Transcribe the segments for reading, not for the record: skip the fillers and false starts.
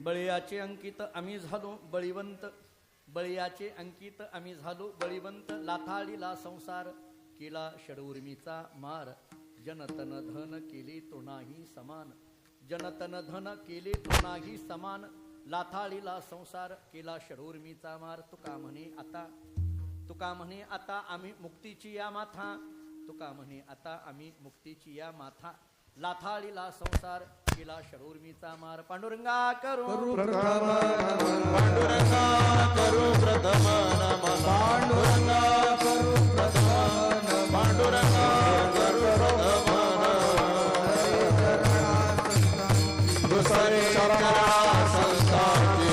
बळीयाचे अंकित आम्ही झालो बळीवंत, बळीयाचे अंकित आम्ही झालो बळीवंत, लाथाळीला संसार केला षडउर्मीचा मार, जनतन धन केले तो नाही समान, जनतन धन केले तो नाही समान, लाथाळीला संसार केला षडउर्मीचा मार. तुका म्हणे आता आम्ही मुक्तीची या माथा, तुका म्हणे आता आम्ही मुक्तीची या माथा लाथाळीला संसार केला षडूर्मीचा मार पांडुरंगा करू प्रथम पांडुरंगा करू प्रथम नम पांडुरंगा करू प्रथम नम पांडुरंगा करू प्रथम दुसरे चरणा संस्थाची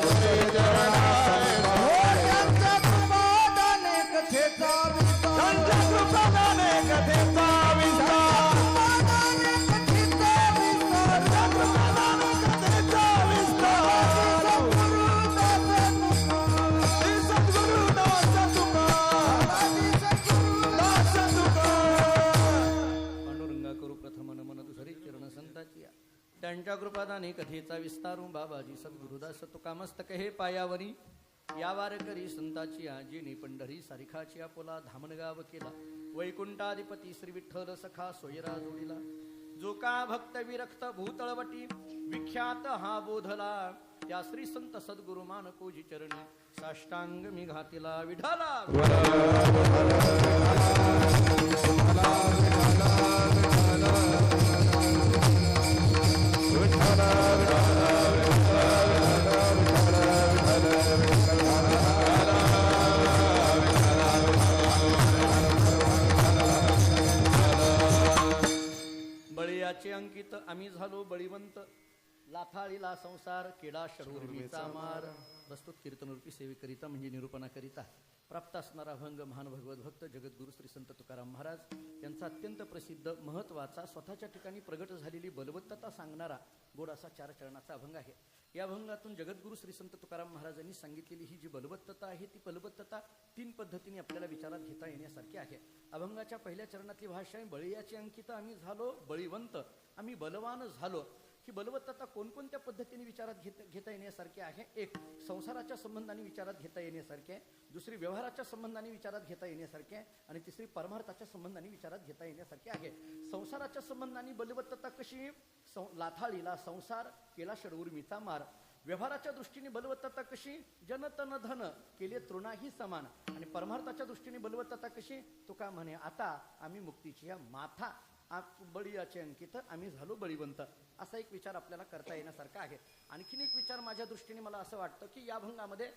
दुसरे चरणा त्यांच्या कृपादाने कथेचा त्यांच्या कृपादाने कथेचा विस्तारू बाबाजी सद्गुरुदास तुका मस्तक हे पायावरी या वारकरी संताची आजीने पंढरी सारिखाची आपोला धामणगाव केला वैकुंठाधिपती श्री विठ्ठल सखा सोयरा जोडीला जो का भक्त विरक्त भूतळवटी विख्यात हा बोधला त्या श्री संत सद्गुरु मानकोजी चरणी साष्टांग मी घातीला विठाला बळीयाचे अंकित आम्ही झालो बळीवंत लाथाळीला संसार केला षडूर्मीचा मार प्रस्तुत कीर्तनरूपी सेवेकरिता म्हणजे निरूपणाकरिता प्राप्त असणारा अभंग महान भगवत भक्त जगद्गुरु श्री संत तुकाराम महाराज यांचा अत्यंत प्रसिद्ध महत्वाचा स्वतःच्या ठिकाणी प्रगट झालेली बलवत्तता सांगणारा गोड असा 4 चरणाचा अभंग आहे. या अभंगातून जगद्गुरु श्री संत तुकाराम महाराजांनी सांगितलेली ही जी बलवत्तता आहे ती बलवत्तता 3 पद्धतीने आपल्याला विचारात घेता येण्यासारखी आहे. अभंगाच्या पहिल्या चरणातली भाषा आहे बळीयाचे अंकित आम्ही झालो बळीवंत आम्ही बलवान झालो. ही बलवत्तता कोणकोणत्या पद्धतीने विचारात घेता येण्यासारखी आहे. एक संसाराच्या संबंधाने विचारात घेता येण्यासारखी आहे, दुसरी व्यवहाराच्या संबंधाने विचारात घेता येण्यासारखी आहे आणि तिसरी परमार्थाच्या संबंधाने विचारात घेता येण्यासारखी आहे. संसाराच्या संबंधाने बलवत्तता कशी लाथाळीला संसार केला षडूर्मीचा मार. व्यवहाराच्या दृष्टीने बलवत्तता कशी जन तन धन केले तृणाही समान आणि परमार्थाच्या दृष्टीने बलवत्तता कशी तुका म्हणे आता आम्ही मुक्तीची या माथा बळीयाचे अंकित आम्ही झालो बळीवंत असा एक विचार आपल्याला करता येण्यासारखा आहे. आणखीन एक विचार माझ्या दृष्टीने मला असं वाटतं की या अभंगामध्ये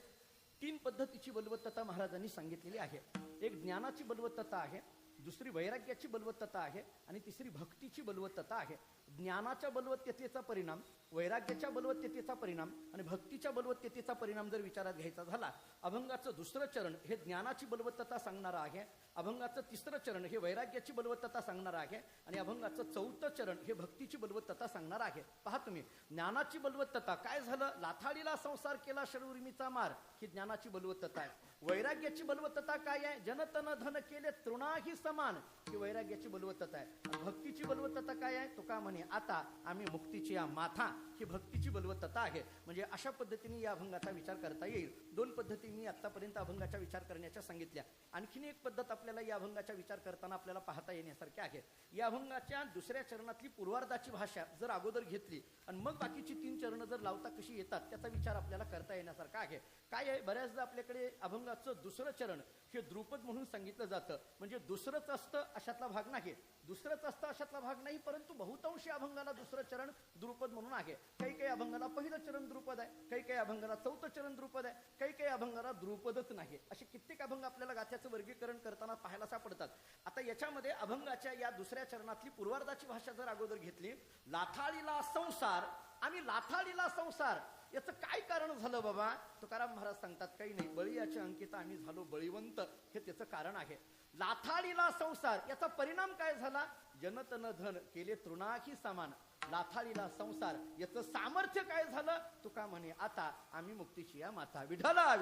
3 पद्धतीची बलवत्तता महाराजांनी सांगितलेली आहे. एक ज्ञानाची बलवत्तता आहे, दुसरी वैराग्याची बलवत्तता आहे आणि तिसरी भक्तीची बलवत्तता आहे. ज्ञानाच्या बलवत्ततेचा परिणाम, वैराग्याच्या बलवत्ततेचा परिणाम आणि भक्तीच्या बलवत्ततेचा परिणाम जर विचारात घ्यायचा झाला, अभंगाचं 2रं चरण हे ज्ञानाची बलवत्तता सांगणारं आहे, अभंगाचं 3रं चरण हे वैराग्याची बलवत्तता सांगणारं आहे आणि अभंगाचं 4थं चरण हे भक्तीची बलवत्तता सांगणारं आहे. पहा तुम्ही, ज्ञानाची बलवत्तता काय झालं, लाथाळीला संसार केला षडूर्मीचा मार ही ज्ञानाची बलवत्तता आहे. वैराग्याची बलवत्तता काय आहे, जनतन धन केले तृणाही समान ही वैराग्याची बलवत्तता आहे. भक्तीची बलवत्तता काय आहे, तुका म्हणे आता आम्ही मुक्तीची या माथा ही भक्तीची बलवत्तता आहे. म्हणजे अशा पद्धतीने या अभंगाचा विचार करता येईल. 2 पद्धतींनी आतापर्यंत अभंगाचा विचार करण्याच्या सांगितल्या. आणखीन एक पद्धत आपल्याला या अभंगाचा विचार करताना आपल्याला पाहता येण्यासारखी आहे. या अभंगाच्या 2ऱ्या चरणातली पूर्वार्धाची भाषा जर अगोदर घेतली आणि मग बाकीची 3 चरणं जर लावता कशी येतात त्याचा विचार आपल्याला करता येण्यासारखा आहे. काय आहे, बऱ्याचदा आपल्याकडे अभंगाचं 2रं चरण हे द्रुपद म्हणून सांगितलं जातं. म्हणजे 2रंच असतं अशातला भाग नाही, 2रंच असतं अशातला भाग नाही, परंतु बहुतांशी अभंगाला 2रं चरण द्रुपद म्हणून आहे. काही अभंगाला 1लं चरण द्रुपद आहे, काही अभंगाला 4थं चरण द्रुपद आहे, काही अभंगाला द्रुपदच नाही. असे कित्येक अभंग आपल्याला गाथ्याचं वर्गीकरण करताना पाहायला सापडतात. आता याच्यामध्ये अभंगाच्या या 2ऱ्या चरणातली पूर्वार्धाची भाषा जर अगोदर घेतली, लाथाळीला संसार आणि लाथाळीला संसार याचं काय कारण झालं बाबा, तुकाराम महाराज सांगतात काही नाही, बळीयाचे अंकित आम्ही झालो बळीवंत हे त्याचं कारण आहे. लाथाळीला संसार याचा परिणाम काय झाला, जनतन धन केले तृणाही समान. लाथाळीला संसार याचं सामर्थ्य काय झालं, तुका म्हणे आता आम्ही मुक्तीची या माता विठ्ठला.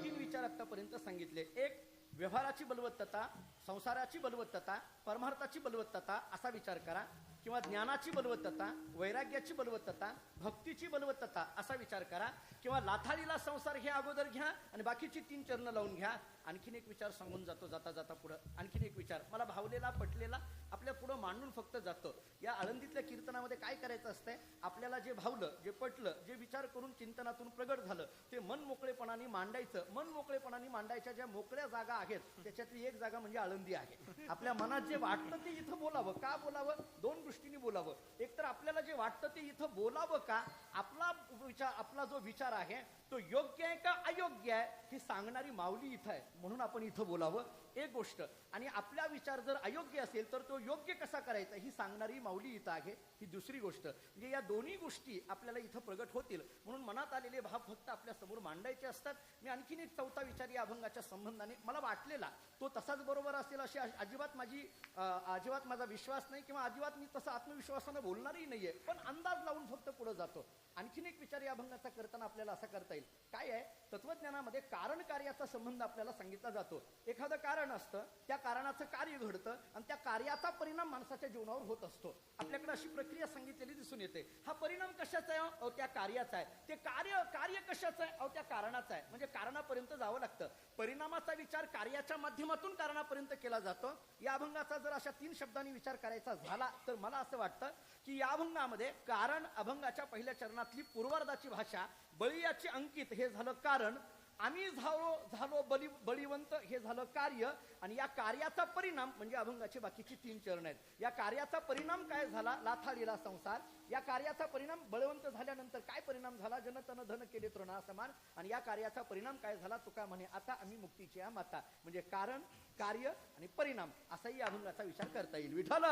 3 विचार आतापर्यंत सांगितले. एक, व्यवहाराची बलवत्तता, संसाराची बलवत्तता, परमार्थाची बलवत्तता असा विचार करा किंवा ज्ञानाची बलवत्तता, वैराग्याची बलवत्तता, भक्तीची बलवत्तता असा विचार करा, किंवा लाथाळीला संसार हे अगोदर घ्या आणि बाकीची 3 चरण लावून घ्या. आणखीन एक विचार सांगून जातो जाता जाता पुढं. आणखीन एक विचार मला भावलेला पटलेला आपल्या पुढं मांडून फक्त जातो. या आळंदीतल्या कीर्तनामध्ये काय करायचं असतंय, आपल्याला जे भावलं, जे पटलं, जे विचार करून चिंतनातून प्रगट झालं ते मन मोकळेपणाने मांडायचं. मन मोकळेपणाने मांडायच्या ज्या मोकळ्या जागा आहेत त्याच्यातली एक जागा म्हणजे आळंदी आहे. आपल्या मनात जे वाटतं ते इथं बोलावं. का बोलावं? 2 दृष्टीने बोलावं. एक तर आपल्याला जे वाटतं ते इथं बोलावं का, आपला जो विचार आहे तो योग्य आहे का अयोग्य आहे हे सांगणारी माऊली इथं आहे म्हणून आपण इथं बोलावं, एक गोष्ट. आणि आपला विचार जर अयोग्य असेल तर तो योग्य कसा करायचा ही सांगणारी माऊली इथं आहे, ही दुसरी गोष्ट. म्हणजे या दोन्ही गोष्टी आपल्याला इथं प्रगट होतील म्हणून मनात आलेले भाव फक्त आपल्या समोर मांडायचे असतात. मी आणखीन एक चौथा विचार या अभंगाच्या संबंधाने मला वाटलेला तो तसाच बरोबर असेल अशी अजिबात माझा विश्वास नाही, किंवा अजिबात मी तसं आत्मविश्वासानं बोलणारही नाहीये, पण अंदाज लावून फक्त पुढे जातो. आणखीन एक विचार या अभंगाचा करताना आपल्याला असा करता येईल. काय आहे, तत्वज्ञानामध्ये कारण कार्याचा संबंध आपल्याला सांगितला जातो. एखादं कारण असतं, त्या कारणाचं कार्य घडतं आणि त्या कार्याचा परिणाम माणसाच्या जीवनावर होत असतो. आपल्याकडे अशी प्रक्रिया सांगितलेली दिसून येते. हा परिणाम कशाचा आहे? अहो त्या कार्याचा आहे. ते कार्य कशाचं आहे? अहो त्या कारणाचा आहे. म्हणजे कारणापर्यंत जावं लागतं. परिणामाचा विचार कार्याच्या माध्यमातून कारणापर्यंत केला जातो. या अभंगाचा जर अशा 3 शब्दांनी विचार करायचा झाला तर मला असं वाटतं की या अभंगामध्ये कारण अभंगाच्या पहिल्या चरणातली पूर्वार्धाची भाषा, बळीयाचे अंकित हे झालं कारण, आम्ही झालो बळीवंत हे झालं कार्य, आणि या कार्याचा परिणाम म्हणजे अभंगाचे बाकीची 3 चरण आहेत. या कार्याचा परिणाम काय झाला? लाथाळीला संसार. या कार्याचा परिणाम बळवंत झाल्यानंतर काय परिणाम झाला? जनतन धन केले तृणा समान. आणि या कार्याचा परिणाम काय झाला? तुका म्हणे आता आम्ही मुक्तीची या माता. म्हणजे कारण, कार्य आणि परिणाम असाही या अभंगाचा विचार करता येईल. विठ्ठल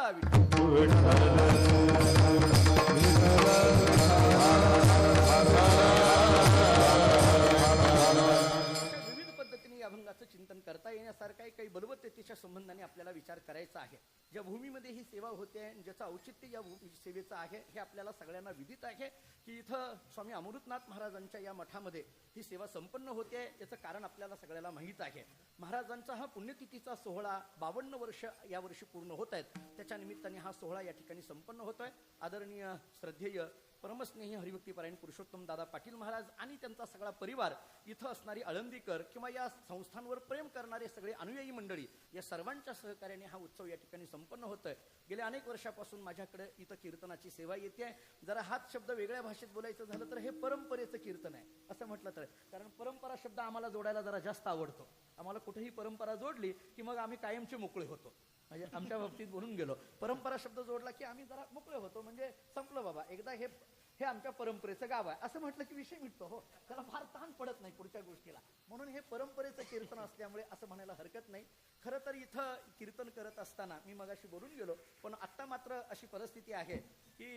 विविध पद्धतीने या अभंगाचं चिंतन करता येण्यासारखं आहे. काही बलवत्तेच्या संबंधाने आपल्याला विचार करायचा आहे. ज्या भूमीमध्ये ही सेवा होते, ज्याचं औचित्य या सेवेचं आहे हे आपल्याला सगळ्यांना विदित आहे की इथं स्वामी अमृतनाथ महाराजांच्या या मठामध्ये ही सेवा संपन्न होते. याचं कारण आपल्याला सगळ्याला माहीत आहे. महाराजांचा हा पुण्यतिथीचा सोहळा 52 वर्ष यावर्षी पूर्ण होत आहेत. त्याच्या निमित्ताने हा सोहळा या ठिकाणी संपन्न होतोय. आदरणीय श्रद्धेय परमस्नेही हरिभक्तीपरायण पुरुषोत्तम दादा पाटील महाराज आणि त्यांचा सगळा परिवार, इथं असणारी आळंदीकर किंवा या संस्थांवर प्रेम करणारे सगळे अनुयायी मंडळी, या सर्वांच्या सहकार्याने हा उत्सव या ठिकाणी संपन्न होतोय. गेल्या अनेक वर्षापासून माझ्याकडे इथं कीर्तनाची सेवा येते. जरा हाच शब्द वेगळ्या भाषेत बोलायचं झालं तर हे परंपरेचं कीर्तन आहे असं म्हटलं तर, कारण परंपरा शब्द आम्हाला जोडायला जरा जास्त आवडतो. आम्हाला कुठेही परंपरा जोडली की मग आम्ही कायमचे मोकळे होतो. म्हणजे आमच्या बाबतीत बोलून गेलो, परंपरा शब्द जोडला की आम्ही जरा मोकळे होतो. म्हणजे संपलं बाबा, एकदा हे आमच्या परंपरेचं गाव आहे असं म्हटलं की विषय मिटतो. हो, त्याला फार ताण पडत नाही पुढच्या गोष्टीला. म्हणून हे परंपरेचं कीर्तन असल्यामुळे असं म्हणायला हरकत नाही. खरं तर इथं कीर्तन करत असताना मी मगाशी बोलून गेलो, पण आत्ता मात्र अशी परिस्थिती आहे की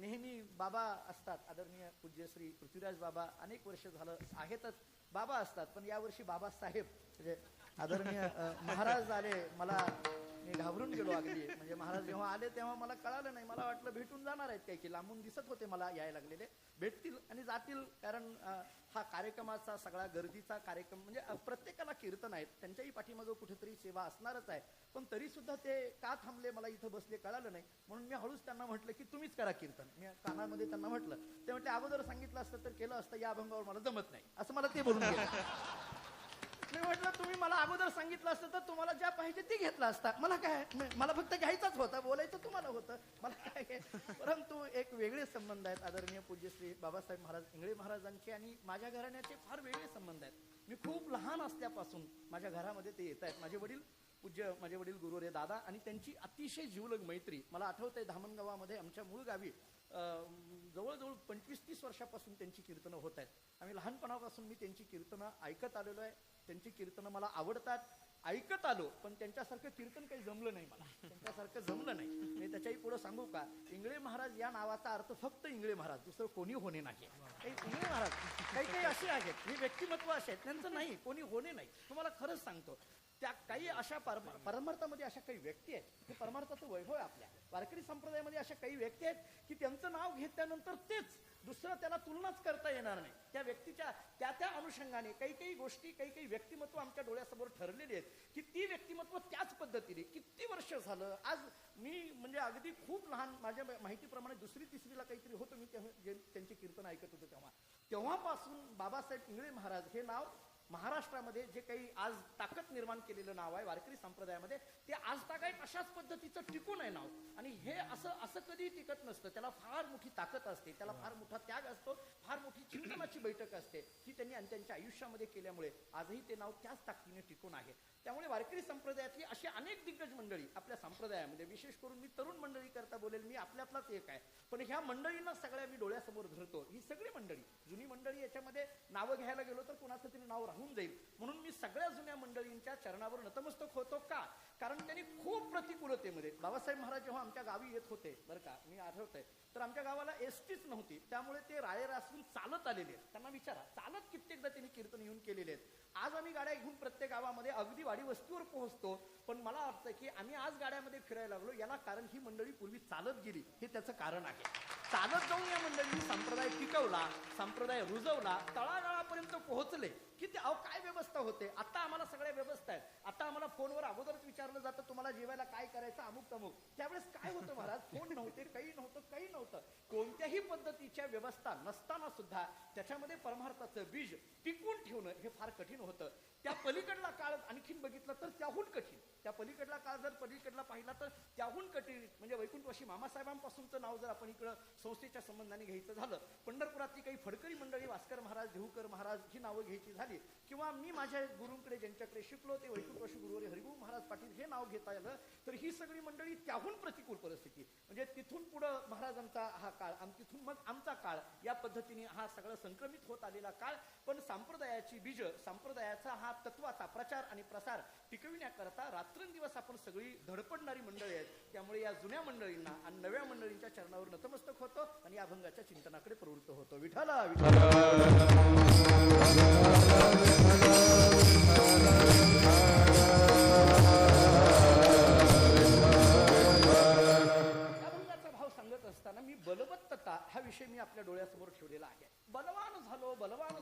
नेहमी बाबा असतात. आदरणीय पूज्य श्री पृथ्वीराज बाबा अनेक वर्ष झालं आहेतच, बाबा असतात. पण यावर्षी बाबासाहेब म्हणजे आदरणीय महाराज आले. मी घाबरून गेलो अगदी. म्हणजे महाराज जेव्हा आले तेव्हा मला कळालं नाही. मला वाटलं भेटून जाणार आहेत काही, की लांबून दिसत होते मला यायला लागलेले. भेटतील आणि जातील, कारण हा कार्यक्रमाचा सगळा गर्दीचा कार्यक्रम म्हणजे प्रत्येकाला कीर्तन आहेत, त्यांच्याही पाठीमागं कुठेतरी सेवा असणारच आहे. पण तरी सुद्धा ते का थांबले मला इथं बसले कळालं नाही. म्हणून मी हळूच त्यांना म्हटलं की तुम्हीच करा कीर्तन. मी कानामध्ये त्यांना म्हटलं. ते म्हटले अगोदर सांगितलं असतं तर केलं असतं, या अभंगावर मला जमत नाही असं मला ते बोलून गेलं. मी म्हटलं तुम्ही मला अगोदर सांगितलं असतं तर तुम्हाला ज्या पाहिजे ते घेतलं असता. मला काय, मला फक्त घ्यायचाच होता, बोलायचं तुम्हाला होतं, मला काय. परंतु एक वेगळे संबंध आहेत. आदरणीय पूज्य श्री बाबासाहेब महाराज इंगळे महाराजांचे आणि माझ्या घराण्याचे फार वेगळे संबंध आहेत. मी खूप लहान असल्यापासून माझ्या घरामध्ये ते येत आहेत. माझे वडील गुरुरे दादा आणि त्यांची अतिशय जीवलग मैत्री. मला आठवतंय धामणगावामध्ये आमच्या मूळ गावी जवळजवळ 25-30 वर्षापासून त्यांची कीर्तनं होत आहेत. आम्ही लहानपणापासून मी त्यांची कीर्तनं ऐकत आलेलो आहे. त्यांची कीर्तनं मला आवडतात, ऐकत आलो. पण त्यांच्यासारखं कीर्तन काही जमलं नाही मला, त्यांच्यासारखं जमलं नाही. मी त्याच्याही पुढे सांगू का, इंगळे महाराज या नावाचा अर्थ फक्त इंगळे महाराज, दुसरं कोणी होणे नाही. काही इंगळे महाराज काही असे आहेत, हे व्यक्तिमत्व असे आहेत, त्यांचं नाही कोणी होणे नाही. तुम्हाला खरंच सांगतो, त्या काही अशा परमार्थामध्ये अशा काही व्यक्ती आहेत, हे परमार्थाचं वैभव आहे आपल्या वारकरी संप्रदायामध्ये. अशा काही व्यक्ती आहेत की त्यांचं नाव घेतल्यानंतर तेच दुसरं त्याला तुलनाच करता येणार नाही. त्या व्यक्तीच्या त्या अनुषंगाने काही काही गोष्टी, काही काही व्यक्तिमत्व आमच्या डोळ्यासमोर ठरलेली आहेत की ती व्यक्तिमत्व त्याच पद्धतीने किती वर्ष झालं. आज मी म्हणजे अगदी खूप लहान, माझ्या माहितीप्रमाणे 2री-3रीला काहीतरी होतं, मी त्यांचे कीर्तन ऐकत होतो तेव्हापासून बाबासाहेब इंगळे महाराज हे नाव महाराष्ट्रामध्ये जे काही आज ताकद निर्माण केलेलं नाव आहे वारकरी संप्रदायामध्ये, ते आज तागायत अशाच पद्धतीचं टिकून आहे नाव. आणि हे असं कधी टिकत नसतं. त्याला फार मोठी ताकद असते, त्याला फार मोठा त्याग असतो, फार मोठी चिंतनाची बैठक असते की त्यांनी त्यांच्या आयुष्यामध्ये केल्यामुळे आजही ते नाव त्याच ताकदीने टिकून आहे. त्यामुळे वारकरी संप्रदायातली अशी अनेक दिग्गज मंडळी आपल्या संप्रदायामध्ये, विशेष करून मी तरुण मंडळी करता बोलेल, मी आपल्यातलाच एक आहे, पण ह्या मंडळींना सगळ्या मी डोळ्यासमोर धरतो. ही सगळी मंडळी, जुनी मंडळी, याच्यामध्ये नावं घ्यायला गेलो तर कुणाचं तरी नाव राहून जाईल, म्हणून मी सगळ्या जुन्या मंडळींच्या चरणावर नतमस्तक होतो. का? कारण त्यांनी खूप प्रतिकूलतेमध्ये, बाबासाहेब महाराज जेव्हा आमच्या गावी येत होते बरं का, मी आठवतंय, तर आमच्या गावाला एसटीच नव्हती, त्यामुळे ते रायरासून चालत आलेले आहेत. त्यांना विचारा, चालत कित्येकदा त्यांनी कीर्तन येऊन केलेले आहेत. आज आम्ही गाड्या घेऊन प्रत्येक गावामध्ये अगदी वाडी वस्तीवर पोहोचतो, पण मला वाटतं की आम्ही आज गाड्यामध्ये फिरायला लागलो याला कारण ही मंडळी पूर्वी चालत गेली, हे त्याचं कारण आहे. चालत जाऊन या मंडळींनी संप्रदाय टिकवला, संप्रदाय रुजवला, तळागाळापर्यंत पोहोचले की ते काय व्यवस्था होते. आता आम्हाला सगळ्या व्यवस्था आहेत. आता आम्हाला फोनवर अगोदरच विचारलं जातं तुम्हाला जेवायला काय करायचं, अमुक तमुक. त्यावेळेस काय होतं महाराज, फोन नव्हते, काही नव्हतं. कोणत्याही पद्धतीच्या व्यवस्था नसताना सुद्धा त्याच्यामध्ये परमार्थाचं बीज टिकून ठेवणं हे फार कठीण होतं. त्या पलीकडला काळ आणखीन बघितला तर त्याहून कठीण. त्या पलीकडला काळ जर पलीकडला पाहिला तर त्याहून कठीण. म्हणजे वैकुंठवासी मामासाहेबांपासूनचं नाव जर आपण इकडं संस्थेच्या संबंधाने घ्यायचं झालं, पंढरपुरातली काही फडकरी मंडळी, भास्कर महाराज, देहूकर महाराज ही नावं घ्यायची झाली, किंवा मी माझ्या गुरूंकडे ज्यांच्याकडे शिकलो ते वैकुंठवासी गुरुवारी हरिभाऊ महाराज पाटील हे नाव घेता आलं, तर ही सगळी मंडळी त्याहून प्रतिकूल परिस्थिती. म्हणजे तिथून पुढं महाराजांचा हा काळ, तिथून मग आमचा काळ, या पद्धतीने हा सगळं संक्रमित होत आलेला काळ. पण संप्रदायाची बीज, संप्रदायाचा हा तत्वाचा प्रचार आणि प्रसार टिकविण्याकरता रात्रंदिवस आपण सगळी धडपडणारी मंडळी आहेत. त्यामुळे या जुन्या मंडळींना आणि नव्या मंडळींच्या चरणावर नतमस्तक होतो आणि या अभंगाच्या चिंतनाकडे प्रवृत्त होतो. विठ्ठला अभंगाचा भाव सांगत असताना मी बलवत्तता हा विषय मी आपल्या डोळ्यासमोर ठेवलेला आहे. बलवान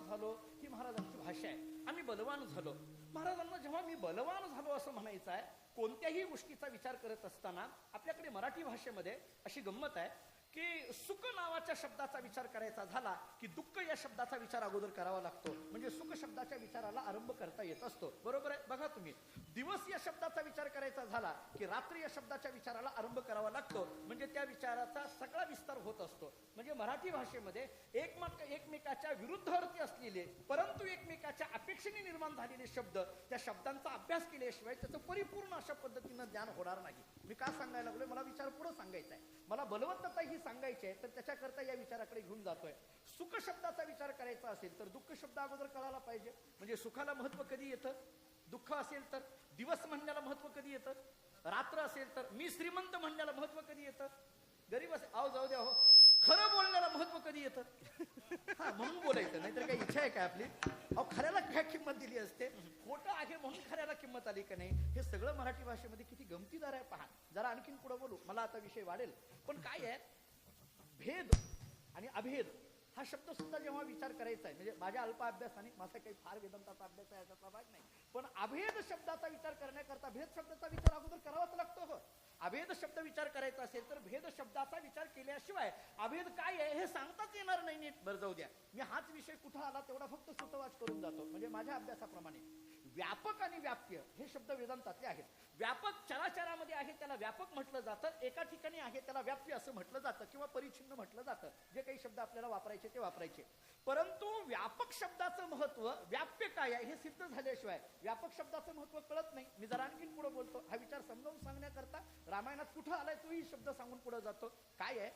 झालो ही महाराजांची भाषा आहे. आम्ही बलवान झालो. महाराजांना जेव्हा मी बलवान झालो असं म्हणायचं आहे, कोणत्याही गोष्टीचा विचार करत असताना आपल्याकडे मराठी भाषेमध्ये अशी गंमत आहे की सुख नावाच्या शब्दाचा विचार करायचा झाला की दुःख या शब्दाचा विचार अगोदर करावा लागतो. म्हणजे सुख शब्दाच्या विचाराला आरंभ करता येत असतो. बरोबर आहे? बघा तुम्ही, दिवस या शब्दाचा विचार करायचा झाला की रात्री या शब्दाच्या विचाराला आरंभ करावा लागतो. म्हणजे त्या विचाराचा सगळा विस्तार होत असतो. म्हणजे मराठी भाषेमध्ये एकमेकाच्या विरुद्ध अर्थी असलेले परंतु एकमेकाच्या अपेक्षेने निर्माण झालेले शब्द, त्या शब्दांचा अभ्यास केल्याशिवाय त्याचं परिपूर्ण अशा पद्धतीनं ज्ञान होणार नाही. मी का सांगायला लागलोय, मला विचार पुढे सांगायचा आहे, मला बलवत्तता ही सांगायची आहे, तर त्याच्याकरता या विचाराकडे घेऊन जातोय. सुख शब्दाचा विचार करायचा असेल तर दुःख शब्द अगोदर कळायला पाहिजे. म्हणजे सुखाला महत्व कधी येतं, दुःख असेल तर, दिवस म्हणण्याला महत्व कधी येतं, रात्र असेल तर, मी श्रीमंत म्हणण्याला महत्व कधी येतं, गरीब असेल आहो जाऊ द्या हो, खरं बोलण्याला महत्व कधी येतं, म्हणून बोलायचं, नाहीतर काही इच्छा आहे काय आपली? अहो खऱ्याला काय किंमत दिली असते, खोटं आहे म्हणून खऱ्याला किंमत आली का नाही, हे सगळं मराठी भाषेमध्ये किती गमतीदार आहे पहा. जरा आणखीन पुढे बोलू, मला आता विषय वाढेल. पण काय आहे, भेद आणि अभेद हा शब्द सुद्धा जेव्हा विचार करायचा आहे, म्हणजे माझ्या अल्प अभ्यासाने, माझा काही फार वेदांताचा अभ्यास आहे याचा भाग नाही, पण अभेद शब्दाचा विचार करण्याकरता भेद शब्दाचा विचार अगोदर करावाच लागतो. हो, अभेद शब्द विचार करायचा असेल तर भेद शब्दाचा विचार केल्याशिवाय अभेद काय आहे हे सांगताच येणार नाही नीट. बरं जाऊ द्या, मी हाच विषय कुठं आला तेवढा फक्त सुतवाच करून जातो. म्हणजे माझ्या अभ्यासाप्रमाणे व्यापक आणि व्याप्य हे शब्द वेदांतातले आहेत. व्यापक चराचरामध्ये आहे त्याला व्यापक म्हटलं जातं, एका ठिकाणी आहे त्याला व्याप्य असं म्हटलं जातं किंवा परिच्छिन्न म्हटलं जातं. जे काही शब्द आपल्याला वापरायचे ते वापरायचे. परंतु व्यापक शब्दाचं महत्व, व्याप्य काय आहे हे सिद्ध झाल्याशिवाय व्यापक शब्दाचं महत्व कळत नाही. मी जरा आणखीन पुढे बोलतो, हा विचार समजावून सांगण्याकरता रामायणात कुठं आलाय तोही शब्द सांगून पुढे जातो. काय आहे,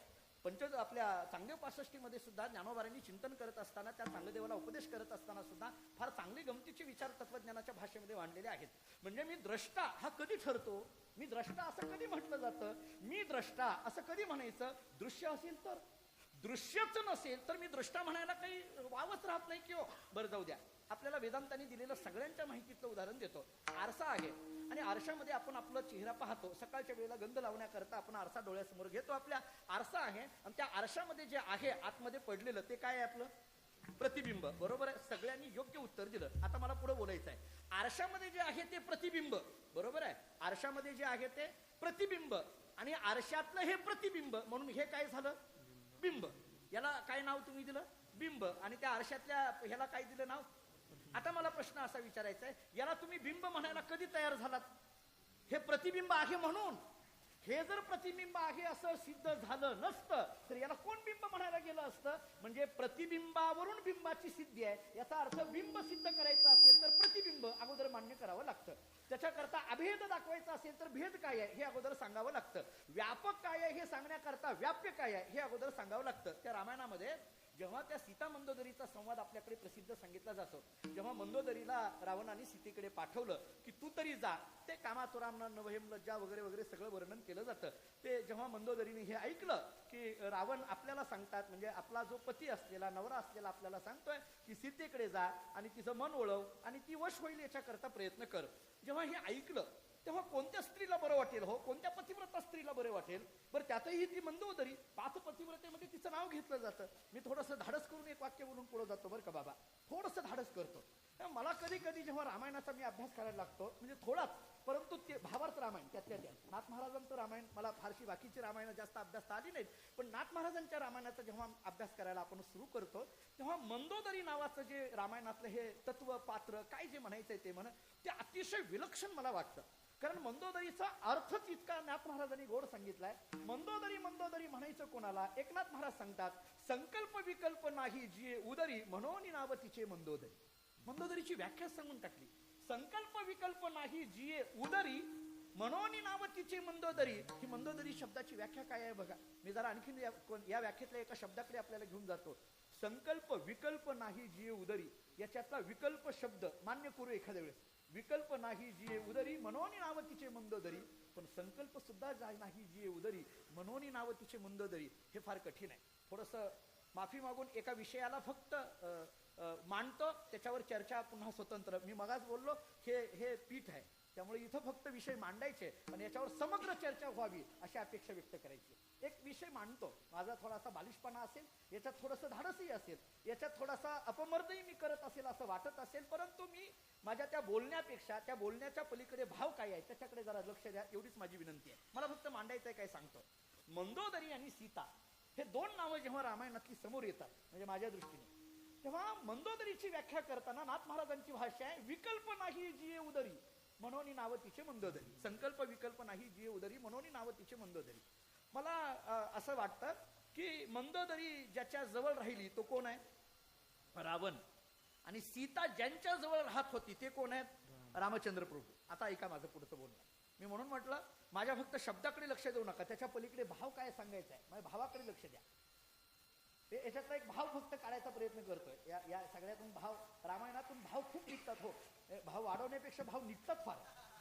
आपल्या चांगदेव 65 मध्ये सुद्धा ज्ञानोबारांनी चिंतन करत असताना, त्या चांगदेवाला उपदेश करत असताना सुद्धा फार चांगले गमतीचे विचार तत्वज्ञानाच्या भाषेमध्ये मांडलेले आहेत. म्हणजे मी द्रष्टा हा कधी ठरतो, मी द्रष्टा असं कधी म्हटलं जातं, मी द्रष्टा असं कधी म्हणायचं, दृश्य असेल तर, दृश्यच नसेल तर मी द्रष्टा म्हणायला काही वावच राहत नाही की हो. बरं जाऊ द्या, आपल्याला वेदांतांनी दिलेलं सगळ्यांच्या माहितीतलं उदाहरण देतो. आरसा आहे आणि आरशामध्ये आपण आपला चेहरा पाहतो. सकाळच्या वेळेला गंध लावण्याकरता आपण आरसा डोळ्यासमोर घेतो. आपल्या आरसा आहे आणि त्या आरशामध्ये जे आहे आतमध्ये पडलेलं ते काय आहे? आपलं प्रतिबिंब. बरोबर आहे, सगळ्यांनी योग्य उत्तर दिलं. आता मला पुढे बोलायचं आहे. आरशामध्ये जे आहे ते प्रतिबिंब, बरोबर आहे, आरशामध्ये जे आहे ते प्रतिबिंब आणि आरशातलं हे प्रतिबिंब म्हणून हे काय झालं? बिंब. याला काय नाव तुम्ही दिलं? बिंब. आणि त्या आरशातल्या ह्याला काय दिलं नाव? आता मला प्रश्न असा विचारायचा आहे, याला तुम्ही बिंब म्हणायला कधी तयार झालात? हे प्रतिबिंब आहे म्हणून. हे जर प्रतिबिंब आहे असं सिद्ध झालं नसतं तर याला कोण बिंब म्हणायला गेलं असतं? म्हणजे प्रतिबिंबावरून बिंबाची सिद्धी आहे, याचा अर्थ बिंब सिद्ध करायचं असेल तर प्रतिबिंब अगोदर मान्य करावं लागतं. त्याच्याकरता अभेद दाखवायचा असेल तर भेद काय आहे हे अगोदर सांगावं लागतं. व्यापक काय आहे हे सांगण्याकरता व्याप्य काय आहे हे अगोदर सांगावं लागतं. त्या रामायणामध्ये जेव्हा त्या सीता मंदोदरीचा संवाद आपल्याकडे प्रसिद्ध सांगितला जातो, जेव्हा मंदोदरीला रावणाने सीतेकडे पाठवलं की तू तरी जा, ते कामातुराम नवहेम लज्जा वगैरे वगैरे सगळं वर्णन केलं जातं. ते जेव्हा मंदोदरीने हे ऐकलं की रावण आपल्याला सांगतात, म्हणजे आपला जो पती असलेला नवरा असलेला आपल्याला सांगतोय की सीतेकडे जा आणि तिचं मन वळव आणि ती वश होईल याच्याकरता प्रयत्न कर, जेव्हा हे ऐकलं तेव्हा कोणत्या स्त्रीला बरं वाटेल? हो, कोणत्या पतिव्रता स्त्रीला बरं वाटेल? बरं, त्यातही ती मंदोदरी 5 पतिव्रतेमध्ये तिचं नाव घेतलं जातं. मी थोडंसं धाडस करून एक वाक्य बोलून पुढे जातो बरं का बाबा, थोडंसं धाडस करतो. मला कधी कधी जेव्हा रामायणाचा मी अभ्यास करायला लागतो, म्हणजे थोडाच, परंतु ते भावार्थ रामायण त्यातल्या त्या नाथ महाराजांचं रामायण, मला फारशी बाकीची रामायण जास्त अभ्यासता आली नाहीत, पण नाथ महाराजांच्या रामायणाचा जेव्हा अभ्यास करायला आपण सुरू करतो तेव्हा मंदोदरी नावाचं जे रामायणातलं हे तत्व पात्र काय जे म्हणायचंय ते ते अतिशय विलक्षण मला वाटतं. कारण मंदोदरीचा अर्थच इतका नाथ महाराजांनी गोड सांगितलाय. मंदोदरी मंदोदरी म्हणायचं कोणाला? एकनाथ महाराज सांगतात, संकल्प विकल्प नाही जी उदरी म्हणून नाव तिचे मंदोदरी. मंदोदरीची व्याख्या सांगून टाकली. संकल्प विकल्प नाही जी उदरी म्हणून नाव तिचे मंदोदरी. ही मंदोदरी शब्दाची व्याख्या काय आहे बघा. मी जरा आणखीन या व्याख्येतल्या एका शब्दाकडे आपल्याला घेऊन जातो. संकल्प विकल्प नाही जी उदरी, याच्यातला विकल्प शब्द मान्य करू एखाद्या वेळेस. विकल्प नाही जी उदरी म्हणून नाव तिचे मंदोदरी, पण संकल्प सुद्धा नाही जी उदरी म्हणून नाव तिचे मंदोदरी. हे फार कठीण आहे. थोडंसं माफी मागून एका विषयाला फक्त मांडतो, त्याच्यावर चर्चा पुन्हा स्वतंत्र. मी मगाच बोललो हे पीठ आहे, त्यामुळे इथं फक्त विषय मांडायचे आणि याच्यावर समग्र चर्चा व्हावी अशी अपेक्षा व्यक्त करायची. एक विषय मांडतो, माझा थोडासा बालिशपणा असेल, याच्यात थोडंसं धाडसही असेल, याच्यात थोडासा अपमर्दही मी करत असेल असं वाटत असेल, परंतु मी माझ्या त्या बोलण्यापेक्षा त्या बोलण्याच्या पलीकडे भाव काय आहे त्याच्याकडे जरा लक्ष द्या, एवढीच माझी विनंती आहे. मला फक्त मांडायचंय काय सांगतो. मंदोदरी आणि सीता हे 2 नावं जेव्हा रामायणातली समोर येतात, म्हणजे माझ्या दृष्टीने, तेव्हा मंदोदरीची व्याख्या करताना नाथ महाराजांची भाषा आहे, विकल्प नाही जी उदरी म्हणून नाव तिचे मंदोदरी. संकल्प विकल्प नाही जी उदरी म्हणून नाव तिचे मंदोदरी. मला असं वाटतं की मंदोदरी ज्याच्या जवळ राहिली तो कोण आहे? रावण. आणि सीता ज्यांच्या जवळ राहत होती ते कोण आहेत? रामचंद्र प्रभू. आता ऐका माझं पुढचं बोलणं. मी म्हणून म्हटलं माझ्या फक्त शब्दाकडे लक्ष देऊ नका, त्याच्या पलीकडे भाव काय सांगायचा आहे, माझ्या भावाकडे लक्ष द्या. याच्यातला एक भाव फक्त काढायचा प्रयत्न करतोय. या सगळ्यातून भाव, रामायणातून भाव खूप निघतात. हो, भाव वाढवण्यापेक्षा भाव निघतात फार.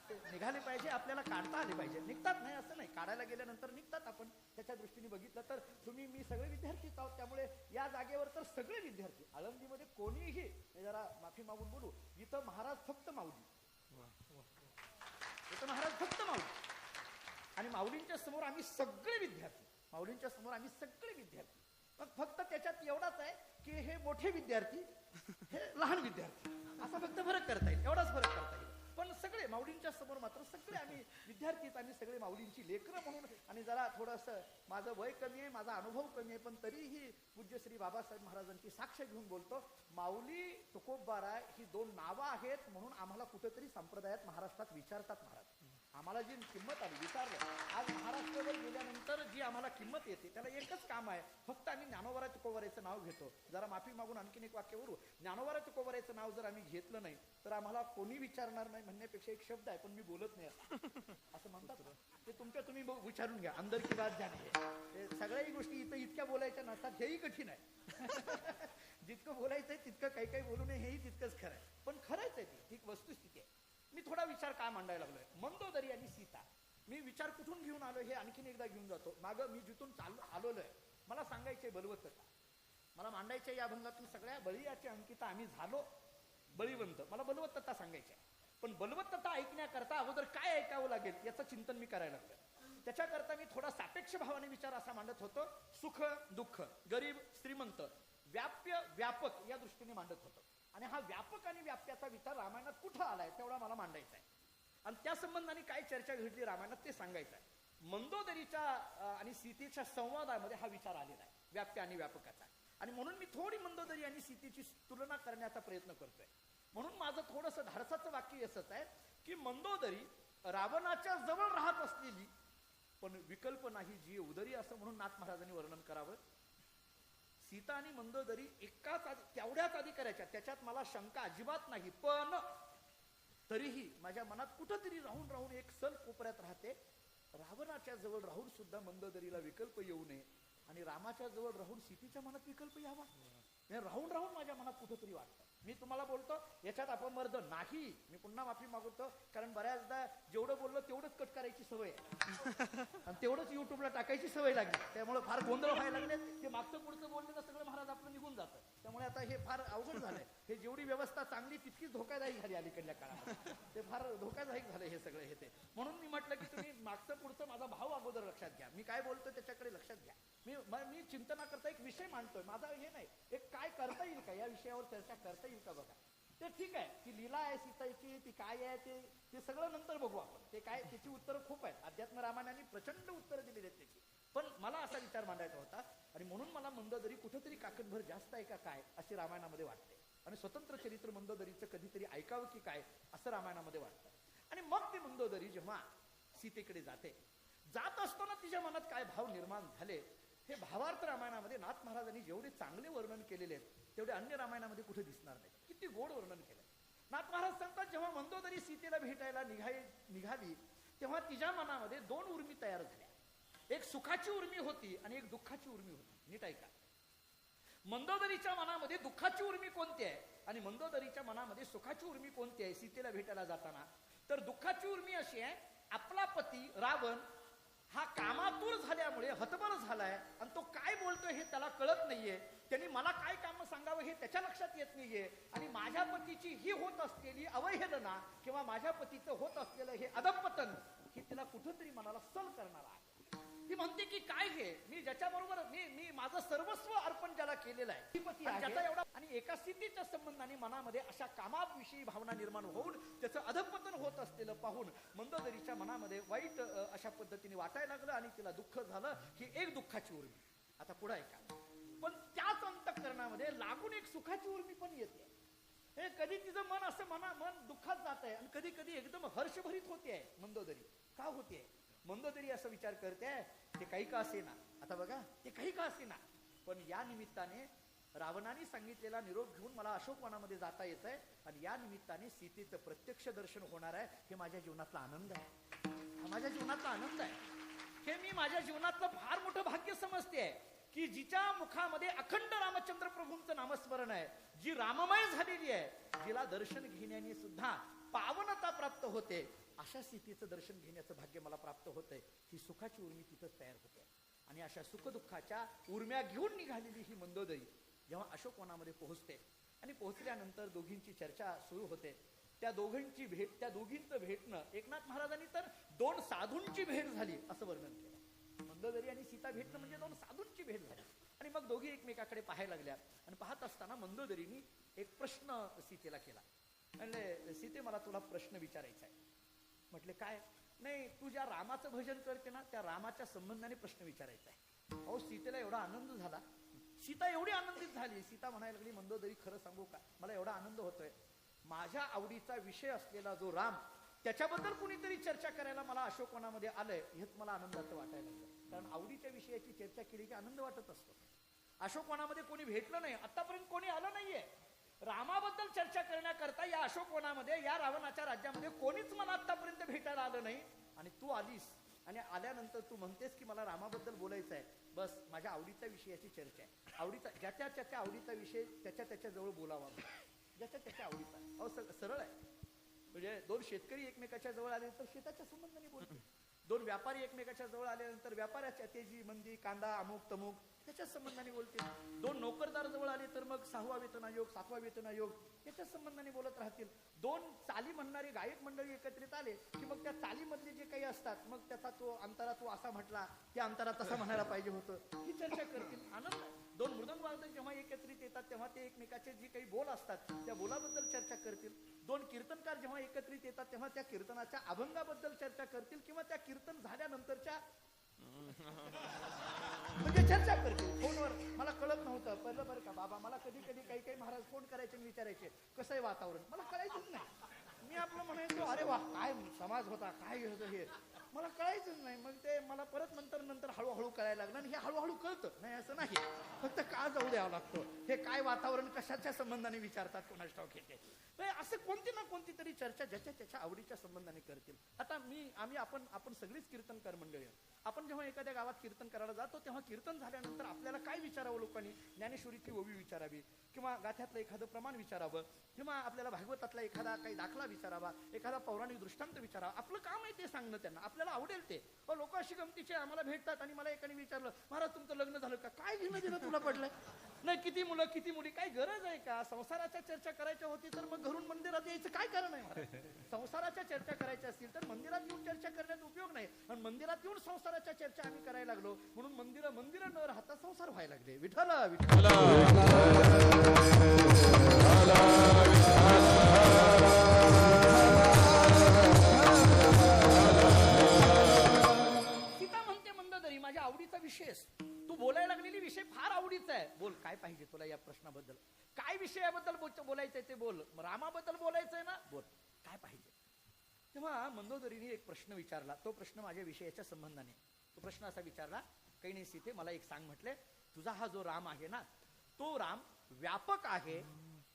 ते निघाले पाहिजे, आपल्याला काढता आले पाहिजे. निघतात नाही असं नाही, काढायला गेल्यानंतर निघतात. आपण त्याच्या दृष्टीने बघितलं तर मी सगळे विद्यार्थीच आहोत, त्यामुळे या जागेवर तर सगळे विद्यार्थी. आळंदीमध्ये कोणीही, जरा माफी मागून बोलू, इथं महाराज फक्त माऊली, इथं महाराज फक्त माऊली आणि माऊलींच्या समोर आम्ही सगळे विद्यार्थी. माऊलींच्या समोर आम्ही सगळे विद्यार्थी. मग फक्त त्याच्यात एवढाच आहे की हे मोठे विद्यार्थी, हे लहान विद्यार्थी, असा फक्त फरक करता येईल, एवढाच फरक करता येईल. पण सगळे माऊलींच्या समोर मात्र सगळे आम्ही विद्यार्थीत आणि सगळे माऊलींची लेकरं म्हणून. आणि जरा थोडंसं माझं वय कमी आहे, माझा अनुभव कमी आहे, पण तरीही पूज्य श्री बाबासाहेब महाराजांची साक्ष घेऊन बोलतो. माऊली, तुकोबबारा ही 2 नावं आहेत म्हणून आम्हाला कुठेतरी संप्रदायात महाराष्ट्रात विचारतात महाराज. आम्हाला जी किंमत आली विचारलं. आज महाराष्ट्रावर गेल्यानंतर जी आम्हाला किंमत येते त्याला एकच काम आहे, फक्त आम्ही ज्ञानोबा तुकोबाराचं नाव घेतो. जरा माफी मागून आणखीन एक वाक्य बोलू. ज्ञानोबा तुकोबाराचं नाव जर आम्ही घेतलं नाही तर आम्हाला कोणी विचारणार नाही म्हणण्यापेक्षा एक शब्द आहे, पण मी बोलत नाही असं म्हणतात. ते तुम्ही विचारून घ्या. अंदर की बात जाणे, ते सगळ्याही गोष्टी इथं इतक्या बोलायच्या नसतात, हेही कठीण आहे. जितकं बोलायचंय तितकं काही बोलू नये, हेही तितकंच खरं आहे. पण खरंच आहे ती वस्तुस्थिती आहे. मी थोडा विचार का मांडायला लागलोय. मंदोदरी आणि सीता, मी विचार कुठून घेऊन आलो हे आणखीन एकदा घेऊन जातो. मागं मी जिथून आलोय मला सांगायचंय बलवत कथा, मला मांडायच्या या अभंगातून सगळ्या. बळीयाची अंकिता आम्ही झालो, बळीवंत. मला बलवत्तता सांगायची आहे, पण बलवत्तता ऐकण्याकरता अगोदर काय ऐकावं लागेल याचं चिंतन मी करायला लागलं. त्याच्याकरता मी थोडा सापेक्ष भावाने विचार असा मांडत होतो. सुख दुःख, गरीब श्रीमंत, व्याप्य व्यापक या दृष्टीने मांडत होतो. आणि हा व्यापक आणि व्याप्याचा विचार रामायणात कुठं आलाय तेवढा मला मांडायचा आहे. आणि त्या संबंधाने काय चर्चा घडली रामायणात ते सांगायचं आहे. मंदोदरीच्या आणि सीतेच्या संवादामध्ये हा विचार आलेला आहे, व्याप्य आणि व्यापकाचा. आणि म्हणून मी थोडी मंदोदरी आणि सीतेची तुलना करण्याचा प्रयत्न करतोय. म्हणून माझं थोडंसं धाडसाचं वाक्य असंच आहे की मंदोदरी रावणाच्या जवळ राहत असलेली पण विकल्प नाही जी उदरी, असं म्हणून नाथ महाराजांनी वर्णन करावं. सीता आणि मंदोदरी एकाच तेवढ्याच अधिकाऱ्याच्या, त्याच्यात मला शंका अजिबात नाही. पण तरीही माझ्या मनात कुठंतरी राहून राहून एक सल कोपऱ्यात राहते. रावणाच्या जवळ राहून सुद्धा मंदोदरीला विकल्प येऊ नये आणि रामाच्या जवळ राहून सीतेच्या मनात विकल्प यावा. राहून राहून माझ्या मनात कुठंतरी वाटतं. मी तुम्हाला बोलतो याच्यात अपमर्द नाही. मी पुन्हा माफी मागवतो, कारण बऱ्याचदा जेवढं बोललो तेवढंच कट करायची सवय आहे आणि तेवढंच युट्यूबला टाकायची सवय लागली. त्यामुळे फार गोंधळ व्हायला लागले. ते मागचं पुढचं बोललेलं सगळं महाराज आपलं निघून जातं. त्यामुळे आता हे फार अवघड झालंय. हे जेवढी व्यवस्था चांगली तितकीच धोकादायक झाली अलीकडल्या काळामध्ये. ते फार धोकादायक झालं हे सगळं. हे ते म्हणून मी म्हटलं की तुम्ही मागचं पुढचं माझा भाव अगोदर लक्षात घ्या. मी काय बोलतो त्याच्याकडे लक्षात घ्या. मी चिंतना करता एक विषय मांडतोय. माझा हे नाही एक काय करता येईल का, या विषयावर चर्चा करता येईल का बघा. ते ठीक आहे, ती लीला आहे सीताची, ती काय आहे ते सगळं नंतर बघू आपण. ते काय त्याची उत्तरं खूप आहेत. अध्यात्म रामायणाने प्रचंड उत्तरं दिलेली आहेत त्याची. पण मला असा विचार मांडायचा होता आणि म्हणून मला मंदोदरी कुठेतरी काकणभर जास्त आहे का काय अशी रामायणामध्ये वाटते. आणि स्वतंत्र चरित्र मंदोदरीचं कधीतरी ऐकावं की काय असं रामायणामध्ये वाटतं. आणि मग ती मंदोदरी जेव्हा सीतेकडे जात असताना तिच्या मनात काय भाव निर्माण झाले हे भावार्थ रामायणामध्ये नाथ महाराजांनी जेवढे चांगले वर्णन केलेले आहेत तेवढे अन्य रामायणामध्ये कुठे दिसणार नाही. किती गोड वर्णन केलं. नाथ महाराज सांगतात जेव्हा मंदोदरी सीतेला भेटायला निघाली तेव्हा तिच्या मनामध्ये दोन उर्मी तयार झाल्या. एक सुखाची उर्मी होती आणि एक दुःखाची उर्मी होती. नीट ऐका. मंदोदरीच्या मनामध्ये दुःखाची उर्मी कोणती आहे आणि मंदोदरीच्या मनामध्ये सुखाची उर्मी कोणती आहे सीतेला भेटायला जाताना. तर दुःखाची उर्मी अशी आहे, आपला पती रावण हा कामातूर झाल्यामुळे हतबल झालाय आणि तो काय बोलतोय हे त्याला कळत नाहीये. त्यांनी मला काय काम सांगावं हे त्याच्या लक्षात येत नाहीये. आणि माझ्या पतीची ही होत असलेली अवहेलना किंवा माझ्या पतीचं होत असलेलं हे अधपतन हे तिला कुठंतरी मनाला सल करणार आहे. ती म्हणते की काय हे मी ज्याच्याबरोबर मी माझं सर्वस्व अर्पण ज्याला केलेलं आहे ज्याचा एवढा. आणि एका स्थितीच्या संबंधाने मनामध्ये अशा कामाविषयी भावना निर्माण होऊन त्याचं अधपतन होत असलेलं पाहून मंदोदरीच्या मनामध्ये वाईट अशा पद्धतीने वाटायला लागलं आणि तिला दुःख झालं. ही एक दुःखाची उर्मी. आता पुढे ऐका. पण त्याच अंतःकरणामध्ये लागून एक सुखाची उर्मी पण येते. हे कधी तिचं मन असं मन दुःखात जात आहे आणि कधी कधी एकदम हर्षभरीत होते मंदोदरी. का होते मंदोदरी असं विचार करते ते काही का असेना. आता बघा ते काही का असेना पण या निमित्ताने रावणाने सांगितलेला निरोप घेऊन मला अशोकवनामध्ये जाता येत आहे आणि या निमित्ताने सीतेचं प्रत्यक्ष दर्शन होणार आहे. हे माझ्या जीवनातला आनंद आहे. हा माझ्या जीवनातला आनंद आहे. हे मी माझ्या जीवनातलं फार मोठं भाग्य समजते की जिच्या मुखामध्ये अखंड रामचंद्र प्रभूंचं नामस्मरण आहे, जी राममय झालेली आहे, जिला दर्शन घेण्याने सुद्धा पावनता प्राप्त होते, अशा स्थितीचं दर्शन घेण्याचं भाग्य मला प्राप्त होतंय. ही सुखाची उर्मी तिथंच तयार होते. आणि अशा सुखदुःखाच्या उर्म्या घेऊन निघालेली ही मंदोदरी जेव्हा अशोकवनामध्ये पोहोचते आणि पोहोचल्यानंतर दोघींची चर्चा सुरू होते. त्या दोघींचं भेटणं एकनाथ महाराजांनी तर दोन साधूंची भेट झाली असं वर्णन केलं. मंदोदरी आणि सीता भेटणं म्हणजे दोन साधूंची भेट झाली. आणि मग दोघी एकमेकाकडे पाहायला लागल्या आणि पाहत असताना मंदोदरीनी एक प्रश्न सीतेला केला. म्हणजे सीते मला तुला प्रश्न विचारायचा आहे. म्हटले काय. नाही तू ज्या रामाचं भजन करते ना त्या रामाच्या संबंधाने प्रश्न विचारायचा आहे. अहो सीतेला एवढा आनंद झाला. सीता एवढी आनंदित झाली. सीता म्हणायला लागली मंदोदरी खरं सांगू का मला एवढा आनंद होतोय. माझ्या आवडीचा विषय असलेला जो राम त्याच्याबद्दल कुणीतरी चर्चा करायला मला अशोकवनामध्ये आलंय हेच मला आनंदाचं वाटायला लागलं. कारण आवडीच्या विषयाची चर्चा केली की आनंद वाटत असतो. अशोकवनामध्ये कोणी भेटलं नाही, आतापर्यंत कोणी आलं नाहीये. रामाबद्दल चर्चा करण्याकरता या अशोकवनामध्ये या रावणाच्या राज्यामध्ये कोणीच मला आतापर्यंत भेटायला आलं नाही. आणि तू आलीस आणि आल्यानंतर तू म्हणतेस की मला रामाबद्दल बोलायचं आहे. बस माझ्या आवडीच्या विषयाची चर्चा आहे. आवडीचा ज्याच्या आवडीचा विषय त्याच्या जवळ बोलावा. ज्याच्या आवडीचा. अहो सरळ आहे. म्हणजे दोन शेतकरी एकमेकाच्या जवळ आल्यानंतर शेताच्या संबंधाने बोलतो. दोन व्यापारी एकमेकाच्या जवळ आल्यानंतर व्यापाऱ्याच्या तेजी मंदी कांदा अमुक तमुक त्याच्या संबंधाने बोलतील. दोन नोकरदार जवळ आले तर मग 6वा वेतन आयोग 7वा वेतन आयोग याच्या संबंधाने बोलत राहतील. दोन चाली म्हणणारी गायक मंडळी एकत्रित आले की मग त्या चालीमधले जे काही असतात मग त्याचा तो अंतरा तो असा म्हटला त्या अंतरा तसा म्हणायला पाहिजे होतं ही चर्चा करतील. आनंद आहे. दोन मृदंगवादक जेव्हा एकत्रित येतात तेव्हा ते एकमेकाचे जे काही बोल असतात त्या बोलाबद्दल चर्चा करतील. दोन कीर्तनकार जेव्हा एकत्रित येतात तेव्हा त्या कीर्तनाच्या अभंगाबद्दल चर्चा करतील किंवा त्या कीर्तन झाल्यानंतरच्या म्हणजे चर्चा करतील फोनवर. मला कळत नव्हतं पहिलं बरं का बाबा, मला कधी कधी काही महाराज फोन करायचे आणि विचारायचे कसं आहे वातावरण, मला कळायचंच नाही. मी आपलं म्हणायचो अरे वा काय समाज होता काय होतं हे मला कळायचंच नाही. मग ते मला परत नंतर हळूहळू कळायला लागलं आणि हे हळूहळू कळतं नाही असं नाही, फक्त का जाऊ द्यावं लागतं. हे काय वातावरण कशाच्या संबंधाने विचारतात कोणाच ठाऊक येते. असं कोणती ना कोणती तरी चर्चा ज्याच्या त्याच्या आवडीच्या संबंधाने करतील. आता आपण सगळीच कीर्तनकार मंडळी आहोत. आपण जेव्हा एखाद्या गावात कीर्तन करायला जातो तेव्हा कीर्तन झाल्यानंतर आपल्याला काय विचारावं, लोकांनी ज्ञानेश्वरीतली ओवी विचारावी किंवा गाथ्यातलं एखादं प्रमाण विचारावं किंवा आपल्याला भागवतातला एखादा काही दाखला विचारावा, एखादा पौराणिक दृष्टांत विचारावा. आपलं काम आहे ते सांगणं त्यांना, आपल्याला आवडेल ते. लोक अशी गमतीचे आम्हाला भेटतात आणि मला एकाने विचारलं महाराज तुमचं लग्न झालं का, काय घेणं देणं तुला पडलंय, नाही किती मुलं किती मुली, काय गरज आहे का, संसाराच्या चर्चा करायच्या होती तर मग घरून मंदिरात यायचं काय कारण आहे. संसाराच्या चर्चा करायच्या असतील तर मंदिरात येऊन चर्चा करण्यात उपयोग नाही. आणि मंदिरात येऊन संसाराच्या चर्चा आम्ही करायला लागलो म्हणून मंदिर न राहता संसार व्हायला लागले. विठ्ठल विठ्ठल सीता म्हणते मंदोदरी माझ्या आवडीचा विषय, तू बोलायला लागलेली विषय फार आवडीचा आहे. बोल काय पाहिजे तुला या प्रश्नाबद्दल, काय विषयाबद्दल बोलायचंय ते बोल. रामाबद्दल बोलायचंय ना, बोल काय पाहिजे. तेव्हा मंदोदरीने एक प्रश्न विचारला, तो प्रश्न माझ्या विषयाच्या संबंधाने. तो प्रश्न असा विचारला, काही नाही सीते मला एक सांग म्हटले, तुझा हा जो राम आहे ना तो राम व्यापक आहे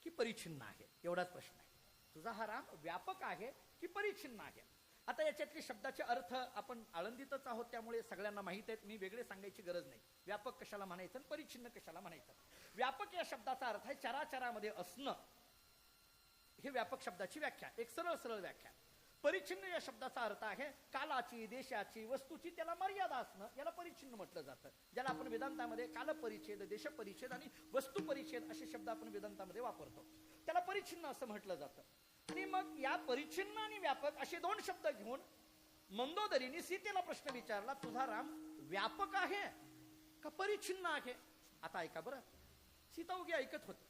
की परिच्छिन्न आहे, एवढाच प्रश्न आहे. तुझा हा राम व्यापक आहे की परिच्छिन्न आहे. आता याच्यातले शब्दाचे अर्थ आपण आळंदीतच आहोत त्यामुळे सगळ्यांना माहित आहेत, मी वेगळे सांगायची गरज नाही. व्यापक कशाला म्हणायचं आणि परिच्छिन्न कशाला म्हणायचं. व्यापक या शब्दाचा अर्थ आहे चराचरामध्ये असणं, हे व्यापक शब्दाची व्याख्या, एक सरळ व्याख्या. परिच्छिन्न या शब्दाचा अर्थ आहे कालाची, देशाची, वस्तूची त्याला मर्यादा असणं, याला परिच्छिन्न म्हटलं जातं. ज्याला आपण वेदांतामध्ये कालपरिच्छेद, देशपरिच्छेद आणि वस्तुपरिच्छेद असे शब्द आपण वेदांतामध्ये वापरतो, त्याला परिच्छिन्न असं म्हटलं जातं. आणि मग या परिच्छिन्न आणि व्यापक असे दोन शब्द घेऊन मंदोदरीने सीतेला प्रश्न विचारला, तुझा राम व्यापक आहे का परिच्छिन्न आहे. आता ऐका बरं, सीता उगी ऐकत होती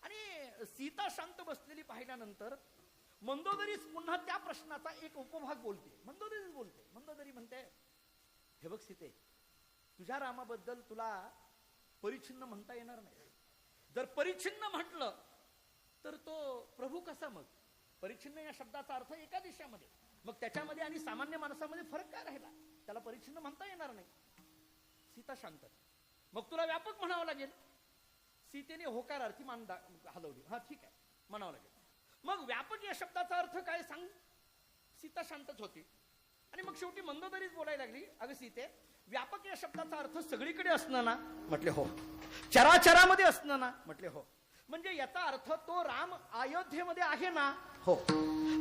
आणि सीता शांत बसलेली पाहिल्यानंतर मंदोदरी पुन्हा त्या प्रश्नाचा एक उपभाग बोलते. मंदोदरी म्हणते, हे बघ सीते, तुझ्या रामाबद्दल तुला परिच्छिन्न म्हणता येणार नाही. जर परिच्छिन्न म्हटलं तर तो प्रभू कसा. मग परिच्छिन्न या शब्दाचा अर्थ एका दिशेमध्ये, मग त्याच्यामध्ये आणि सामान्य माणसामध्ये फरक काय राहिला, त्याला परिच्छिन्न म्हणता येणार नाही. सीता शांत, मग तुला व्यापक म्हणावं लागेल. सीतेने होकारार्थी मान हलवली, हा ठीक आहे म्हणावं लागेल. मग व्यापक या शब्दाचा अर्थ काय सांग. सीता शांतच होती आणि मग शेवटी मंदोदरीच बोलायला लागली, अगं सीते व्यापक या शब्दाचा अर्थ सगळीकडे असणं ना, म्हटले हो. चराचरामध्ये असणं ना, म्हटले हो. म्हणजे याचा अर्थ तो राम अयोध्येमध्ये आहे ना, हो.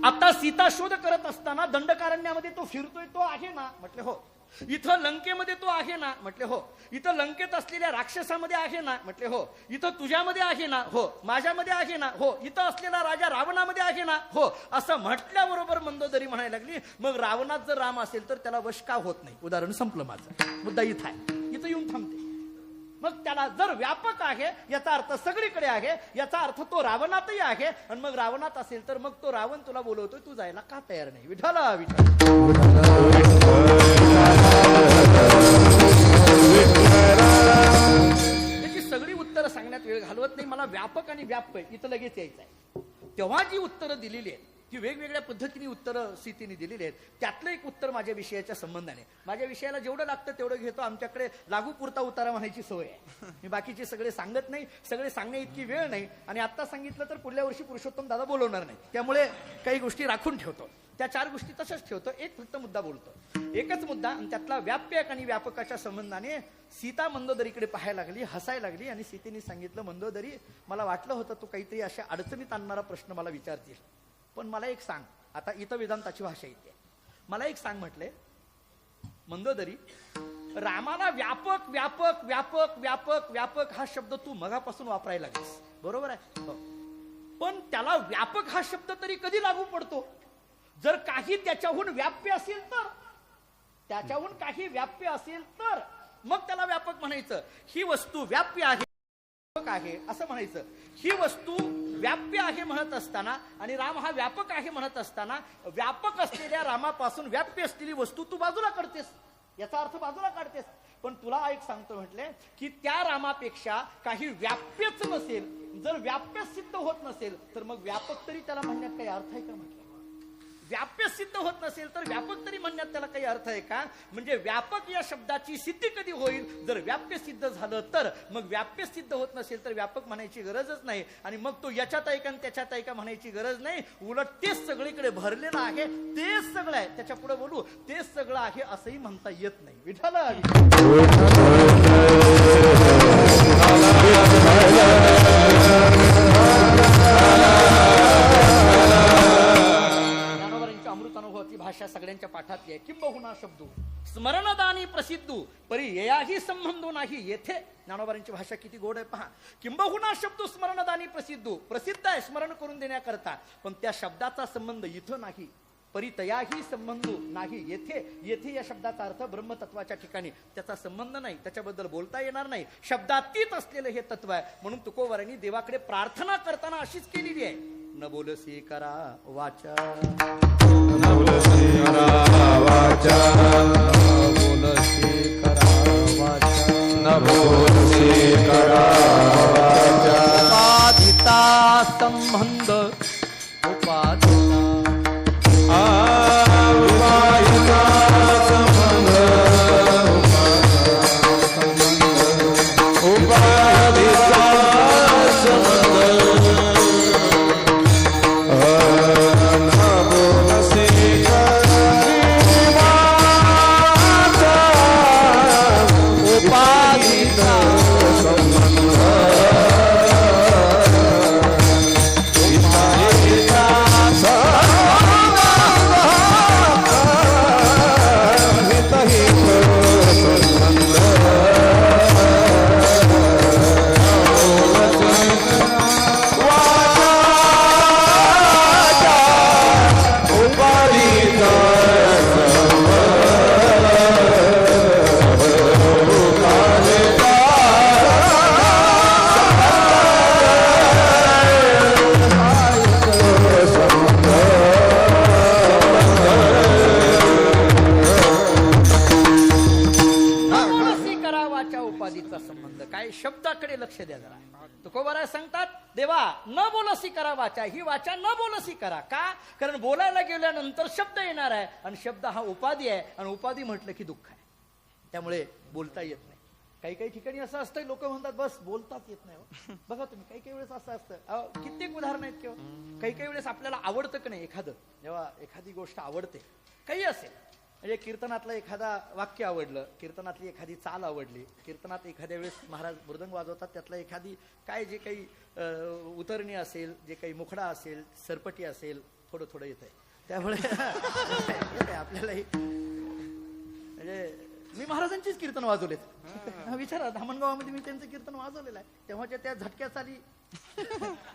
आता सीता शोध करत असताना दंडकारण्यामध्ये तो फिरतोय तो आहे ना, म्हटले हो. इथं लंकेमध्ये तो आहे ना, म्हटले हो. इथं लंकेत असलेल्या राक्षसामध्ये आहे ना, म्हटले हो. इथं तुझ्यामध्ये आहे ना, हो. माझ्यामध्ये आहे ना, हो. इथं असलेला राजा रावणामध्ये आहे ना, हो. असं म्हटल्याबरोबर मंदोदरी म्हणायला लागली, मग रावणात जर राम असेल तर त्याला वश का होत नाही. उदाहरण संपलं माझं, मुद्दा इथं आहे, इथं येऊन थांबते. मग त्याला जर व्यापक आहे याचा अर्थ सगळीकडे आहे, याचा अर्थ तो रावणातही आहे. आणि मग रावणात असेल तर मग तो रावण तुला बोलवतोय, तू जायला का तयार नाही. विठ्ठला त्याची सगळी उत्तरं सांगण्यात वेळ घालवत नाही. मला व्यापक आणि व्याप्य इथं लगेच यायचं आहे. तेव्हा जी उत्तरं दिलेली आहेत ती वेगवेगळ्या पद्धतीने उत्तरं सीतेने दिलेली आहेत. त्यातलं एक उत्तर माझ्या विषयाच्या संबंधाने, माझ्या विषयाला जेवढं लागतं तेवढं घेतो. आमच्याकडे लागू पुरता उतारा म्हणायची सवय आहे. मी बाकीचे सगळे सांगत नाही, सगळे सांगण्या इतकी वेळ नाही. आणि आता सांगितलं तर पुढल्या वर्षी पुरुषोत्तम दादा बोलवणार नाही, त्यामुळे काही गोष्टी राखून ठेवतो. त्या 4 गोष्टी तसंच ठेवतो, एक फक्त मुद्दा बोलतो. एकच मुद्दा, आणि त्यातला व्यापक आणि व्यापकाच्या संबंधाने सीता मंदोदरीकडे पाहायला लागली, हसायला लागली. आणि सीतेने सांगितलं, मंदोदरी मला वाटलं होतं तू काहीतरी अशा अडचणीत आणणारा प्रश्न मला विचारतील, पण मला एक सांग. आता इथं वेदांताची भाषा येते. मला एक सांग म्हटले, मंदोदरी रामाला व्यापक व्यापक व्यापक व्यापक व्यापक हा शब्द तू मगापासून वापरायला लागलीस, बरोबर आहे हो. पण त्याला व्यापक हा शब्द तरी कधी लागू पडतो? जर काही त्याच्याहून व्याप्य असेल तर, त्याच्याहून काही व्याप्य असेल तर मग त्याला व्यापक म्हणायचं. ही वस्तू व्याप्य आहे आहे असं म्हणायचं. ही वस्तू व्याप्य आहे म्हणत असताना आणि राम हा व्यापक आहे म्हणत असताना व्यापक असलेल्या रामापासून व्याप्य असलेली वस्तू तू बाजूला काढतेस, याचा अर्थ बाजूला काढतेस. पण तुला एक सांगतो म्हटले की त्या रामापेक्षा काही व्याप्यच नसेल, जर व्याप्य सिद्ध होत नसेल तर मग व्यापक तरी त्याला म्हणण्यात काही अर्थ आहे का? म्हटलं व्याप्य सिद्ध होत नसेल तर व्यापक तरी म्हणण्यात त्याला काही अर्थ आहे का? म्हणजे व्यापक या शब्दाची सिद्धी कधी होईल? जर व्याप्य सिद्ध झालं तर. मग व्याप्य सिद्ध होत नसेल तर व्यापक म्हणायची गरजच नाही आणि मग तो याच्यात ऐका आणि त्याच्यात ऐका म्हणायची गरज नाही. उलट तेच सगळीकडे भरलेलं आहे, तेच सगळं आहे, त्याच्या पुढे बोलू तेच सगळं आहे असंही म्हणता येत नाही. विठ्ठल भाषा सगळ्यांच्या पाठातली आहे. किंबहुना शब्दू स्मरणदानी प्रसिद्धू परी येयाही संबंधो नाही येथे. ज्ञानोबांची भाषा किती गोड आहे पहा. किंबहुना शब्दू स्मरणदानी प्रसिद्धू, प्रसिद्ध आहे स्मरण करून देण्याकरता, पण त्या शब्दाचा संबंध इथं नाही. परी तयाही संबंध नाही येथे. येथे या शब्दाचा अर्थ ब्रह्मतत्वाच्या ठिकाणी त्याचा संबंध नाही, त्याच्याबद्दल बोलता येणार नाही. शब्दातीत असलेलं हे तत्व आहे. म्हणून तुकोबारांनी देवाकडे प्रार्थना करताना अशीच केलेली आहे. न बोलसी करा वाचा, न बोलसी करा वाचा, बोलसी करा वाचा, न बोलसी करा वाचा. उपाधिता संबंध उपाधिता शब्दाकडे लक्ष द्या जरा. तुकोबारा सांगतात देवा न बोलसी करा वाचा, ही वाचा न बोलसी करा. का? कारण बोलायला गेल्यानंतर शब्द येणार आहे आणि शब्द हा उपाधी आहे आणि उपाधी म्हटलं की दुःख आहे, त्यामुळे बोलता येत नाही. काही काही ठिकाणी असं असतं लोक म्हणतात बस बोलताच येत नाही. बघा तुम्ही काही काही वेळेस असं असतं, कित्येक उदाहरण आहेत किंवा काही काही वेळेस आपल्याला आवडतं की नाही एखादं, जेव्हा एखादी गोष्ट आवडते काही असेल, म्हणजे कीर्तनातलं एखादा वाक्य आवडलं, कीर्तनातली एखादी चाल आवडली, कीर्तनात एखाद्या वेळेस महाराज मृदंग वाजवतात त्यातलं एखादी काय जे काही उतरणी असेल, जे काही मुखडा असेल, सरपटी असेल, थोडं थोडं येत आहे. त्यामुळे आपल्यालाही म्हणजे मी महाराजांचीच कीर्तन वाजवलेत. विचारा धामणगावामध्ये मी त्यांचं कीर्तन वाजवलेलं आहे. तेव्हाच्या त्या झटक्या चाली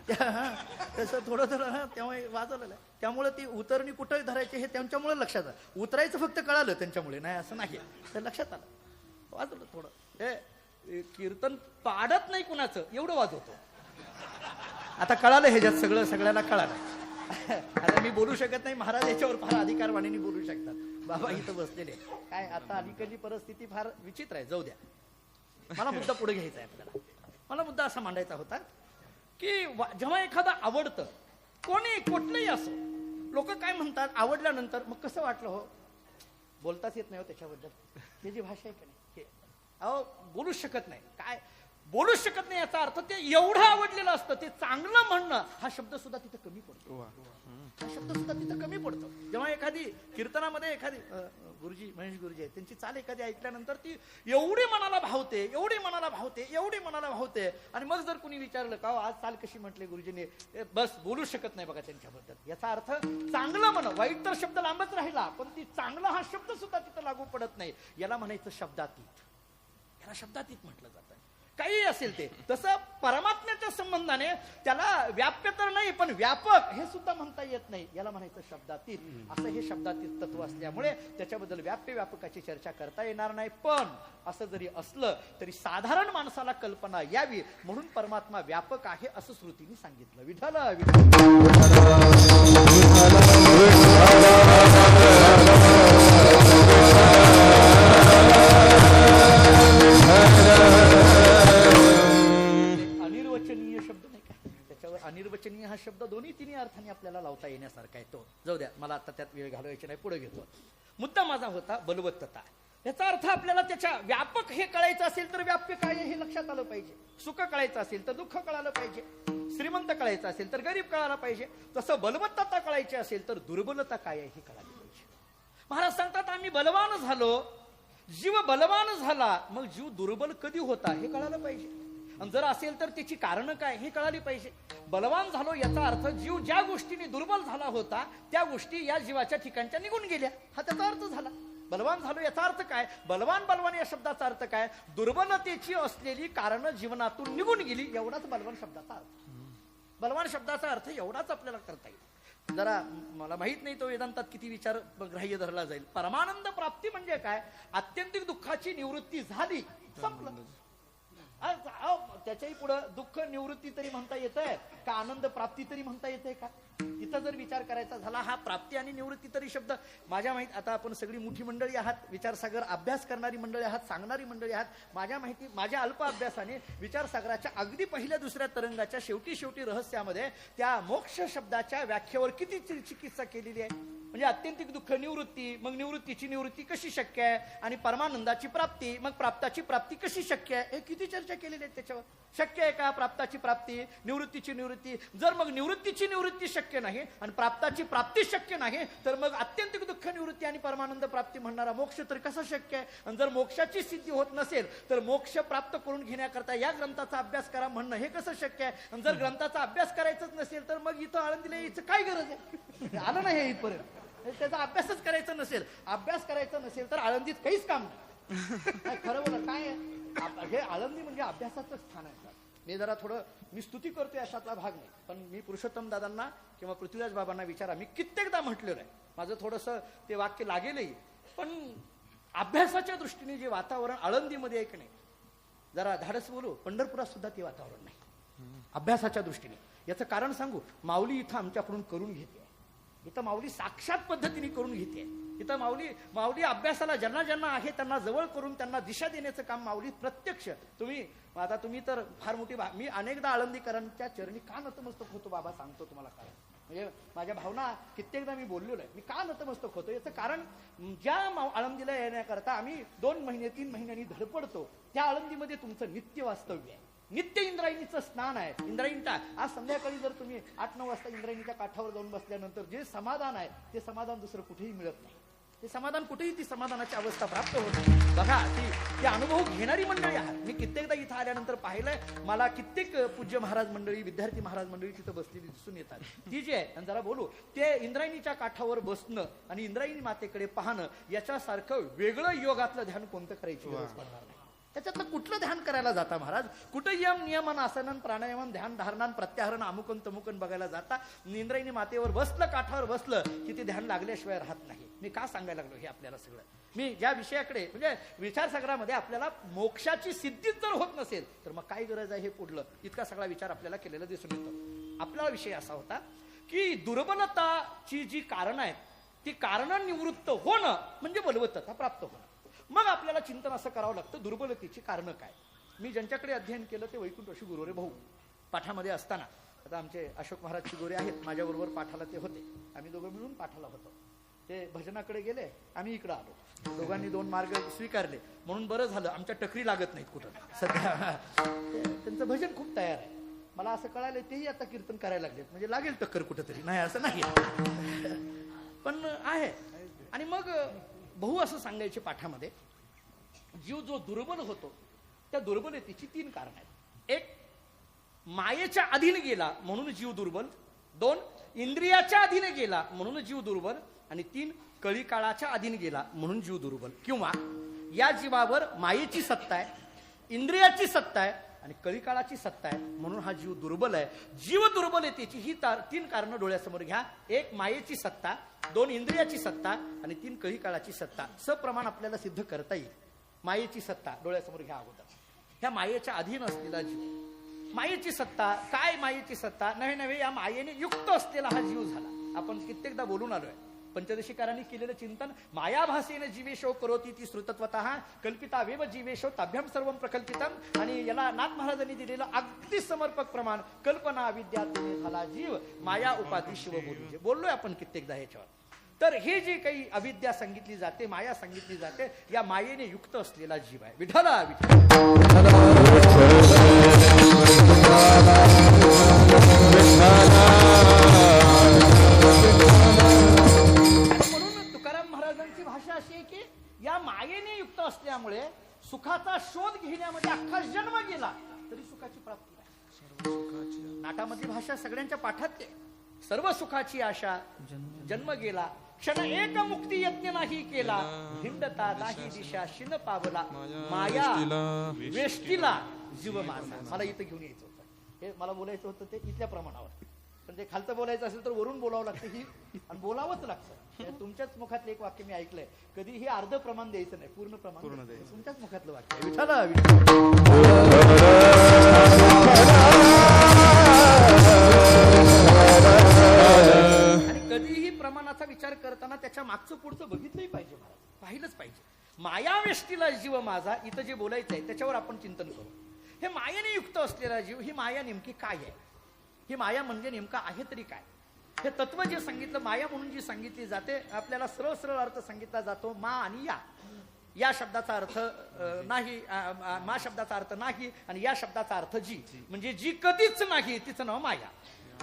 तसं थोडं थोडं तेव्हा वाजवलेलं आहे. त्यामुळे ती उतरणी कुठं धरायची हे त्यांच्यामुळे लक्षात आलं. उतरायचं फक्त कळालं त्यांच्यामुळे, नाही असं नाही तर लक्षात आलं. वाजवलं थोडं. हे कीर्तन पाडत नाही कुणाचं एवढं वाजवतो. आता कळालं ह्याच्यात सगळं, सगळ्याला कळालं. आता मी बोलू शकत नाही, महाराज याच्यावर फार अधिकारवाणीने बोलू शकतात. बाबा इथं बसलेले काय. आता अलीकडची परिस्थिती फार विचित्र आहे. जाऊ द्या, मला मुद्दा पुढे घ्यायचा आहे आपल्याला. मला मुद्दा असा मांडायचा होता की जेव्हा एखादं आवडतं, कोणी कुठलंही असो, लोक काय म्हणतात आवडल्यानंतर मग कसं वाटलं हो, बोलताच येत नाही हो त्याच्याबद्दल, त्याची भाषा आहे की नाही, अहो बोलूच शकत नाही. काय बोलूच शकत नाही याचा अर्थ ते एवढं आवडलेलं असतं, ते चांगलं म्हणणं हा शब्द सुद्धा तिथं कमी पडतो. हा शब्द सुद्धा तिथं कमी पडतो. जेव्हा एखादी कीर्तनामध्ये एखादी गुरुजी महेश गुरुजी आहे, त्यांची चाल एखादी ऐकल्यानंतर ती एवढी मनाला भावते, एवढी मनाला भावते, एवढी मनाला भावते, आणि मग जर कुणी विचारलं का आज चाल कशी म्हटली गुरुजीने, बस बोलू शकत नाही बघा त्यांच्याबद्दल. याचा अर्थ चांगलं म्हण, वाईट तर शब्द लांबच राहिला, पण ती चांगला हा शब्द सुद्धा तिथं लागू पडत नाही. याला म्हणायचं शब्दातीत. याला शब्दातीत म्हटलं जातं. काही असेल ते. तसं परमात्म्याच्या संबंधाने त्याला व्याप्य तर नाही, पण व्यापक हे सुद्धा म्हणता येत नाही. याला म्हणायचं शब्दातीत. असं हे शब्दातीत तत्व असल्यामुळे त्याच्याबद्दल व्याप्य व्यापकाची चर्चा करता येणार नाही. पण असं जरी असलं तरी साधारण माणसाला कल्पना यावी म्हणून परमात्मा व्यापक आहे असं श्रुतीने सांगितलं. विठ्ठल अनिर्वचनीय हा शब्द दोन्ही तिन्ही अर्थाने आपल्याला लावता येण्यासारखा आहे. तो जाऊ द्या, मला आता त्यात वेळ घालवायची नाही, पुढे घेतो. मुद्दा माझा होता बलवत्तता. याचा अर्थ आपल्याला त्याच्या व्यापक हे कळायचं असेल तर व्याप्य काय हे लक्षात आलं पाहिजे. सुख कळायचं असेल तर दुःख कळालं पाहिजे. श्रीमंत कळायचं असेल तर गरीब कळायला पाहिजे. तसं बलवत्तता कळायची असेल तर दुर्बलता काय आहे हे कळाली पाहिजे. महाराज सांगतात आम्ही बलवान झालो, जीव बलवान झाला, मग जीव दुर्बल कधी होता हे कळालं पाहिजे. आणि जर असेल तर त्याची कारण काय हे कळाली पाहिजे. बलवान झालो याचा अर्थ जीव ज्या गोष्टीने दुर्बल झाला होता त्या गोष्टी या जीवाच्या ठिकाणच्या निघून गेल्या, हा त्याचा अर्थ झाला. बलवान झालो याचा अर्थ काय, बलवान या शब्दाचा अर्थ काय, दुर्बलतेची असलेली कारण जीवनातून निघून गेली, एवढाच बलवान शब्दाचा अर्थ. बलवान शब्दाचा अर्थ एवढाच आपल्याला करता येईल. जरा मला माहित नाही तो वेदांतात किती विचार ग्राह्य धरला जाईल. परमानंद प्राप्ती म्हणजे काय, आत्यंतिक दुःखाची निवृत्ती झाली, संपलं. त्याच्याही पुढे दुःख निवृत्ती तरी म्हणता येतंय का, आनंद प्राप्ती तरी म्हणता येतंय का. इथं जर विचार करायचा झाला, हा प्राप्ती आणि निवृत्ती तरी शब्द माझ्या माहिती, आता आपण सगळी मोठी मंडळी आहात, विचारसागर अभ्यास करणारी मंडळी आहात, सांगणारी मंडळी आहात. माझ्या माहिती, माझ्या अल्प अभ्यासाने विचारसागराच्या अगदी पहिल्या दुसऱ्या तरंगाच्या शेवटी रहस्यामध्ये त्या मोक्ष शब्दाच्या व्याख्येवर किती चिकित्सा केलेली आहे. म्हणजे अत्यंतिक दुःख निवृत्ती, मग निवृत्तीची निवृत्ती कशी शक्य आहे, आणि परमानंदाची प्राप्ती, मग प्राप्ताची प्राप्ती कशी शक्य आहे, हे किती चर्चा केलेली आहे त्याच्यावर. शक्य आहे का प्राप्ताची प्राप्ती, निवृत्तीची निवृत्ती. जर मग निवृत्तीची निवृत्ती शक्य नाही आणि प्राप्ताची प्राप्ती शक्य नाही, तर मग अत्यंतिक दुःख निवृत्ती आणि परमानंद प्राप्ती म्हणणारा मोक्ष तर कसा शक्य आहे. आणि जर मोक्षाची सिद्धी होत नसेल तर मोक्ष प्राप्त करून घेण्याकरता या ग्रंथाचा अभ्यास करा म्हणणं हे कसं शक्य आहे. आणि जर ग्रंथाचा अभ्यास करायचाच नसेल तर मग इथं आळंदीला यायचं काय गरज आहे. आलं नाही हे इथपर्यंत. त्याचा अभ्यासच करायचा नसेल, अभ्यास करायचा नसेल तर आळंदीत काहीच काम नाही. खरं बोला काय आहे, हे आळंदी म्हणजे अभ्यासाचं स्थान आहे. मी जरा थोडं मी स्तुती करतोय अशातला भाग नाही, पण मी पुरुषोत्तम दादांना किंवा पृथ्वीराज बाबांना विचारा, मी कित्येकदा म्हटलेलं आहे, माझं थोडंसं ते वाक्य लागेलही, पण अभ्यासाच्या दृष्टीने जे वातावरण आळंदीमध्ये आहे की नाही, जरा धाडस बोलू, पंढरपुरात सुद्धा ते वातावरण नाही अभ्यासाच्या दृष्टीने. याचं कारण सांगू, माऊली इथं आमच्याकडून करून घेते. इथं माऊली साक्षात पद्धतीने करून घेते. इथं माऊली अभ्यासाला ज्यांना ज्यांना आहे त्यांना जवळ करून त्यांना दिशा देण्याचं काम माऊली प्रत्यक्ष. तुम्ही तर फार मोठी मी अनेकदा आळंदीकरांच्या चरणी का नतमस्तक होतो बाबा, सांगतो तुम्हाला कारण. म्हणजे माझ्या भावना कित्येकदा मी बोललेलो आहे. मी का नतमस्तक होतो याचं कारण, ज्या आळंदीला येण्याकरता आम्ही 2 महिने 3 महिन्यांनी धडपडतो त्या आळंदीमध्ये तुमचं नित्य वास्तव्य आहे, नित्य इंद्रायणीचं स्नान आहे. इंद्रायणीचा आज संध्याकाळी जर तुम्ही 8-9 वाजता इंद्रायणीच्या काठावर जाऊन बसल्यानंतर जे समाधान आहे ते समाधान दुसरं कुठेही मिळत नाही. ते समाधान कुठेही ती समाधानाची अवस्था प्राप्त होत नाही. बघा ती अनुभव घेणारी मंडळी आहात. मी कित्येकदा इथं आल्यानंतर पाहिलंय, मला कित्येक पूज्य महाराज मंडळी, विद्यार्थी महाराज मंडळी तिथं बसलेली दिसून येतात. ती जी आहे, आणि जरा बोलू, ते इंद्रायणीच्या काठावर बसणं आणि इंद्रायणी मातेकडे पाहणं याच्यासारखं वेगळं योगातलं ध्यान कोणतं करायची गरज पडणार नाही. त्याच्यातलं कुठलं ध्यान करायला जाता महाराज, कुठं यम नियमन आसनन प्राणायामन ध्यान धारणान प्रत्याहरण अमुकन तमुकन बघायला जाता. इंद्रायणी मातेवर बसलं, काठावर बसलं की ते ध्यान लागल्याशिवाय राहत नाही. मी का सांगायला लागलो हे आपल्याला सगळं, मी ज्या विषयाकडे म्हणजे विचारसागरामध्ये आपल्याला मोक्षाची सिद्धीच जर होत नसेल तर मग काय गरज आहे हे पुढलं, इतका सगळा विचार आपल्याला केलेला दिसून येतो. आपला विषय असा होता की दुर्बलताची जी कारण आहेत ती कारण निवृत्त होणं म्हणजे बलवत्तता प्राप्त होणं. मग आपल्याला चिंतन असं करावं लागतं, दुर्बलतेची कारणं काय. मी ज्यांच्याकडे अध्ययन केलं ते वैकुंठ शिगोरे भाऊ पाठामध्ये असताना, आता आमचे अशोक महाराज शिगोरे आहेत माझ्याबरोबर पाठाला ते होते, आम्ही दोघं मिळून पाठाला होतो. ते भजनाकडे गेले, आम्ही इकडं आलो. दोघांनी दोन मार्ग स्वीकारले म्हणून बरं झालं, आमच्या टकरी लागत नाहीत कुठं सध्या. त्यांचं भजन खूप तयार आहे. मला असं कळालं तेही आता कीर्तन करायला लागलेत, म्हणजे लागेल टक्कर कुठंतरी, नाही असं नाही पण आहे. आणि मग बहु असं सांगायचे पाठामध्ये, जीव जो दुर्बल होतो त्या दुर्बलतेची 3 कारण आहेत. 1, मायेच्या अधीन गेला म्हणून जीव दुर्बल. 2, इंद्रियाच्या अधीन गेला म्हणून जीव दुर्बल. आणि 3, कळी काळाच्या अधीन गेला म्हणून जीव दुर्बल. किंवा या जीवावर मायेची सत्ता आहे, इंद्रियाची सत्ता आहे आणि कळी काळाची सत्ता आहे म्हणून हा जीव दुर्बल आहे. जीव दुर्बलतेची ही 3 कारणं डोळ्यासमोर घ्या. 1, मायेची सत्ता. 2, इंद्रियाची सत्ता. आणि 3, कळी काळाची सत्ता. सप्रमाण आपल्याला सिद्ध करता येईल. मायेची सत्ता डोळ्यासमोर घ्या अगोदर. ह्या मायेच्या अधीन असलेला जीव, मायेची सत्ता काय, मायेची सत्ता नव्हे नव्हे या मायेने युक्त असलेला हा जीव झाला. आपण कित्येकदा बोलून आलोय. पंचदशीकारांनी केलेलं चिंतन, मायाभासेन जीवेशो करोती ती श्रुतत्वतः कल्पितावेव जीवेशो ताभ्याम सर्वं प्रकल्पितम. आणि याला नाथ महाराजांनी दिलेलं अगदी समर्पक प्रमाण, कल्पना विद्या तुम्ही झाला जीव, माया उपाधी शिव बोलू. बोललोय आपण कित्येकदा ह्याच्यावर. तर हे जे काही अविद्या सांगितली जाते, माया सांगितली जाते, या मायेने युक्त असलेला जीव आहे. विठ्ठला म्हणून तुकाराम महाराजांची भाषा अशी आहे की या मायेने युक्त असल्यामुळे सुखाचा शोध घेण्यामध्ये अख्खा जन्म गेला तरी सुखाची प्राप्ती नाही. नाटामधली भाषा सगळ्यांच्या पाठात ते, सर्व सुखाची आशा जन्म गेला, क्षण एक मुक्ती यज्ञ नाही केला, हिंडता नाही दिशा शिन पावला, माया वेष्टीला जीव माझा. मला इथं घेऊन यायचं होतं, हे मला बोलायचं होतं ते इथल्या प्रमाणावर. पण ते खालचं बोलायचं असेल तर वरून बोलावं लागतं ही, आणि बोलावंच लागतं. तुमच्याच मुखातलं एक वाक्य मी ऐकलंय, कधी हे अर्ध प्रमाण द्यायचं नाही, पूर्ण प्रमाण द्यायचं. तुमच्याच मुखातलं वाक्य आहे. विठ्ठला आणि कधीही प्रमाणाचा विचार करताना त्याच्या मागचं पुढचं बघितलंही पाहिजे, महाराज पाहिलंच पाहिजे. मायावेष्टीला जीव माझा, इथं जे बोलायचं आहे त्याच्यावर आपण चिंतन करू. हे मायेने युक्त असलेला जीव, ही माया नेमकी काय आहे, ही माया म्हणजे नेमका आहे तरी काय. हे तत्व जे सांगितलं, माया म्हणून जी सांगितली जाते, आपल्याला सरळ सरळ अर्थ सांगितला जातो. मा आणि या शब्दाचा अर्थ नाही, मा शब्दाचा अर्थ नाही, आणि या शब्दाचा अर्थ जी, म्हणजे जी कधीच नाही तिचं नाव माया.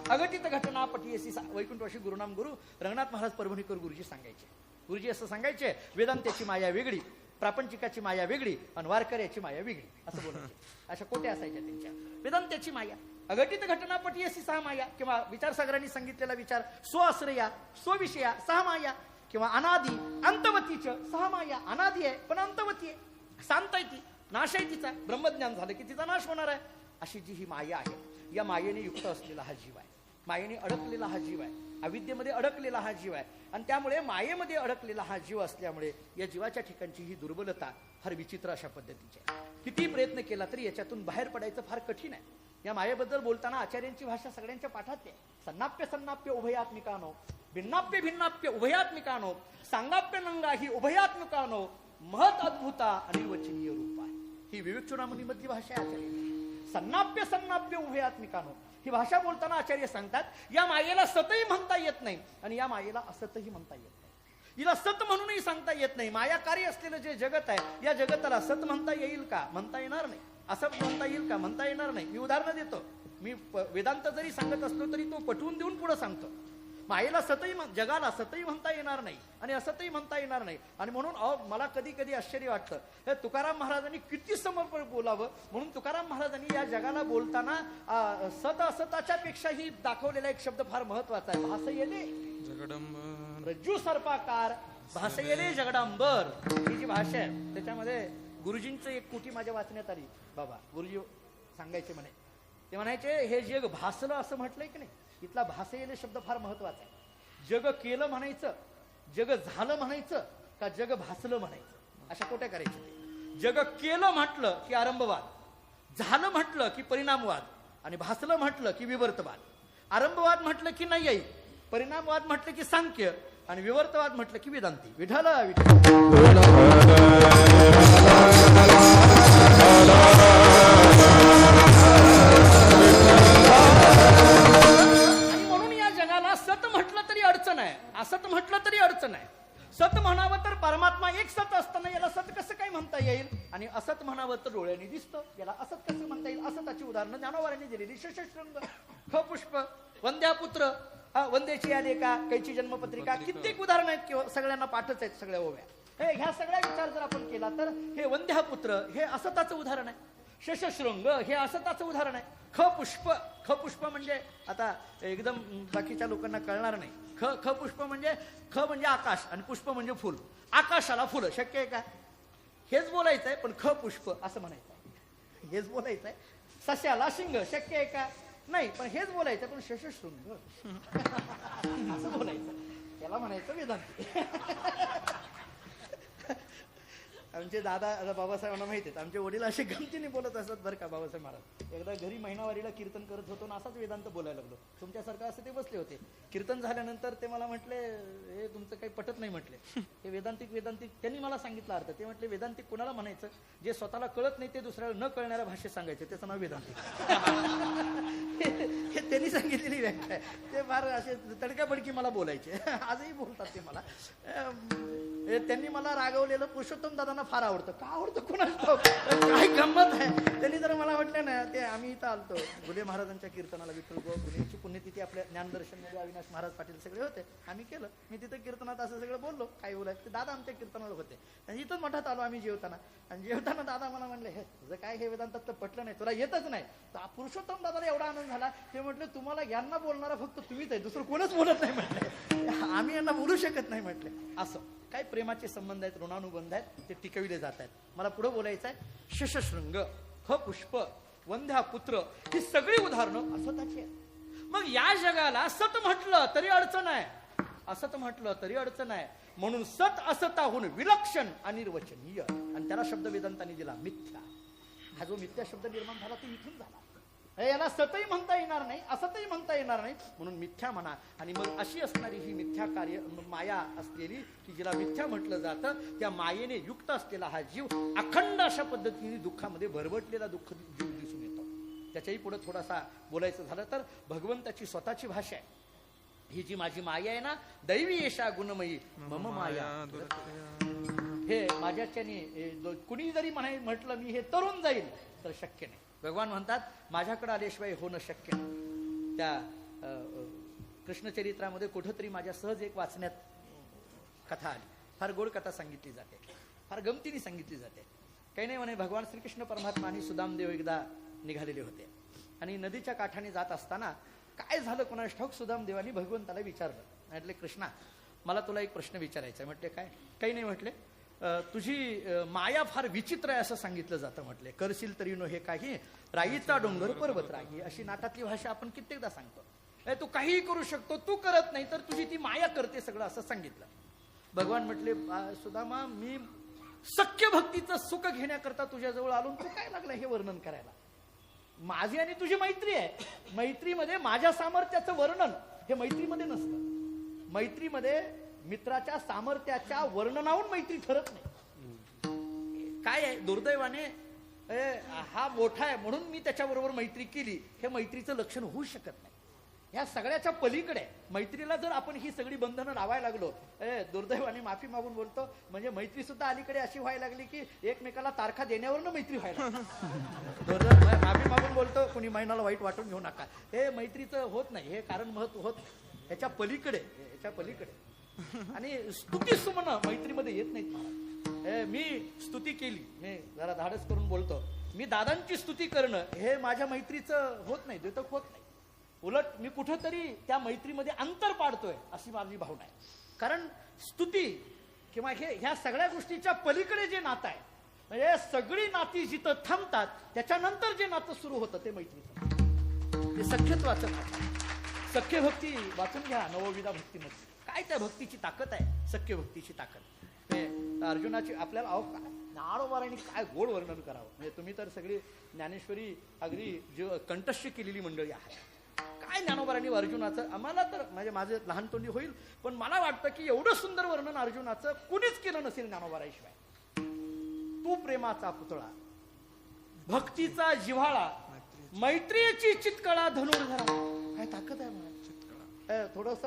अघटित घटना पटीयसी वैकुंठवासी गुरुनाम गुरु रंगनाथ महाराज परभणीकर गुरुजी सांगायचे. गुरुजी असं सांगायचे, वेदांताची माया वेगळी, प्रापंचिकाची माया वेगळी आणि वारकऱ्याची माया वेगळी, असं बोलायचे. अशा कोट्या असायच्या त्यांच्या. वेदांताची माया, अघटित घटना पटीयसी 6 माया, किंवा विचारसागरांनी सांगितलेला विचार, स्वआश्रया स्वविषया 6 माया, किंवा अनादी अंतवतीच 6 माया. अनादी आहे पण अंतवती आहे, शांत आहे ती, नाश आहे तिचा, ब्रह्मज्ञान झालं की तिचा नाश होणार आहे. अशी जी ही माया आहे, या मायेने युक्त असलेला हा जीव आहे, मायेने अडकलेला हा जीव आहे, अविद्येमध्ये अडकलेला हा जीव आहे. आणि त्यामुळे मायेमध्ये अडकलेला हा जीव असल्यामुळे या जीवाच्या ठिकाणची ही दुर्बलता फार विचित्र अशा पद्धतीची आहे. किती प्रयत्न केला तरी याच्यातून बाहेर पडायचं फार कठीण आहे. या मायेबद्दल बोलताना आचार्यांची भाषा सगळ्यांच्या पाठात आहे. सन्नाप्य सन्नाप्य उभयात्मिकानो, भिन्नाप्य भिन्नाप्य उभयात्मिकानो, सांगाप्य नंगाही उभयात्मिकानो, महत अद्भुता अनिर्वचनीय रूपा. ही विवेक चूडामणी मधली भाषा आहे आचार्यांची. सन्नाप्य सन्नाप्य उभयात्मिकानो ही भाषा बोलताना आचार्य सांगतात, या मायेला सतही म्हणता येत नाही आणि या मायेला असतही म्हणता येत नाही. हिला सत म्हणूनही सांगता येत नाही. मायाकारी असलेलं जे जगत आहे, या जगताला सत म्हणता येईल का? म्हणता येणार नाही. असत म्हणता येईल का? म्हणता येणार नाही. मी उदाहरण देतो. मी वेदांत जरी सांगत असलो तरी तो पटवून देऊन पुढे सांगतो. मायेला सतही, जगाला सतही म्हणता येणार नाही आणि असतही म्हणता येणार नाही. आणि म्हणून मला कधी कधी आश्चर्य वाटतं, हे तुकाराम महाराजांनी किती समर्पण बोलावं. म्हणून तुकाराम महाराजांनी या जगाला बोलताना सत असताच्या पेक्षाही दाखवलेला एक शब्द फार महत्वाचा आहे. भासयेले जगदंबर, रज्जू सर्पाकार भासयेले जगदंबर. ही जी भाषा आहे त्याच्यामध्ये गुरुजींचं एक कोटी माझ्या वाचण्यात आली. बाबा गुरुजी सांगायचे म्हणे, ते म्हणायचे हे जग भासलं असं म्हटलंय की नाही, इथला भासयेले शब्द फार महत्वाचा आहे. जग केलं म्हणायचं, जग झालं म्हणायचं का जग भासलं म्हणायचं, अशा कोट्या करायच्या. जग केलं म्हटलं की आरंभवाद, झालं म्हटलं की परिणामवाद, आणि भासलं म्हटलं की विवर्तवाद. आरंभवाद म्हटलं की नाही आई, परिणामवाद म्हटलं की सांख्य, आणि विवर्तवाद म्हटलं की वेदांती. विठाला असत म्हटलं तरी अडचण आहे. सत म्हणावं तर परमात्मा एक सत असताना याला सत कसं काय म्हणता येईल, आणि असत म्हणावं तर डोळ्यांनी दिसतं, याला असत कसं म्हणता येईल. असताची उदाहरणं ज्ञानोबारांनी दिलेली. शशशृंग, ख पुष्प, वंद्यापुत्र, वंद्याची आले का, कैची जन्मपत्रिका, कित्येक उदाहरणं आहेत किंवा सगळ्यांना पाठच आहेत सगळ्या ओव्या. हे ह्या सगळ्या विचार जर आपण केला तर हे वंद्यापुत्र हे असताचं उदाहरण आहे. शशशृंग हे असताचं उदाहरण आहे. ख पुष्प, ख पुष्प म्हणजे आता एकदम बाकीच्या लोकांना कळणार नाही. ख पुष्प म्हणजे ख म्हणजे आकाश आणि पुष्प म्हणजे फुल. आकाशाला फुलं शक्य आहे का? हेच बोलायचं आहे पण ख पुष्प असं म्हणायचं आहे. हेच बोलायचं आहे. सस्याला शिंग शक्य आहे का? नाही, पण हेच बोलायचं पण शशशृंग असं बोलायचं. त्याला म्हणायचं वेदांती. आमचे दादा, आता बाबासाहेबांना माहिती आहेत, आमचे वडील असे गमतीने बोलत असतात बरं का. बाबासाहेब महाराज एकदा घरी महिनावारीला कीर्तन करत होतो ना, असाच वेदांत बोलायला लागलो. तुमच्यासारखं असं ते बसले होते. कीर्तन झाल्यानंतर ते मला म्हटले, हे तुमचं काही पटत नाही म्हटले. हे वेदांतिक त्यांनी मला सांगितलं अर्थ. ते म्हटले वेदांतिक कोणाला म्हणायचं, जे स्वतःला कळत नाही ते दुसऱ्याला न कळणाऱ्या भाषेत सांगायचे, त्याचं नाव वेदांतिक. हे त्यांनी सांगितलेली व्याख्या आहे. ते फार असे तडक्याबडकी मला बोलायचे. आजही बोलतात ते मला. त्यांनी मला रागवलेलं पुरुषोत्तम दादांना फार आवडतं. का आवडतं कोणाला काय गंमत आहे. त्यांनी जर मला म्हटलं ना, ते आम्ही इथं आलतो गुले महाराजांच्या कीर्तनाला, विठ्ठल गुलेची पुण्यतिथी आपल्या ज्ञानदर्शनमध्ये अविनाश महाराज पाटील सगळे होते. आम्ही केलं. मी तिथं कीर्तनात असं सगळं बोललो, काय बोलायचं. ते दादा आमच्या कीर्तनावर होते आणि इथंच मठात आलो आम्ही जेवताना. आणि जेवताना दादा मला म्हणले, हे तुझं काय हे वेदांतात तर पटलं नाही, तुला येतच नाही. तर पुरुषोत्तम दादाला एवढा आनंद झाला. ते म्हटले तुम्हाला यांना बोलणारा फक्त तुम्हीच आहे, दुसरं कोणच बोलत नाही म्हटले. आम्ही यांना बोलू शकत नाही म्हटले. असं काय प्रेमाचे संबंध आहेत, ऋणानुबंध आहेत, ते टिकविले जात आहेत. मला पुढे बोलायचं आहे. शशशृंग, ख पुष्प, वंध्या पुत्र ही सगळी उदाहरणं असताची आहेत. मग या जगाला सत म्हटलं तरी अडचण आहे, असत म्हटलं तरी अडचण आहे. म्हणून सत असताहून विलक्षण अनिर्वचनीय, आणि त्याला शब्द वेदांतांनी दिला मिथ्या. हा जो मिथ्या शब्द निर्माण झाला तो इथून झाला. याला सतही म्हणता येणार नाही, असतही म्हणता येणार नाही, म्हणून मिथ्या म्हणा. आणि मग अशी असणारी ही मिथ्या कार्य माया असलेली, की जिला मिथ्या म्हटलं जातं, त्या मायेने युक्त असलेला हा जीव अखंड अशा पद्धतीने दुःखामध्ये भरभटलेला दुःख जीव दिसून येतो. त्याच्याही पुढे थोडासा बोलायचं झालं तर भगवंताची स्वतःची भाषा आहे. ही जी माझी माया आहे ना, दैवी येशा गुणमयी मम माया. हे माझ्याच्याने कुणी जरी म्हटलं मी हे तरुण जाईल तर शक्य नाही. भगवान म्हणतात माझ्याकडे आल्याशिवाय होणं शक्य नाही. त्या कृष्णचरित्रामध्ये कुठंतरी माझ्या सहज एक वाचण्यात कथा आली. फार गोड कथा सांगितली जाते, फार गमतीने सांगितली जाते. काही नाही म्हणे, भगवान श्रीकृष्ण परमात्मा आणि सुदामदेव एकदा निघालेले होते आणि नदीच्या काठाने जात असताना काय झालं कोणास ठाऊक, सुदामदेवानी भगवंताला विचारलं. म्हटले कृष्णा मला तुला एक प्रश्न विचारायचा आहे. म्हटले काय? काही नाही म्हटले, तुझी माया फार विचित्र आहे असं सांगितलं जातं. म्हटले करशील तरी नो हे काही, राईचा डोंगर पर्वत राही, अशी नाटातली भाषा आपण कित्येकदा सांगतो. तू काहीही करू शकतो, तू करत नाही तर तुझी ती माया करते सगळं, असं सांगितलं. भगवान म्हटले सुदामा मी सख्य भक्तीचं सुख घेण्याकरता तुझ्याजवळ आलो, तू काय लागला हे वर्णन करायला. माझी आणि तुझी मैत्री आहे, मैत्रीमध्ये माझ्या सामर्थ्याचं वर्णन हे मैत्रीमध्ये नसतं. मैत्रीमध्ये मित्राच्या सामर्थ्याच्या वर्णनाहून मैत्री ठरत नाही. काय आहे दुर्दैवाने हा मोठा आहे म्हणून मी त्याच्याबरोबर मैत्री केली, हे मैत्रीचं लक्षण होऊ शकत नाही. ह्या सगळ्याच्या पलीकडे मैत्रीला जर आपण ही सगळी बंधनं लावायला लागलो, दुर्दैवाने माफी मागून बोलतो, म्हणजे मैत्री सुद्धा अलीकडे अशी व्हायला लागली की एकमेकाला तारखा देण्यावरनं मैत्री व्हायला. माफी मागून बोलतो, कोणी महिन्याला वाईट वाटून घेऊ नका, हे मैत्रीचं होत नाही. हे कारण महत्व होत ह्याच्या पलीकडे आणि स्तुती सुमन मैत्रीमध्ये येत नाहीत. मी स्तुती केली, मी जरा धाडस करून बोलतो, मी दादांची स्तुती करणं हे माझ्या मैत्रीचं होत नाही, द्योतक होत नाही. उलट मी कुठंतरी त्या मैत्रीमध्ये अंतर पाडतोय अशी माझी भावना आहे. कारण स्तुती किंवा ह्या सगळ्या गोष्टीच्या पलीकडे जे नातं आहे, म्हणजे सगळी नाती जिथं थांबतात त्याच्यानंतर जे नातं सुरू होतं ते मैत्रीचं, ते सख्यत्वाचं नातं. सख्य भक्ती वाचून घ्या नवविधा भक्तीमध्ये, काय त्या भक्तीची ताकद आहे, सख्य भक्तीची ताकद. अर्जुनाची आपल्याला ज्ञानोबारांनी काय गोड वर्णन करावं. म्हणजे तुम्ही तर सगळी ज्ञानेश्वरी अगदी कंठस्थ केलेली मंडळी आहे. काय ज्ञानोबारांनी अर्जुनाचं, आम्हाला तर म्हणजे माझं लहान तोंडी होईल पण मला वाटतं की एवढं सुंदर वर्णन अर्जुनाचं कुणीच केलं नसेल ज्ञानोबाराशिवाय. तू प्रेमाचा पुतळा, भक्तीचा जिव्हाळा, मैत्रीची चितकळा धनुर्धरा, काय ताकद आहे मला. थोडस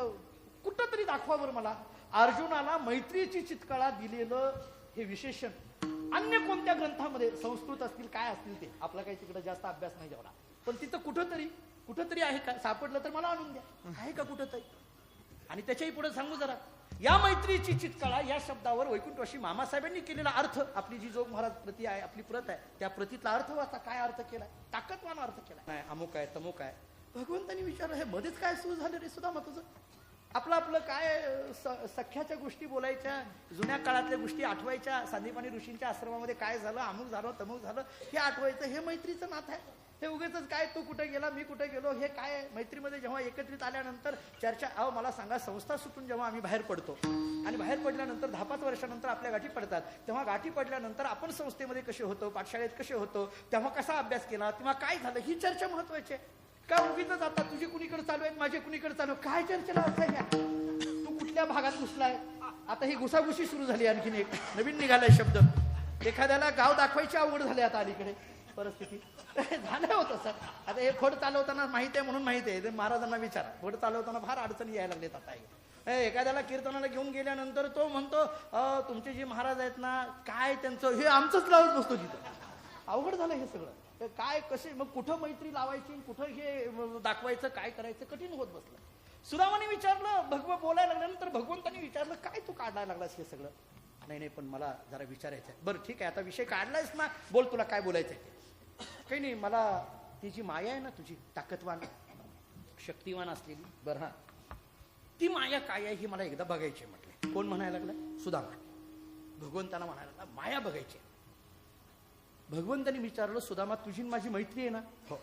कुठं तरी दाखवा बरं मला अर्जुनाला मैत्रीची चितकळा दिलेलं हे विशेषण अन्य कोणत्या ग्रंथामध्ये, संस्कृत असतील काय असतील ते, आपला काही तिकडे जास्त अभ्यास नाही जेवढा, पण तिथं कुठंतरी आहे का? सापडलं तर मला आणून द्या, आहे का कुठंतरी? आणि त्याच्याही पुढे सांगू जरा, या मैत्रीची चितकळा या शब्दावर वैकुंठवासी मामासाहेबांनी केलेला अर्थ, आपली जी जोग महाराज प्रती आहे, आपली प्रत आहे, त्या प्रतीतला अर्थ वाचा. काय अर्थ केलाय? ताकदवान अर्थ केलाय. नाही अमुक आहे तमुक आहे. भगवंतांनी विचारलं, हे मध्येच काय सुरू झालं रे सुद्धा तुझं? आपलं काय सख्याच्या गोष्टी बोलायच्या, जुन्या काळातल्या गोष्टी आठवायच्या, संदीपानी ऋषींच्या आश्रमामध्ये काय झालं, अमुक झालं तमुक झालं हे आठवायचं. हे मैत्रीचं नातं आहे. हे उगेच काय तू कुठे गेला मी कुठे गेलो हे काय? मैत्रीमध्ये जेव्हा एकत्रित आल्यानंतर चर्चा. अहो मला सांगा, संस्था सुटून जेव्हा आम्ही बाहेर पडतो आणि बाहेर पडल्यानंतर 10-5 वर्षानंतर आपल्या गाठी पडतात, तेव्हा गाठी पडल्यानंतर आपण संस्थेमध्ये कसे होतो, पाठशाळेत कसे होतो, तेव्हा कसा अभ्यास केला, तेव्हा काय झालं, ही चर्चा महत्वाची आहे. का उगीच आता तुझी कुणीकडे चालू आहे, माझे कुणीकडे चालू आहे, काय चर्चेला अर्थ आहे? तू कुठल्या भागात घुसलाय? आता ही घुसाघुशी सुरू झाली. आणखीन एक नवीन निघालाय शब्द. एखाद्याला गाव दाखवायची आवड झाली आता अलीकडे परिस्थिती झालं होतं सर. आता हे खोड चालवताना माहिती आहे म्हणून माहिती आहे, महाराजांना विचारा. खोड चालवताना फार अडचणी यायला लागलेत आता. एखाद्याला कीर्तनाला घेऊन गेल्यानंतर तो म्हणतो तुमचे जे महाराज आहेत ना, काय त्यांचं हे आमचंच लावत बसतो तिथं. अवघड झालं हे सगळं. काय कसे मग कुठं मैत्री लावायची, कुठं हे दाखवायचं, काय करायचं कठीण होत बसलं. सुदामाने विचारलं, बोलायला लागल्यानंतर भगवंतांनी विचारलं, काय तू काढायला लागलास हे सगळं? नाही पण मला जरा विचारायचं आहे. बरं ठीक आहे, आता विषय काढलायस ना, बोल तुला काय बोलायचं आहे. काही नाही, मला ती जी माया आहे ना तुझी, ताकदवान शक्तिवान असलेली, बरं हा, ती माया काय आहे ही मला एकदा बघायची आहे म्हटलं. कोण म्हणायला लागला? सुदामा. भगवंतांना म्हणायला लागला, माया बघायची. भगवंतांनी विचारलं, सुदामा तुझी माझी मैत्री आहे ना? हो.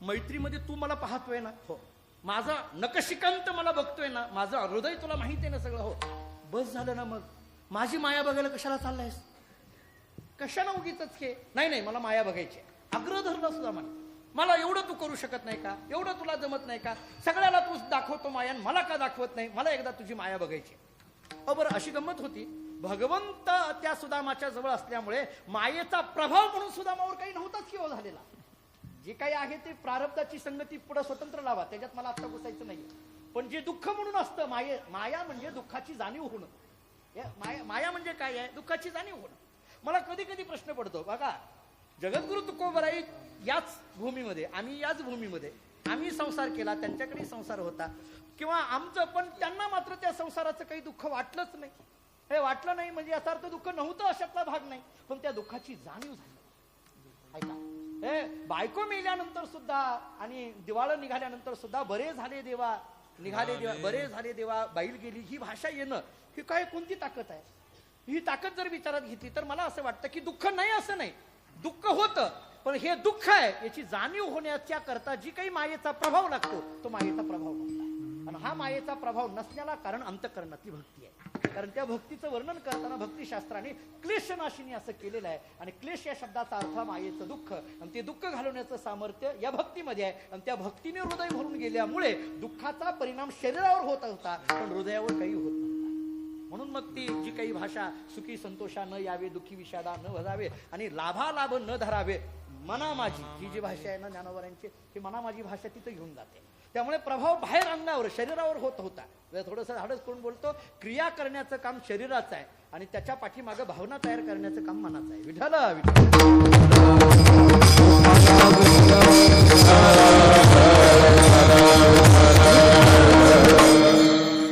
मैत्रीमध्ये तू मला पाहतोय ना? हो. माझा नकशिकांत मला बघतोय ना? माझं हृदय तुला माहिती आहे ना सगळं? हो. बस झालं ना, मग माझी माया बघायला कशाला चाललायस? कशाला उगीच हे? नाही मला माया बघायची. आग्रह धरला सुदामाने, मला एवढं तू करू शकत नाही का? एवढं तुला जमत नाही का? सगळ्याला तू दाखवतो माया, मला का दाखवत नाही? मला एकदा तुझी माया बघायची. बरं, अशी गंमत होती. भगवंत त्या सुदामाच्या जवळ असल्यामुळे मायेचा प्रभाव म्हणून सुदामावर काही नव्हताच किंवा झालेला. जे काही आहे ते प्रारब्धाची संगती पुढे स्वतंत्र लावा, त्याच्यात मला आता घुसायचं नाहीये. पण जे दुःख म्हणून असतं, माया म्हणजे दुःखाची जाणीव होणं. माया म्हणजे काय आहे? दुःखाची जाणीव होणं. मला कधी कधी प्रश्न पडतो बघा, जगद्गुरु तुकोबराई याच भूमीमध्ये, आम्ही याच भूमीमध्ये आम्ही संसार केला, त्यांच्याकडे संसार होता किंवा आमचं, पण त्यांना मात्र त्या संसाराचं काही दुःख वाटलंच नाही. हे वाटलं नाही म्हणजे याचा अर्थ दुःख नव्हतं अशातला भाग नाही, पण त्या दुःखाची जाणीव झाली. ऐका, हे बायको मेल्यानंतर सुद्धा आणि दिवाळं निघाल्यानंतर सुद्धा बरे झाले देवा, निघाले देवा, बरे झाले देवा, बाईल गेली, ही भाषा येणं ही काय कोणती ताकद आहे? ही ताकद जर विचारात घेतली तर मला असं वाटतं की दुःख नाही असं नाही, दुःख होतं, पण हे दुःख आहे याची जाणीव होण्याच्या करता जी काही मायेचा प्रभाव लागतो तो मायेचा प्रभाव म्हणतात. आणि हा मायेचा प्रभाव नसण्याला कारण अंतःकरणातली भक्ती आहे. कारण त्या भक्तीचं वर्णन करताना भक्तिशास्त्राने क्लेशनाशिनी असं केलेलं आहे. आणि क्लेश या शब्दाचा अर्थ मायेचं दुःख, आणि ते दुःख घालवण्याचं सामर्थ्य या भक्तीमध्ये आहे. आणि त्या भक्तीने हृदय भरून गेल्यामुळे दुःखाचा परिणाम शरीरावर होत होता, पण हृदयावर काही होत नव्हता. म्हणून मग ती जी काही भाषा, सुखी संतोषा न यावे, दुःखी विषादा न भरावे, आणि लाभालाभ न धरावे, मना माझी, ही जी भाषा आहे ना ज्ञानोबरांची, ही मना माझी भाषा तिथं घेऊन जाते. त्यामुळे प्रभाव बाहेर अंगावर, शरीरावर होत होता. थोडंसं धाडस करून बोलतो, क्रिया करण्याचं काम शरीराचं आहे आणि त्याच्या पाठीमागं भावना तयार करण्याचं काम मनाचं आहे. विठ्ठल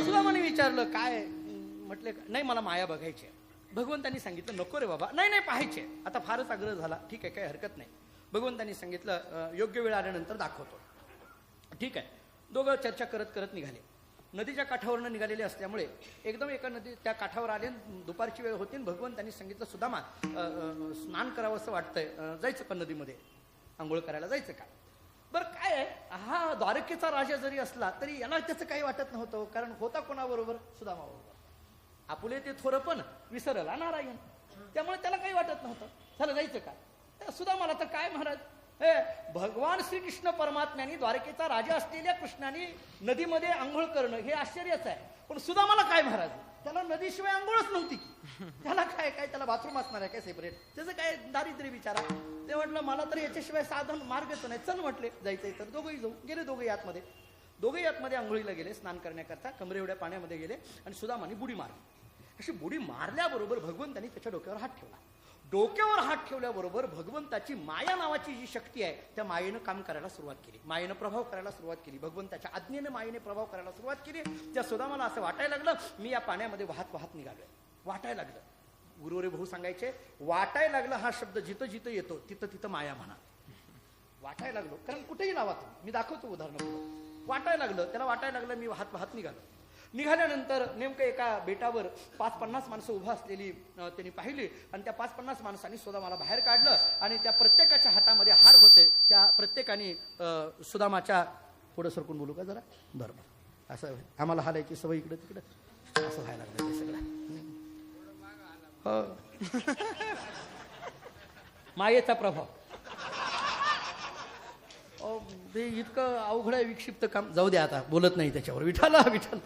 सुदामाने विचारलं, काय म्हटले? नाही मला माया बघायची. भगवंतांनी सांगितलं, नको रे बाबा, नाही पाहायचे. आता फारच आग्रह झाला, ठीक आहे, काही हरकत नाही. भगवंतांनी सांगितलं, योग्य वेळ आल्यानंतर दाखवतो. ठीक आहे. दोघं चर्चा करत करत निघाले. नदीच्या काठावरनं निघालेले असल्यामुळे एकदम एका नदी त्या काठावर आले. दुपारची वेळ होती. भगवंतांनी सांगितलं, सुदामा स्नान करावं असं वाटतंय, जायचं का नदीमध्ये आंघोळ करायला जायचं का? बरं काय आहे, हा द्वारकेचा राजा जरी असला तरी याला त्याचं काही वाटत नव्हतं, कारण होता कोणाबरोबर? सुदामाबरोबर. आपुले ते थोरं पण विसरला नारायण, त्यामुळे त्याला काही वाटत नव्हतं. चला जायचं का? सुदामाला तर काय महाराज, भगवान श्रीकृष्ण परमात्म्याने द्वारकेचा राजा असलेल्या कृष्णाने नदीमध्ये आंघोळ करणं हे आश्चर्यच आहे. पण सुदामाला काय महाराज, त्याला नदीशिवाय आंघोळच नव्हती की, त्याला काय त्याला बाथरूम असणार आहे काय सेपरेट? त्याचं काय दारिद्र्य विचारा. ते म्हटलं मला तर याच्याशिवाय साधन मार्गच नाही. चल म्हटले, जायचंय तर दोघंही जाऊ. गेले दोघंही आतमध्ये. दोघेही आतमध्ये आंघोळीला गेले स्नान करण्याकरता. कमरे एवढ्या पाण्यामध्ये गेले आणि सुदामाने बुडी मारली. अशी बुडी मारल्याबरोबर भगवंतांनी त्याच्या डोक्यावर हात ठेवला. डोक्यावर हात ठेवल्याबरोबर भगवंताची माया नावाची जी शक्ती आहे त्या मायेनं काम करायला सुरुवात केली. मायेनं प्रभाव करायला सुरुवात केली. भगवंताच्या आज्ञेने मायेने प्रभाव करायला सुरुवात केली. त्या सुदामाला असं वाटायला लागलं मी या पाण्यामध्ये वाहत वाहत निघालोय. वाटायला लागलं. गुरुवरे भाऊ सांगायचे वाटायला लागलं हा शब्द जिथं जिथं येतो तिथं तिथं माया म्हणा. वाटायला लागलो कारण कुठेही लावा तुम्ही, मी दाखवतो उदाहरण. वाटायला लागलं त्याला वाटायला लागलं मी वाहत वाहत निघालो. निघाल्यानंतर नेमकं एका बेटावर 5-50 माणसं उभा असलेली त्यांनी पाहिली आणि त्या 5-50 माणसांनी सुदामाला बाहेर काढलं आणि त्या प्रत्येकाच्या हातामध्ये हार होते. त्या प्रत्येकाने सुदामाच्या पुढे सरकून बोलू का जरा बरोबर असं आम्हाला हालायची सवय इकडे तिकडे असं व्हायला लागलं ते सगळं. मायेचा प्रभाव ते इतकं अवघड आहे विक्षिप्त काम. जाऊ द्या आता बोलत नाही त्याच्यावर. विठाला विठ्ठल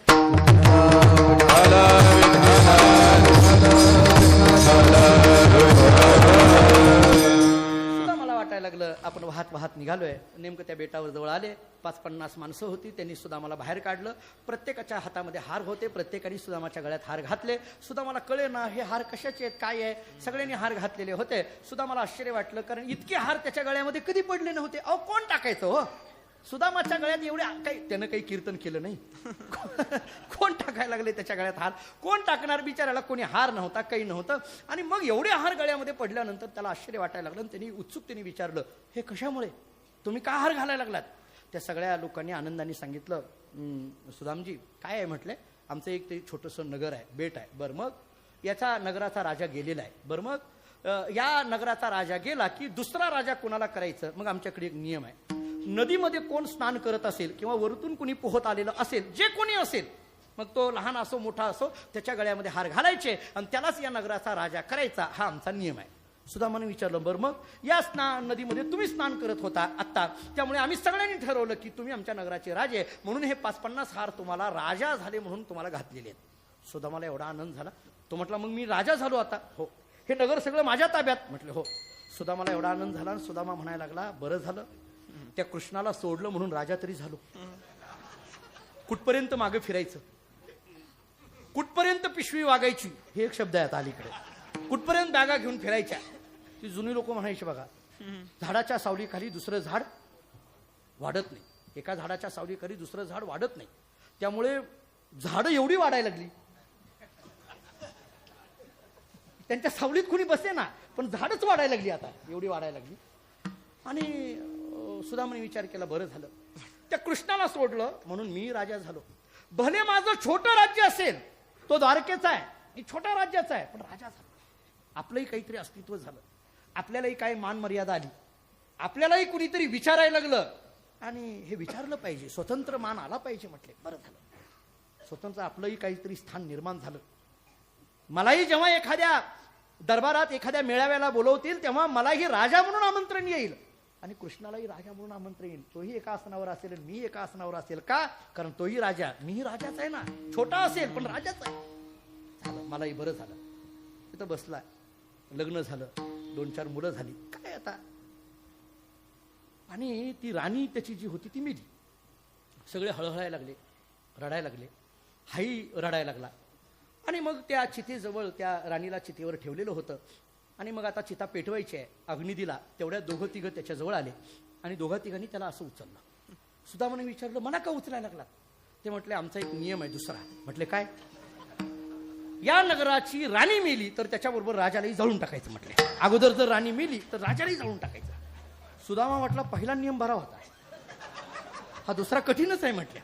सुद्धा मला वाटायला लागलं आपण वाहत वाहत निघालोय. नेमकं त्या बेटावर जवळ आले. 5-50 माणसं होती. त्यांनी सुदामाला बाहेर काढलं. प्रत्येकाच्या हातामध्ये हार होते. प्रत्येकाने सुदामाच्या गळ्यात हार घातले. सुदामाला कळे ना हे हार कशाचे आहेत काय आहे. सगळ्यांनी हार घातलेले होते. सुदामाला आश्चर्य वाटलं कारण इतके हार त्याच्या गळ्यामध्ये कधी पडले नव्हते. अहो कोण टाकायचं हो सुदामाच्या गळ्यात एवढे काही. त्यानं काही कीर्तन केलं नाही. कोण टाकायला लागले त्याच्या गळ्यात हार. कोण टाकणार बिचाराला. कोणी हार नव्हता काही नव्हतं. आणि मग एवढे हार गळ्यामध्ये पडल्यानंतर त्याला आश्चर्य वाटायला लागलं. त्यांनी उत्सुकतेने विचारलं हे कशामुळे तुम्ही का हार घालायला लागलात. त्या सगळ्या लोकांनी आनंदाने सांगितलं सुदामजी काय आहे म्हटले आमचं एक ते छोटंसं नगर आहे बेट आहे. बरं मग याचा नगराचा राजा गेलेला आहे. बरं मग या नगराचा राजा गेला की दुसरा राजा कोणाला करायचं. मग आमच्याकडे एक नियम आहे नदीमध्ये कोण स्नान करत असेल किंवा वरतून कोणी पोहत आलेलं असेल जे कोणी असेल मग तो लहान असो मोठा असो त्याच्या गळ्यामध्ये हार घालायचे आणि त्यालाच या नगराचा राजा करायचा हा आमचा नियम आहे. सुदामाने विचारलं बरं मग या नदीमध्ये तुम्ही स्नान करत होता आत्ता त्यामुळे आम्ही सगळ्यांनी ठरवलं की तुम्ही आमच्या नगराचे राजे म्हणून हे 5-50 हार तुम्हाला राजा झाले म्हणून तुम्हाला घातलेले आहेत. सुदामाला एवढा आनंद झाला. तो म्हटला मग मी राजा झालो आता. हो हे नगर सगळं माझ्या ताब्यात. म्हटलं हो. सुदामाला एवढा आनंद झाला आणि सुदामा म्हणायला लागला बरं झालं त्या कृष्णाला सोडलं म्हणून राजा तरी झालो. कुठपर्यंत मागे फिरायचं कुठपर्यंत पिशवी वागायची हे एक शब्द आहे अलीकडे. कुठपर्यंत बॅगा घेऊन फिरायच्या. ती जुनी लोक म्हणायची बघा झाडाच्या सावलीखाली दुसरं झाड वाढत नाही. एका झाडाच्या सावलीखाली दुसरं झाड वाढत नाही. त्यामुळे झाडं एवढी वाढायला लागली त्यांच्या सावलीत कोणी बसे ना पण झाडच वाढायला लागली आता एवढी वाढायला लागली. आणि सुदामाने विचार केला बरं झालं त्या कृष्णाला सोडलं म्हणून मी राजा झालो. भले माझं छोटं राज्य असेल तो द्वारकेचा आहे मी छोट्या राज्याचा आहे पण राजा झालो. आपलंही काहीतरी अस्तित्व झालं. आपल्यालाही काही मान मर्यादा आली. आपल्यालाही कुणीतरी विचारायला लागलं आणि हे विचारलं पाहिजे. स्वतंत्र मान आला पाहिजे. म्हटले बरं झालं स्वतंत्र आपलंही काहीतरी स्थान निर्माण झालं. मलाही जेव्हा एखाद्या दरबारात एखाद्या मेळाव्याला बोलवतील तेव्हा मलाही राजा म्हणून आमंत्रण येईल आणि कृष्णालाही राजा म्हणून आमंत्रण येईल. तोही एका आसनावर असेल आणि मी एका आसनावर असेल का कारण तोही राजा मीही राजाच आहे ना. छोटा असेल पण राजाच आहे. झालं मलाही बरं झालं. तिथं बसला लग्न झालं 2-4 मुलं झाली काय आता. आणि ती राणी त्याची जी होती ती मेली. सगळे हळहळायला लागले रडायला लागले. हाही रडायला लागला. आणि मग त्या चितेजवळ त्या राणीला चितेवर ठेवलेलं होतं आणि मग आता चिता पेटवायची आहे. अग्नी दिला तेवढ्या 2-3 त्याच्याजवळ आले आणि 2-3 त्याला असं उचललं. सुदामाने विचारलं मला का उचलायला लागला. ते म्हटले आमचा एक नियम आहे दुसरा. म्हटले काय. या नगराची राणी मेली तर त्याच्याबरोबर राजालाही जाळून टाकायचं. म्हटले अगोदर जर राणी मेली तर राजालाही जाळून टाकायचं. सुदामा म्हटला पहिला नियम बरा होता हा दुसरा कठीणच आहे. म्हटल्या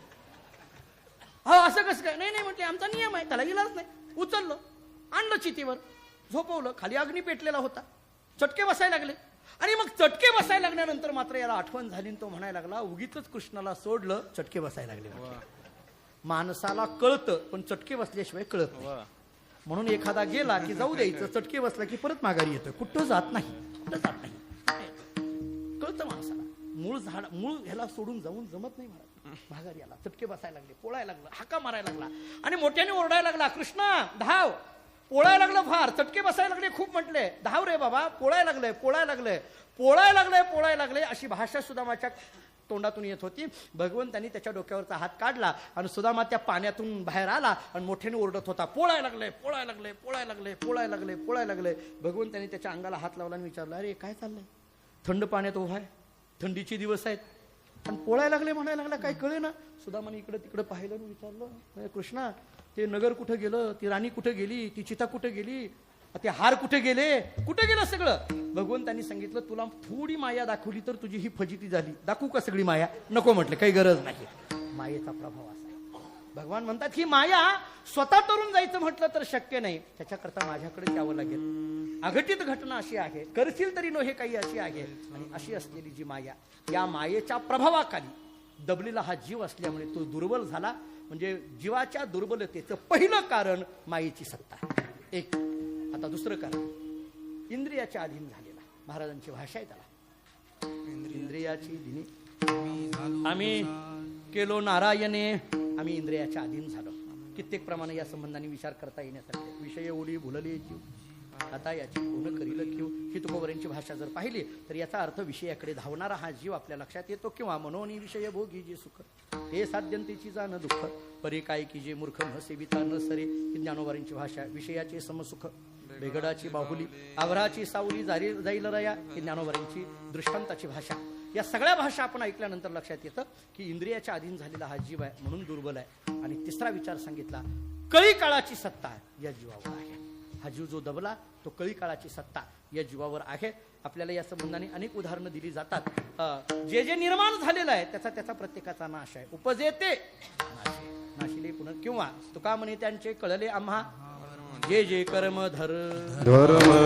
हा असं कसं काय. नाही म्हटले आमचा नियम आहे त्याला इलाज नाही. उचललं आणलं चितीवर झोपवलं. खाली अग्नी पेटलेला होता. चटके बसायला लागले आणि मग चटके बसायला लागल्यानंतर मात्र याला आठवण झाली. तो म्हणायला लागला उगीच कृष्णाला सोडलं चटके बसायला लागले. माणसाला कळतं पण चटके बसल्याशिवाय कळत नाही. म्हणून एखादा गेला की जाऊ द्यायचं. चटके बसला की परत माघारी येतोय. कुठं जात नाही. कुठं जात नाही. कळतं माणसाला. मूळ ह्याला सोडून जाऊन जमत नाही. माघारी आला. चटके बसायला लागले. पोळायला लागला. हाका मारायला लागला आणि मोठ्याने ओरडायला लागला कृष्णा धाव. पोळायला लागलं फार. चटके बसायला लागले खूप. म्हटले धाव रे बाबा पोळायला लागलंय पोळायला लागलंय पोळायला लागलंय पोळायला लागले अशी भाषा सुदामाच्या तोंडातून येत होती. भगवंतांनी त्याच्या डोक्यावरचा हात काढला आणि सुदामा त्या पाण्यातून बाहेर आला आणि मोठ्याने ओरडत होता, पोळायला लागले, पोळायला लागले, पोळायला लागले, पोळायला लागले, पोळायला लागले. भगवंतांनी त्याच्या अंगाला हात लावला आणि विचारलं, अरे काय चाललंय? थंड पाण्यात उभा आहे, थंडीचे दिवस आहेत आणि पोळायला लागले म्हणायला लागला, काय कळे ना. सुदामाने इकडं तिकडं पाहिलं आणि विचारलं, कृष्णा ते नगर कुठं गेलं, ती राणी कुठं गेली, ती चिता कुठं गेली, ते हार कुठे गेले, कुठे गेलं सगळं? भगवंतांनी सांगितलं, तुला थोडी माया दाखवली तर तुझी ही फजिती झाली. दाखवू का सगळी माया? नको म्हटलं, काही गरज नाही. मायेचा प्रभाव असा आहे. भगवान म्हणतात ही माया स्वतः तरुण जायचं म्हटलं तर शक्य नाही, त्याच्याकरता माझ्याकडे यावं लागेल. अघटित घटना अशी आहे, करशील तरी नो हे काही अशी आहे. आणि अशी असलेली जी माया, या मायेच्या प्रभावाखाली दबलेला हा जीव असल्यामुळे तो दुर्बल झाला. म्हणजे जीवाच्या दुर्बलतेचं पहिलं कारण मायेची सत्ता. एक. आता दुसरं कारण इंद्रियाच्या अधीन झालेला. महाराजांची भाषा आहे त्याला, इंद्रियाची दिनी आम्ही केलो नारायणे, आम्ही इंद्रियाच्या अधीन झालो. कित्येक प्रमाणे या संबंधाने विचार करता येण्यासारखे. विषय ओढी भुलले जीव, आता याची पूर्ण करील किव. ही तुकोबरांची भाषा जर पाहिली तर याचा अर्थ विषयाकडे धावणारा हा जीव आपल्या लक्षात येतो. किंवा मनोनी विषय भोगी जे सुख, हे साध्यंतेची जाण दुःख, परी काय की जे मूर्ख न सेविता न सरे. ही ज्ञानोबारांची भाषा. विषयाचे समसुख, बेगडाची बाहुली, आवराची सावली जाईल रया. ही ज्ञानोबारांची दृष्टांताची भाषा. या सगळ्या भाषा आपण ऐकल्यानंतर लक्षात येतं की इंद्रियाच्या अधीन झालेला हा जीव आहे म्हणून दुर्बल आहे. आणि तिसरा विचार सांगितला, कळी काळाची सत्ता या जीवावर आहे. हा जीव जो दबला तो कळी काळाची सत्ता या जीवावर आहे. आपल्याला या संबंधाने अनेक उदाहरणं दिली जातात. जे जे निर्माण झालेलं आहे त्याचा प्रत्येकाचा नाश आहे. उपजेते नाशिले पुन्हा. किंवा तुका म्हणे त्यांचे कळले आम्हा, जे जे कर्म धर्म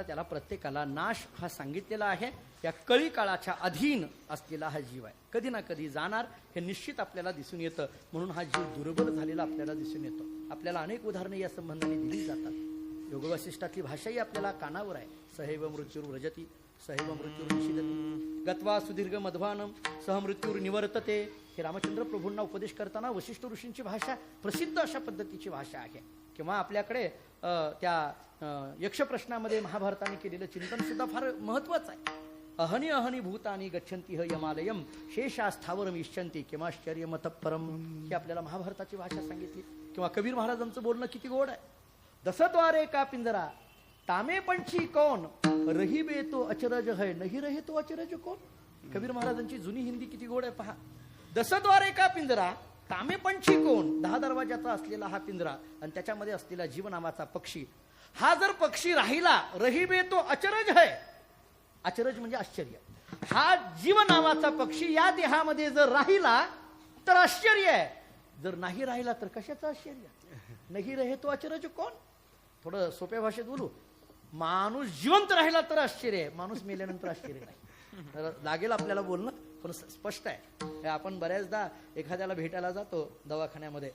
त्याला प्रत्येकाला नाश हा सांगितलेला आहे. या कळी काळाच्या अधीन असलेला हा जीव आहे. कधी ना कधी जाणार हे निश्चित आपल्याला दिसून येतं. म्हणून हा जीव दुर्बल झालेला आपल्याला दिसून येतो. आपल्याला अनेक उदाहरणे या संबंधाने दिली जातात. योगवासिष्ठातली भाषाही आपल्याला कानावर आहे. सहैव मृत्यूर व्रजती, सहैव मृत्यूर निषिदती, गत्वा सुदीर्घ मध्वानम सह मृत्यूर निवर्तते. हे रामचंद्र प्रभूंना उपदेश करताना वशिष्ठ ऋषींची भाषा प्रसिद्ध अशा पद्धतीची भाषा आहे. किंवा आपल्याकडे त्या यक्षप्रश्नामध्ये महाभारताने केलेलं चिंतन सुद्धा फार महत्वाचं आहे. अहनी अहनी भूतानी गच्छन्ति ह यमालयम शेषास्थावरम इच्छन्ति किमाश्चर्य मतपरम. ही आपल्याला महाभारताची भाषा सांगितली. किंवा कबीर महाराजांचं बोलणं किती गोड आहे. दसद्वारे का पिंजरा तामे पंछी कौन, रही बे तो अचरज है नहीं रहे तो अचरज कौन. कबीर महाराजांची जुनी हिंदी किती गोड आहे पहा. दसद्वारे का पिंजरा तामे पंछी कोण, 10 दरवाजाचा असलेला हा पिंजरा आणि त्याच्यामध्ये असलेला जीव नावाचा पक्षी. हा जर पक्षी राहिला, रहीबे तो अचरज है, अचरज म्हणजे आश्चर्य. हा जीव नावाचा पक्षी या देहामध्ये जर राहिला तर आश्चर्य आहे, जर नाही राहिला तर कशाचं आश्चर्य. नाही रहे तो अचरज कोण. थोडं सोप्या भाषेत बोलू, माणूस जिवंत राहिला तर आश्चर्य आहे, माणूस मेल्यानंतर आश्चर्य नाही. लागेल आपल्याला बोलणं पण स्पष्ट आहे. आपण बऱ्याचदा एखाद्याला भेटायला जातो दवाखान्यामध्ये,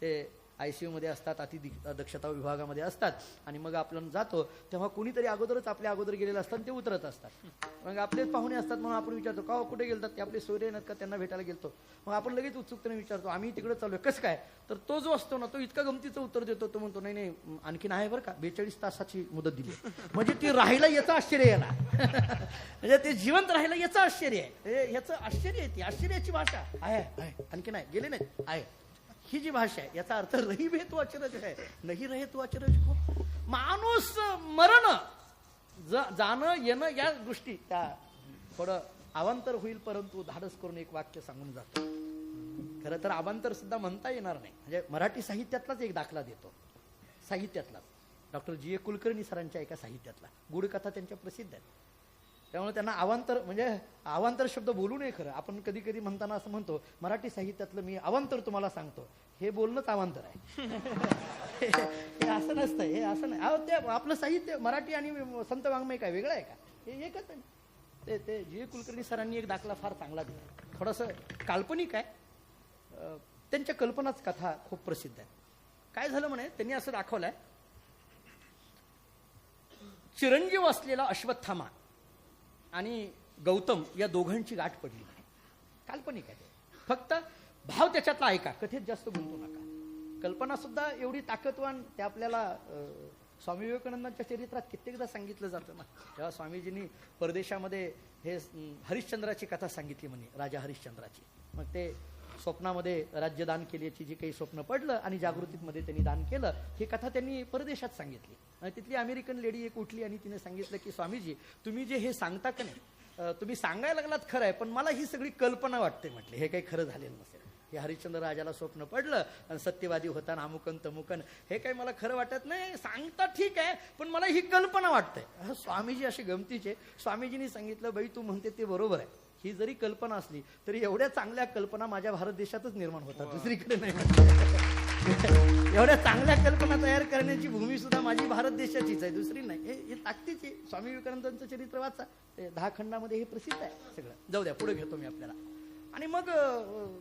ते ICU मध्ये असतात, अतिदक्षता विभागामध्ये असतात आणि मग आपण जातो तेव्हा कोणीतरी अगोदरच आपल्या अगोदर गेलेलं असतात, ते उतरत असतात. मग आपलेच पाहुणे असतात म्हणून आपण विचारतो का कुठे गेलतात, ते आपले सोयरे आहेत का, त्यांना भेटायला गेलतो. मग आपण लगेच उत्सुकतेने विचारतो आम्ही तिकडे चाललोय, कसं काय. तर तो जो असतो ना तो इतका गमतीचं उत्तर देतो. तो म्हणतो नाही नाही आणखीन आहे बरं का, 42 तासाची मुदत दिली. म्हणजे ती राहिला याचं आश्चर्य याला म्हणजे ते जिवंत राहिलं याचं आश्चर्य आहे, याचं आश्चर्य आहे. ती आश्चर्याची भाषा आहे. आणखी नाही गेले नाहीत आहे. ही जी भाषा आहे याचा अर्थ रही भे तू अचरज आहे, नाही रहे तू अचरज को. माणूस मरण जाणं येणं या गोष्टी त्या थोडं अवांतर होईल, परंतु धाडस करून एक वाक्य सांगून जातो. खरं तर अवांतर सुद्धा म्हणता येणार नाही. म्हणजे मराठी साहित्यातलाच एक दाखला देतो, साहित्यातलाच डॉक्टर जी ए कुलकर्णी सरांच्या एका साहित्यातला गूढकथा त्यांच्या प्रसिद्ध आहेत. त्यामुळे त्यांना अवांतर म्हणजे अवांतर शब्द बोलू नये. खरं आपण कधी कधी म्हणताना असं म्हणतो मराठी साहित्यातलं मी अवांतर तुम्हाला सांगतो, हे बोलणंच अवांतर आहे. हे असं नसतं, हे असं नाही. अहो ते आपलं साहित्य मराठी आणि संत वाङ्मय काय वेगळं आहे का? हे एकच आहे. ते जी ए कुलकर्णी सरांनी एक दाखला फार चांगला दिला, थोडंसं काल्पनिक आहे. त्यांच्या कल्पनाच कथा खूप प्रसिद्ध आहे. काय झालं म्हणे, त्यांनी असं दाखवलंय चिरंजीव असलेला अश्वत्थामा आणि गौतम या दोघांची गाठ पडली म्हणे. काल्पनिक आहे ते, फक्त भाव त्याच्यातला ऐका, कथेत जास्त गुंतू नका. कल्पना सुद्धा एवढी ताकदवान, ते आपल्याला स्वामी विवेकानंदांच्या चरित्रात कित्येकदा सांगितलं जातं ना. तेव्हा स्वामीजींनी परदेशामध्ये हे हरिश्चंद्राची कथा सांगितली म्हणे, राजा हरिश्चंद्राची. मग ते स्वप्नामध्ये राज्यदान केल्याची जी काही स्वप्न पडलं आणि जागृतीमध्ये त्यांनी दान केलं, ही कथा त्यांनी परदेशात सांगितली. आणि तिथली अमेरिकन लेडी एक उठली आणि तिने सांगितलं की स्वामीजी तुम्ही जे हे सांगता का नाही, तुम्ही सांगायला लागलात खरं आहे, पण मला ही सगळी कल्पना वाटते म्हटले, हे काही खरं झालेलं नसेल. हे हरिश्चंद्र राजाला स्वप्न पडलं आणि सत्यवादी होता ना, अमुकन तमुकन, हे काही मला खरं वाटत नाही. सांगता ठीक आहे, पण मला ही कल्पना वाटते. स्वामीजी असे गमतीचे, स्वामीजींनी सांगितलं बाई तू म्हणते ते बरोबर आहे, ही जरी कल्पना असली तरी एवढ्या चांगल्या कल्पना माझ्या भारत देशातच निर्माण होतात, दुसरीकडे नाही. एवढ्या चांगल्या कल्पना तयार करण्याची भूमी सुद्धा माझी भारत देशाचीच आहे, दुसरी नाही. हे ताकदीची. स्वामी विवेकानंदांचं चरित्र वाचा, ते 10 खंडामध्ये हे प्रसिद्ध आहे सगळं. जाऊ द्या, पुढे घेतो मी आपल्याला. आणि मग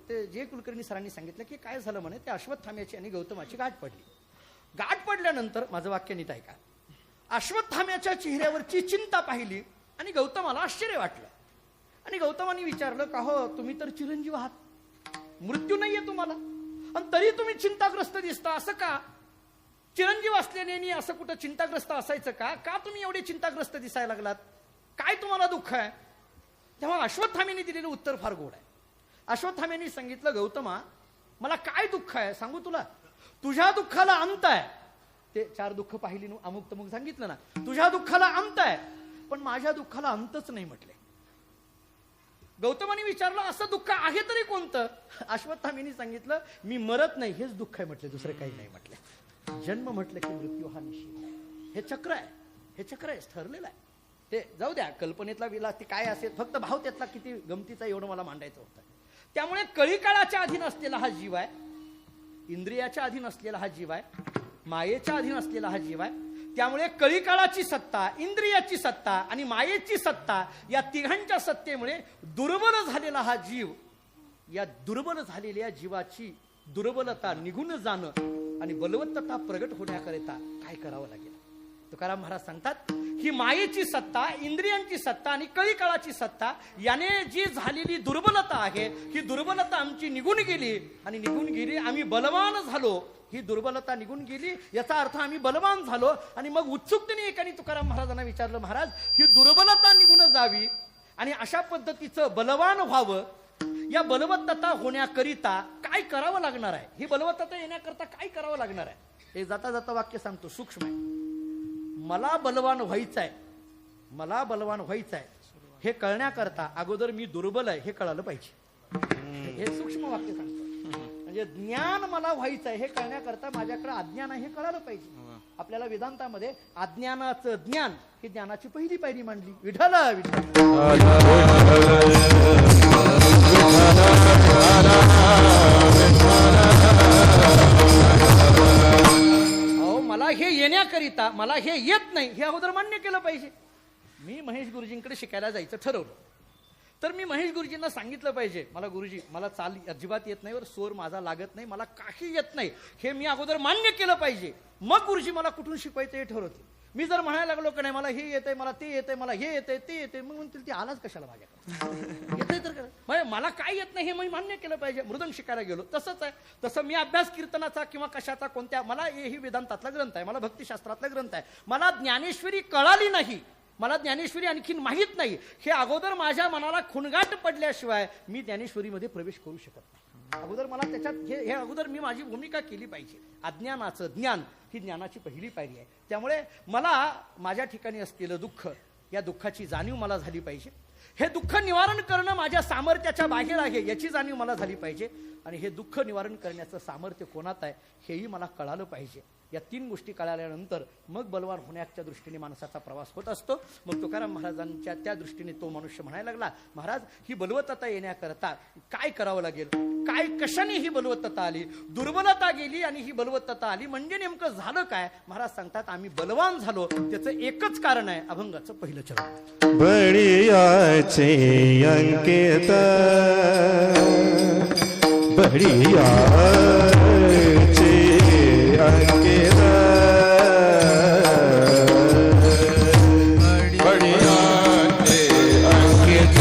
ते जे कुलकर्णी सरांनी सांगितलं की काय झालं म्हणे, त्या अश्वत्थाम्याची आणि गौतमाची गाठ पडली. गाठ पडल्यानंतर माझं वाक्य नीट ऐका, अश्वत्थाम्याच्या चेहऱ्यावरची चिंता पाहिली आणि गौतमाला आश्चर्य वाटलं. आणि गौतमाने विचारलं का हो तुम्ही तर चिरंजीव आहात, मृत्यू नाहीये तुम्हाला, आणि तरी तुम्ही चिंताग्रस्त दिसता, असं का? चिरंजीव असल्याने असं कुठं चिंताग्रस्त असायचं का? का तुम्ही एवढे चिंताग्रस्त दिसायला लागलात? काय तुम्हाला दुःख आहे? तेव्हा अश्वत्थाम्याने दिलेलं उत्तर फार गोड आहे. अश्वत्थाम्याने सांगितलं गौतमा मला काय दुःख आहे सांगू तुला, तुझ्या दुःखाला अंत आहे. ते 4 दुःख पाहिली अमुक तमुक सांगितलं ना, तुझ्या दुःखाला अंत आहे, पण माझ्या दुःखाला अंतच नाही म्हटले. गौतमाने विचारलं असं दुःख आहे तरी कोणतं? अश्वत्थाम्याने सांगितलं मी मरत नाही हेच दुःख आहे म्हटले, दुसरं काही नाही म्हटले. जन्म म्हटलं की मृत्यू हा निश्चित आहे, हे चक्र आहे, हे चक्र आहे, ठरलेलं आहे. ते जाऊ द्या, कल्पनेतला विलास ते काय असेल, फक्त भाव त्यातला किती गमतीचा एवढं मला मांडायचं होतं. त्यामुळे कळीकाळाच्या अधीन असलेला हा जीव आहे, इंद्रियाच्या अधीन असलेला हा जीव आहे, मायेच्या अधीन असलेला हा जीव आहे. त्यामुळे कळीकाळाची सत्ता, इंद्रियाची सत्ता आणि मायेची सत्ता या तिघांच्या सत्तेमुळे दुर्बल झालेला हा जीव, या दुर्बल झालेल्या जीवाची दुर्बलता निघून जाणं आणि बलवत्तता प्रगट होण्याकरिता काय करावं लागेल? तुकाराम महाराज सांगतात ही मायेची सत्ता, इंद्रियांची सत्ता आणि कळीकाळाची सत्ता याने जी झालेली दुर्बलता आहे, ही दुर्बलता आमची निघून गेली आणि निघून गेली आम्ही बलवान झालो. ही दुर्बलता निघून गेली याचा अर्थ आम्ही बलवान झालो. आणि मग उत्सुकतेने एकाने तुकाराम महाराजांना विचारलं, महाराज ही दुर्बलता निघून जावी आणि अशा पद्धतीचं बलवान व्हावं, या बलवत्तता होण्याकरिता काय करावं लागणार आहे? ही बलवत्तता येण्याकरता काय करावं लागणार आहे? हे जाता जाता वाक्य सांगतो, सूक्ष्म आहे. मला बलवान व्हायचं आहे, मला बलवान व्हायचं आहे हे कळण्याकरता अगोदर मी दुर्बल आहे हे कळालं पाहिजे. हे सूक्ष्म वाक्य सांगतो. म्हणजे ज्ञान मला व्हायचं आहे हे कळण्याकरता माझ्याकडे अज्ञान आहे हे कळालं पाहिजे. आपल्याला वेदांतामध्ये अज्ञानाचं ज्ञान ही ज्ञानाची पहिली पायरी मांडली. विठ्ठल अहो मला हे येण्याकरिता मला हे येत नाही हे अगोदर मान्य केलं पाहिजे. मी महेश गुरुजींकडे शिकायला जायचं ठरवलं तर मी महेश गुरुजींना सांगितलं पाहिजे, मला गुरुजी मला चाल अजिबात येत नाही, वर स्वर माझा लागत नाही, मला काही येत नाही हे मी अगोदर मान्य केलं पाहिजे. मग गुरुजी मला कुठून शिकवायचं हे ठरवतील. मी जर म्हणायला लागलो की नाही मला हे येतंय, मला ते येतंय, मला हे येतंय, ते येतंय, मग म्हणतील ती आलाच कशाला माझ्याकडे येतंय तर काय, मला काय येत नाही हे मी मान्य केलं पाहिजे. मृदंग शिकायला गेलो तसंच आहे. तसं मी अभ्यास कीर्तनाचा किंवा कशाचा कोणत्या, मला हे वेदांतातला ग्रंथ आहे, मला भक्तिशास्त्रातला ग्रंथ आहे, मला ज्ञानेश्वरी कळाली नाही, मला ज्ञानेश्वरी आणखीन माहीत नाही, हे अगोदर माझ्या मनाला खुणगाट पडल्याशिवाय मी ज्ञानेश्वरीमध्ये प्रवेश करू शकत नाही. अगोदर मला त्याच्यात हे अगोदर मी माझी भूमिका केली पाहिजे. अज्ञानाचं ज्ञान ही ज्ञानाची पहिली पायरी आहे. त्यामुळे मला माझ्या ठिकाणी असलेलं दुःख, या दुःखाची जाणीव मला झाली पाहिजे. हे दुःख निवारण करणं माझ्या सामर्थ्याच्या बाहेर आहे याची जाणीव मला झाली पाहिजे. आणि हे दुःख निवारण करण्याचं सामर्थ्य कोणात आहे हेही मला कळालं पाहिजे. या 3 गोष्टी कळाल्यानंतर मग बलवान होण्याच्या दृष्टीने माणसाचा प्रवास होत असतो. मग तुकाराम महाराजांच्या त्या दृष्टीने तो मनुष्य म्हणायला लागला, महाराज ही बलवत्तता येण्याकरता काय करावं लागेल, काय कशाने ही बलवत्तता आली, दुर्बलता गेली आणि ही बलवत्तता आली, म्हणजे नेमकं झालं काय. महाराज सांगतात आम्ही बलवान झालो त्याचं एकच कारण आहे, अभंगाचं पहिलं चरण. बळीयाचे अंकित बळीयाचे अंकित बळीयाचे अंकित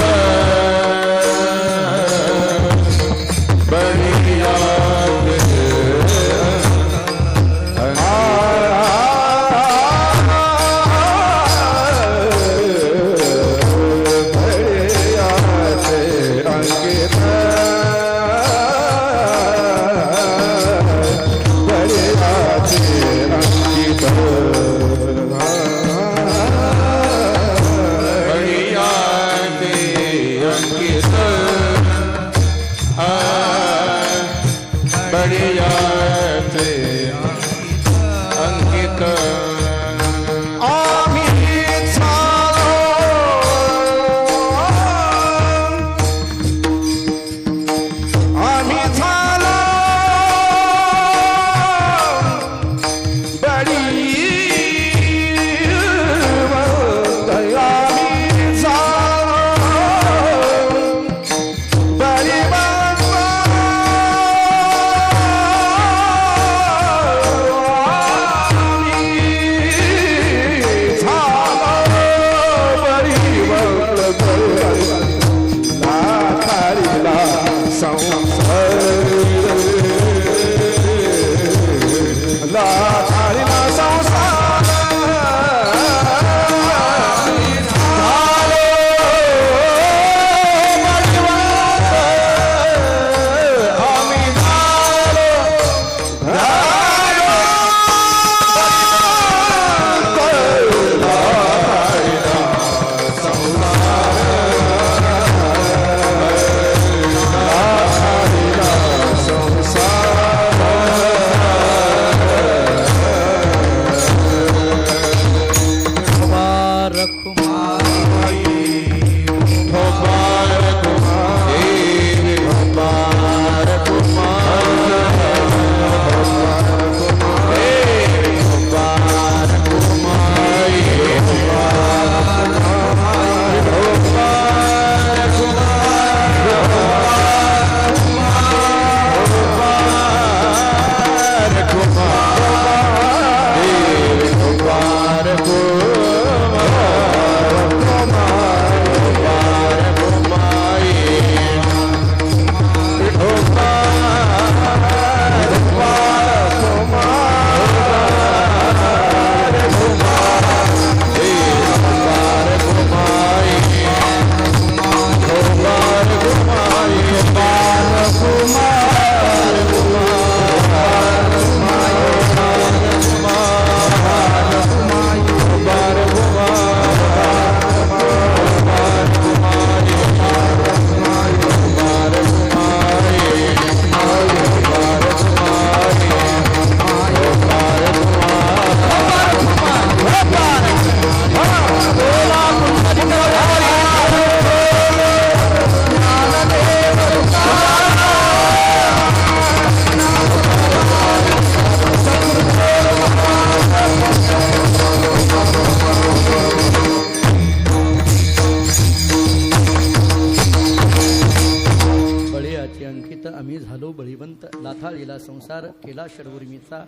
लाथाळीला संसार केला षडउर्मीचा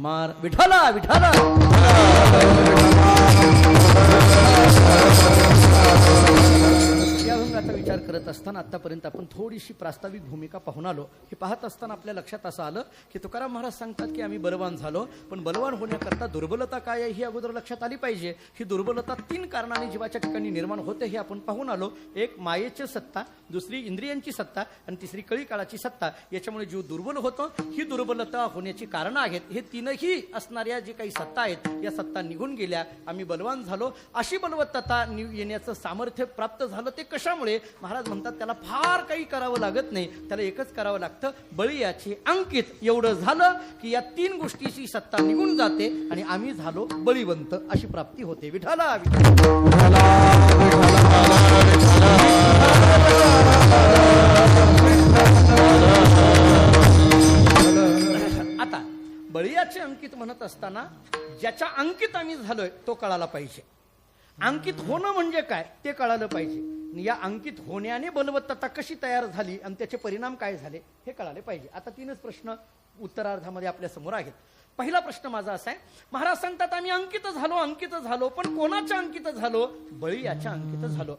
मार. विठाला विठाला या अभंगाचा विचार करत करत असताना आतापर्यंत आपण थोडीशी प्रास्ताविक भूमिका पाहून आलो. हे पाहत असताना आपल्या लक्षात असं आलं की तुकाराम महाराज सांगतात की आम्ही बलवान झालो, पण बलवान होण्याकरता दुर्बलता काय आहे ही अगोदर लक्षात आली पाहिजे. ही दुर्बलता 3 कारणांनी जीवाच्या ठिकाणी निर्माण होते हे आपण पाहून आलो. एक मायेची सत्ता, दुसरी इंद्रियांची सत्ता आणि तिसरी कळी काळाची सत्ता. याच्यामुळे जीव दुर्बल होतो. ही दुर्बलता होण्याची कारणं आहेत. हे 3ही असणाऱ्या जे काही सत्ता आहेत या सत्ता निघून गेल्या, आम्ही बलवान झालो. अशी बलवत्तता येण्याचं सामर्थ्य प्राप्त झालं. ते कशामुळे? महाराज म्हणतात त्याला फार काही करावं लागत नाही, त्याला एकच करावं लागतं, बळीयाचे अंकित. एवढं झालं की या 3 गोष्टीची सत्ता निघून जाते आणि आम्ही झालो बळीवंत, अशी प्राप्ती होते. विठाला आता बळीयाचे अंकित म्हणत असताना ज्याच्या अंकित आम्ही झालोय तो कळाला पाहिजे. अंकित होणं म्हणजे काय ते कळालं पाहिजे. या अंकित होण्याने बलवत्तता कशी तयार झाली आणि त्याचे परिणाम काय झाले हे कळाले पाहिजे. आता 3च प्रश्न उत्तरार्धामध्ये आपल्या समोर आहेत. पहिला प्रश्न माझा असा आहे, महाराज सांगतात आम्ही अंकित झालो, पण कोणाच्या अंकित झालो? बळीयाच्या अंकित झालो.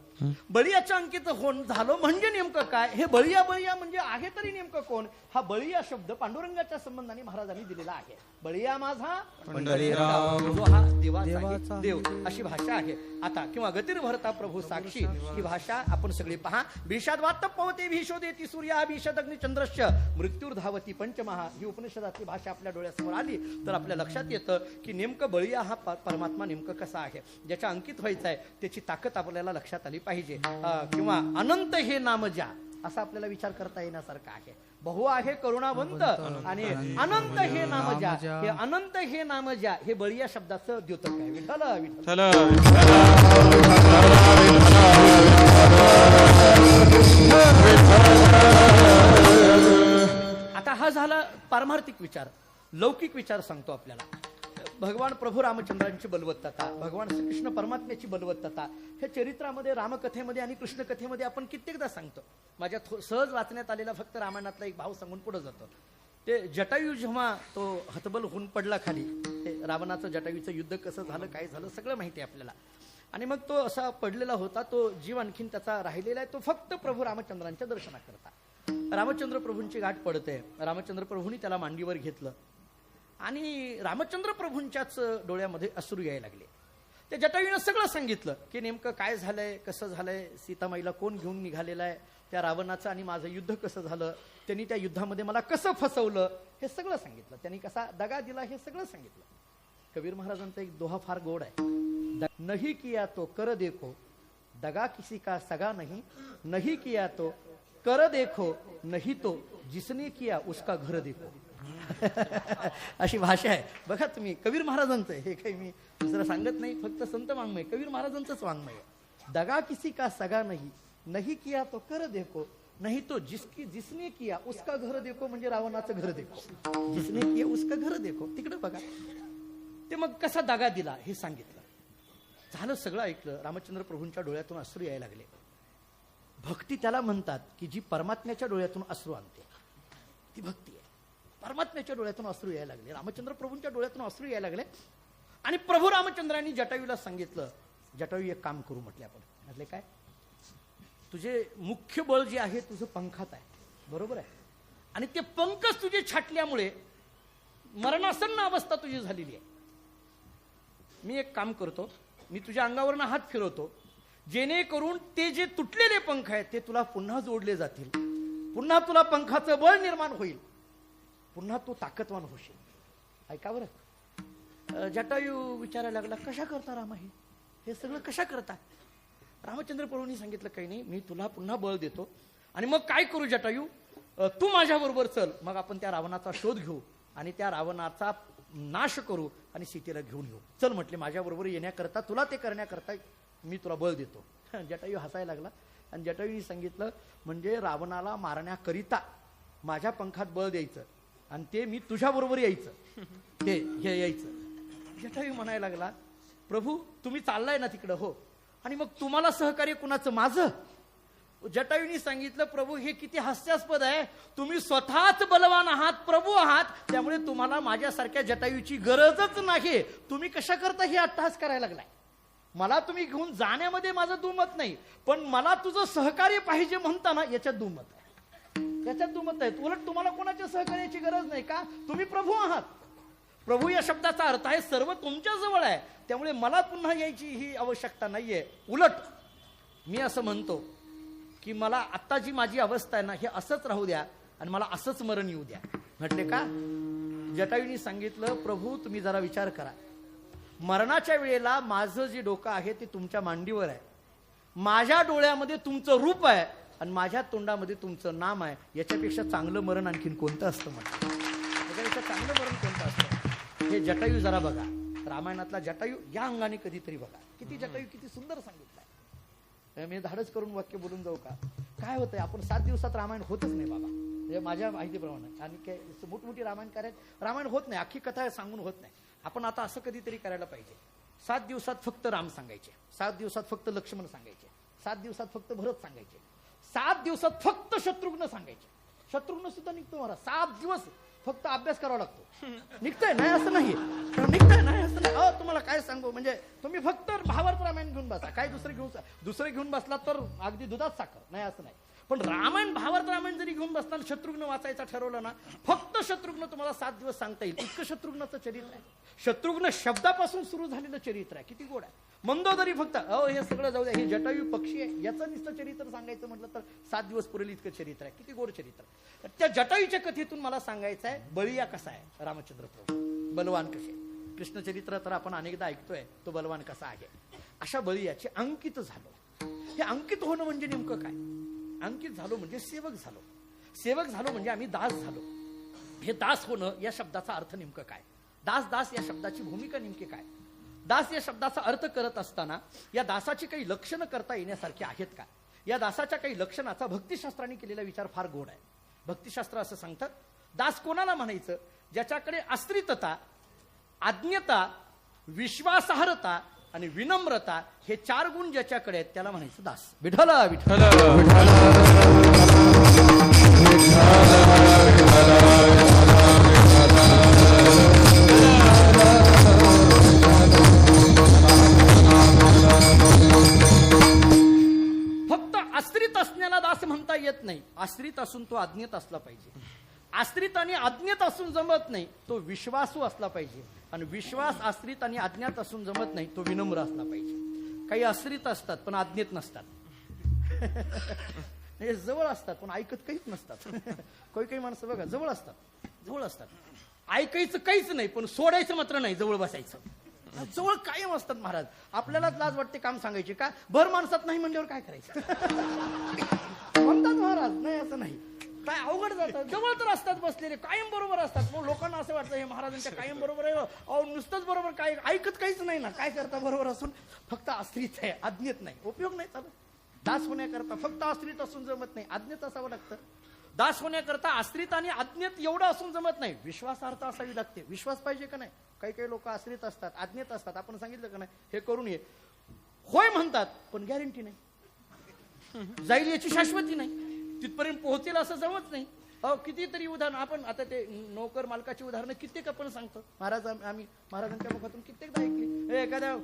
बळीयाच्या अंकित झालो म्हणजे नेमकं काय? हे बळीया म्हणजे आहे तरी नेमकं कोण? हा बळीया शब्द पांडुरंगाच्या संबंधाने महाराजांनी दिलेला आहे. बळीया माझा जो हा देवाचा देव, अशी भाषा आहे. आता किंवा गतीर भरता प्रभू साक्षी, ही भाषा आपण सगळी पहा. भीषाद वात पवते भीषोदेती सूर्या भीषद अग्निचंद्रश्य मृत्युर्धावती पंचमहा, ही उपनिषदातली भाषा आपल्या डोळ्यासमोर आली तर आपल्या लक्षात येतं की नेमकं बळीया हा परमात्मा नेमकं कसा आहे, ज्याच्या अंकित व्हायचं आहे त्याची ताकद आपल्याला लक्षात आली पाहिजे. किंवा अनंत हे नाम ज्या, असा आपल्याला विचार करता येण्यासारखा आहे. बहु आहे करुणावंत आणि अनंत हे नाम ज्या, हे अनंत हे नाम ज्या, हे बळीया शब्दाचं द्योतक आहे. विठ्ठल आता हा झाला पारमार्थिक विचार. लौकिक विचार सांगतो आपल्याला. भगवान प्रभू रामचंद्रांची बलवत्तता, भगवान श्रीकृष्ण परमात्म्याची बलवत्तता हे चरित्रामध्ये, रामकथेमध्ये आणि कृष्णकथेमध्ये आपण कित्येकदा सांगतो. माझ्या सहज वाचण्यात आलेला फक्त रामायणातला एक भाव सांगून पुढे जातो. ते जटायू जेव्हा तो हतबल होऊन पडला खाली, ते रावणाचं जटायूचं युद्ध कसं झालं, काय झालं सगळं माहिती आहे आपल्याला. आणि मग तो असा पडलेला होता, तो जीव आणखीन त्याचा राहिलेला आहे, तो फक्त प्रभू रामचंद्रांच्या दर्शनाकरता. रामचंद्र प्रभूंची गाठ पडते. रामचंद्र प्रभूंनी त्याला मांडीवर घेतलं आणि रामचंद्र प्रभूंच्याच डोळ्यामध्ये अश्रू यायला लागले. त्या जटायूनं सगळं सांगितलं की नेमकं काय झालंय, कसं झालंय, सीतामाईला कोण घेऊन निघालेलं आहे, त्या रावणाचं आणि माझं युद्ध कसं झालं, त्यांनी त्या युद्धामध्ये मला कसं फसवलं, हे सगळं सांगितलं. त्यांनी कसा दगा दिला हे सगळं सांगितलं. कबीर महाराजांचा एक दोहा फार गोड आहे. नहीं किया तो कर देखो, दगा किसी का सगा नहीं किया तो कर देखो, नहीं तो जिसने किया उसका घर देखो. अशी भाषा आहे बघा तुम्ही. कबीर महाराजांचं हे काही मी दुसरं सांगत नाही, फक्त संत वाङ्मय कबीर महाराजांचंच वाङ्मय आहे. दगा किसी का सगा नहीं किया तो कर देखो, नहीं तो जिसने किया उसका घर देखो, म्हणजे रावणाचं घर देखो. जिसने किया उसका घर देखो. तिकडे बघा ते मग कसा दगा दिला हे सांगितलं. झालं, सगळं ऐकलं. रामचंद्र प्रभूंच्या डोळ्यातून अश्रू यायला लागले. भक्ती त्याला म्हणतात की जी परमात्म्याच्या डोळ्यातून अश्रू आणते, ती भक्ती आहे. परमात्म्याच्या डोळ्यातून अश्रू यायला लागले, रामचंद्र प्रभूंच्या डोळ्यातून अश्रू यायला लागले. आणि प्रभू रामचंद्रांनी जटायूला सांगितलं, जटायू एक काम करू म्हटले आपण. म्हटले काय? तुझे मुख्य बळ जे आहे तुझं पंखात आहे, बरोबर आहे, आणि ते पंखच तुझे छाटल्यामुळे मरणासन्न अवस्था तुझी झालेली आहे. मी एक काम करतो, मी तुझ्या अंगावरनं हात फिरवतो, जेणेकरून ते जे तुटलेले पंख आहेत ते तुला पुन्हा जोडले जातील, पुन्हा तुला पंखाचं बळ निर्माण होईल, पुन्हा तू ताकदवान होशील. ऐका बरं. जटायू विचारायला लागला, कशा करता रामा हे सगळं कशा करता? रामचंद्र प्रभूंनी सांगितलं, काही नाही, मी तुला पुन्हा बळ देतो. आणि मग काय करू जटायू, तू माझ्या बरोबर चल, मग आपण त्या रावणाचा शोध घेऊ आणि त्या रावणाचा नाश करू आणि सीतेला घेऊन येऊ. चल म्हटले, माझ्या बरोबर येण्याकरता, तुला ते करण्याकरता मी तुला बळ देतो. जटायू हसायला लागला आणि जटायूंनी सांगितलं, म्हणजे रावणाला मारण्याकरिता माझ्या पंखात बळ द्यायचं आणि ते मी तुझ्या बरोबर यायचं, ते हे यायचं. जटायू म्हणायला लागला, प्रभू तुम्ही चाललाय ना तिकडं, हो, आणि मग तुम्हाला सहकार्य कुणाचं? माझं. जटायूंनी सांगितलं, प्रभू हे किती हास्यास्पद आहे, तुम्ही स्वतःच बलवान आहात, प्रभू आहात, त्यामुळे तुम्हाला माझ्यासारख्या जटायूची गरजच नाही, तुम्ही कशा करता हे अट्टहास करायला लागलाय. मला तुम्ही घेऊन जाण्यामध्ये माझं दुमत नाही, पण मला तुझं सहकार्य पाहिजे म्हणताना याच्यात दुमत आहे, याच्यात दुमत आहे. उलट तुम्हाला कोणाच्या सहकार्याची गरज नाही का, तुम्ही प्रभू आहात. प्रभू या शब्दाचा अर्थ आहे सर्व तुमच्या जवळ आहे, त्यामुळे मला पुन्हा यायची ही आवश्यकता नाहीये. उलट मी असं म्हणतो की मला आत्ता जी माझी अवस्था आहे ना, हे असंच राहू द्या आणि मला असंच मरण येऊ द्या. म्हटले का? जटायूंनी सांगितलं, प्रभू तुम्ही जरा विचार करा, मरणाच्या वेळेला माझं जे डोकं आहे ते तुमच्या मांडीवर आहे, माझ्या डोळ्यामध्ये तुमचं रूप आहे आणि माझ्या तोंडामध्ये तुमचं नाम आहे, याच्यापेक्षा चांगलं मरण आणखीन कोणतं असतं? म्हटलं याच्यापेक्षा चांगलं मरण कोणतं असतं? हे जटायू जरा बघा, रामायणातला जटायू या अंगाने कधीतरी बघा, किती जटायू किती सुंदर सांगितलंय. मी धाडस करून वाक्य बोलून जाऊ का? काय होतंय, आपण 7 दिवसात रामायण होतच नाही बाबा, म्हणजे माझ्या माहितीप्रमाणे. आणि काय मोठमोठी रामायण करायचं, रामायण होत नाही, अख्खी कथा सांगून होत नाही. आपण आता असं कधीतरी करायला पाहिजे, 7 दिवसात फक्त राम सांगायचे, 7 दिवसात फक्त लक्ष्मण सांगायचे, 7 दिवसात फक्त भरत सांगायचे, 7 दिवसात फक्त शत्रुघ्न सांगायचे. शत्रुघ्न सुद्धा निघतो मला, 7 दिवस फक्त अभ्यास करावा लागतो. निघतंय नाही असं नाही, निघतंय नाही असं नाही. तुम्हाला काय सांगू, म्हणजे तुम्ही फक्त भावार्थ रामायण घेऊन बसा, काय दुसरं घेऊन बसला तर अगदी दुधात साखर, नाही असं नाही. पण रामायण भावार्थ रामायण जरी घेऊन बसताना शत्रुघ्न वाचायचा ठरवलं ना, फक्त शत्रुघ्न तुम्हाला 7 दिवस सांगता येईल, इतकं शत्रुघ्नाचं चरित्र आहे. शत्रुघ्न शब्दापासून सुरू झालेलं चरित्र आहे, किती गोड आहे. मंदोदरी फक्त हे सगळं जाऊ द्या, हे जटायू पक्षी आहे, याचं नुसतं चरित्र सांगायचं म्हटलं तर 7 दिवस पुरेल इतकं चरित्र आहे, किती गोड चरित्र. त्या जटायूच्या कथेतून मला सांगायचं आहे बळीया कसा आहे, रामचंद्र प्रभू बलवान कसे. कृष्णचरित्र तर आपण अनेकदा ऐकतोय, तो बलवान कसा आहे. अशा बळीयाचे अंकित झालो. हे अंकित होणं म्हणजे नेमकं काय? अंकित झालो म्हणजे सेवक झालो, सेवक झालो म्हणजे आम्ही दास झालो. हे दास होणं या शब्दाचा अर्थ नेमकं काय? दास या शब्दाची भूमिका नेमकी काय? दास या शब्दाचा अर्थ करत असताना या दासाची काही लक्षणं करता येण्यासारखी आहेत का? या दासाच्या काही लक्षणाचा भक्तिशास्त्राने केलेला विचार फार गोड आहे. भक्तिशास्त्र असं सांगतात, दास कोणाला म्हणायचं? ज्याच्याकडे आश्रितता, आज्ञता, विश्वासार्हता आणि विनम्रता हे 4 गुण ज्याच्याकडे आहेत त्याला म्हणायचं दास. विठ्ठला विठ्ठला फक्त आश्रित असण्याला दास म्हणता येत नाही, आश्रित असून तो आज्ञेत असला पाहिजे. आश्रित आणि अज्ञात असून जमत नाही, तो विश्वासू असला पाहिजे. आणि विश्वास आश्रित आणि अज्ञात असून जमत नाही, तो विनम्र असला पाहिजे. काही आश्रित असतात पण अज्ञात नसतात, हे जवळ असतात पण ऐकत काहीच नसतात. काही माणसं बघा जवळ असतात, ऐकायचं काहीच नाही पण सोडायचं मात्र नाही, जवळ बसायचं. जवळ कायम असतात महाराज. आपल्यालाच लाज वाटते काम सांगायची का, भर माणसात नाही म्हणल्यावर काय करायचं म्हणतात महाराज. नाही असं नाही, काय अवघड जातं. जवळ तर असतात बसलेले, कायम बरोबर असतात. मग लोकांना असं वाटतं हे महाराजांच्या कायम बरोबर आहे, अहो नुसतंच बरोबर, काय ऐकत काहीच नाही ना, काय करता बरोबर असून फक्त आश्रित आहे, अज्ञेत नाही, उपयोग नाही चालत. दास होण्याकरता फक्त आश्रित असून जमत नाही, अज्ञेत असावं लागतं. दास होण्याकरता आश्रित आणि अज्ञेत एवढं असून जमत नाही, विश्वासार्थ असावी लागते. विश्वास पाहिजे का नाही? काही लोक आश्रित असतात, अज्ञेत असतात. आपण सांगितलं का नाही हे करून ये, होय म्हणतात पण गॅरंटी नाही, जाईल याची शाश्वती नाही, तिथपर्यंत पोहोचेल असं जमत नाही. कितीतरी उदाहरण आपण आता ते नोकर मालकाची उदाहरणं कित्येक आपण सांगतो. आम्ही महाराजांच्या मुखातून कित्येकदा ऐकली. एखाद्या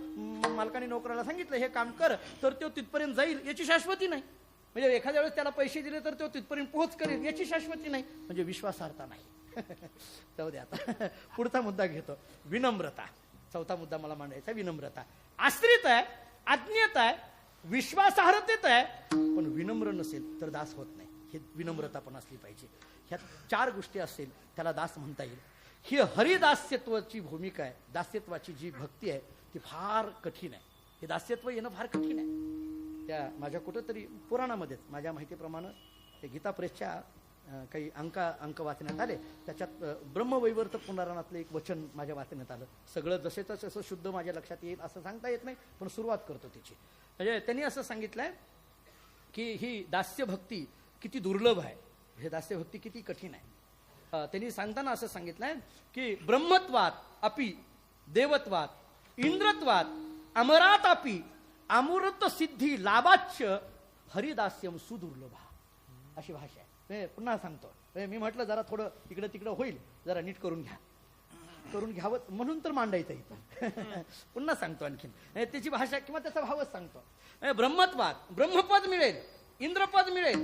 मालकाने नोकराला सांगितलं हे काम कर, तर तो तिथपर्यंत जाईल याची शाश्वती नाही. म्हणजे एखाद्या वेळेस त्याला पैसे दिले तर तो तिथपर्यंत पोहोच करेल याची शाश्वती नाही, म्हणजे विश्वासार्हता नाही. जाऊ दे, आता पुढचा मुद्दा घेतो, विनम्रता. 4था मुद्दा मला मांडायचा, विनम्रता. आश्रित आहे, अज्ञात आहे, विश्वासार्हतेत आहे, पण विनम्र नसेल तर दास होत नाही. हे विनम्रता पण असली पाहिजे. ह्या 4 गोष्टी असेल त्याला दास म्हणता येईल. ही हरिदास्यत्वाची भूमिका आहे. दास्यत्वाची जी भक्ती आहे ती फार कठीण आहे. हे दास्यत्व येणं फार कठीण आहे. त्या माझ्या कुठंतरी पुराणामध्येच माझ्या माहितीप्रमाणे ते गीता प्रेसच्या काही अंक वाचण्यात आले. त्याच्यात ब्रह्मवैवर्त पुनराणातलं एक वचन माझ्या वाचण्यात आलं. सगळं जसेच असं शुद्ध माझ्या लक्षात येईल असं सांगता येत नाही, पण सुरुवात करतो त्याची. म्हणजे त्यांनी असं सांगितलंय की ही दास्यभक्ती किती दुर्लभ आहे, हे दास्यभक्ती किती कठीण आहे. त्यांनी सांगताना असं सांगितलंय की ब्रह्मत्वात अपि देवत्वात इंद्रत्वात अमरात अपि अमृत सिद्धी लाभाच्च हरिदास्यम सुदुर्लभा, अशी भाषा आहे. पुन्हा सांगतो, मी म्हटलं जरा थोडं इकडं तिकडं होईल, जरा नीट करून घ्या. करून घ्यावं म्हणून तर मांडायचं इथं. पुन्हा सांगतो आणखीन त्याची भाषा किंवा त्याचा भावच सांगतो. ब्रह्मत्वात ब्रह्मपद मिळेल, इंद्रपद मिळेल,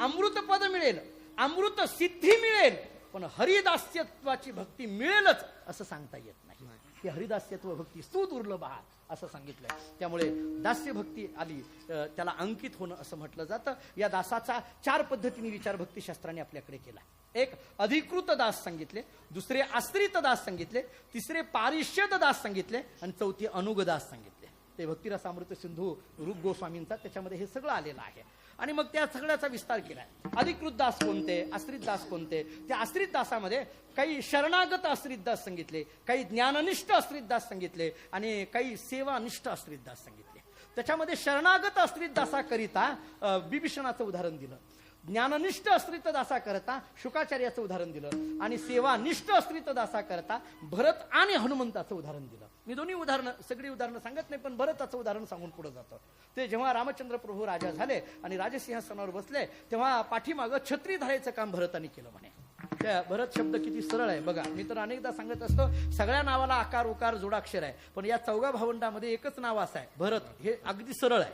अमृतपद मिळेल, अमृत सिद्धी मिळेल, पण हरिदास्यत्वाची भक्ती मिळेलच असं सांगता येत नाही. ही हरिदास्यत्व भक्ती सुदुर्लभ आहे असं सांगितलंय. त्यामुळे दास्य भक्ती आली त्याला अंकित होणं असं म्हटलं जातं. या दासाचा 4 पद्धतीने विचार भक्तिशास्त्राने आपल्याकडे केला. एक अधिकृत दास सांगितले, दुसरे आश्रित दास सांगितले, तिसरे पारिष्यद दास सांगितले आणि चौथी अनुगदास सांगितले. ते भक्तिरसामृत सिंधू रूप गोस्वामींचा त्याच्यामध्ये हे सगळं आलेलं आहे. आणि मग त्या सगळ्याचा विस्तार केलाय. अधिकृत दास कोणते, आश्रित दास कोणते, त्या आश्रित दासामध्ये काही शरणागत आश्रित दास सांगितले, काही ज्ञाननिष्ठ आश्रित दास सांगितले आणि काही सेवानिष्ठ आश्रित दास सांगितले. त्याच्यामध्ये शरणागत आश्रित दासाकरिता बिभीषणाचं उदाहरण दिलं, ज्ञाननिष्ठ आश्रित दासाकरता शुकाचार्याचं उदाहरण दिलं आणि सेवानिष्ठ आश्रित दासाकरता भरत आणि हनुमंताचं उदाहरण दिलं. मी दोन्ही सगळी उदाहरणं सांगत नाही, पण भरताचं उदाहरण सांगून पुढे जातो. ते जेव्हा रामचंद्र प्रभू राजा झाले आणि राजसिंहासनावर बसले तेव्हा पाठीमागं छत्री धरायचं काम भरतानी केलं म्हणे. त्या भरत शब्द किती सरळ आहे बघा. मी तर अनेकदा सांगत असतो सगळ्या नावाला आकार उकार जोडाक्षर आहे, पण या 4 भावंडामध्ये एकच नाव असं आहे भरत. हे अगदी सरळ आहे.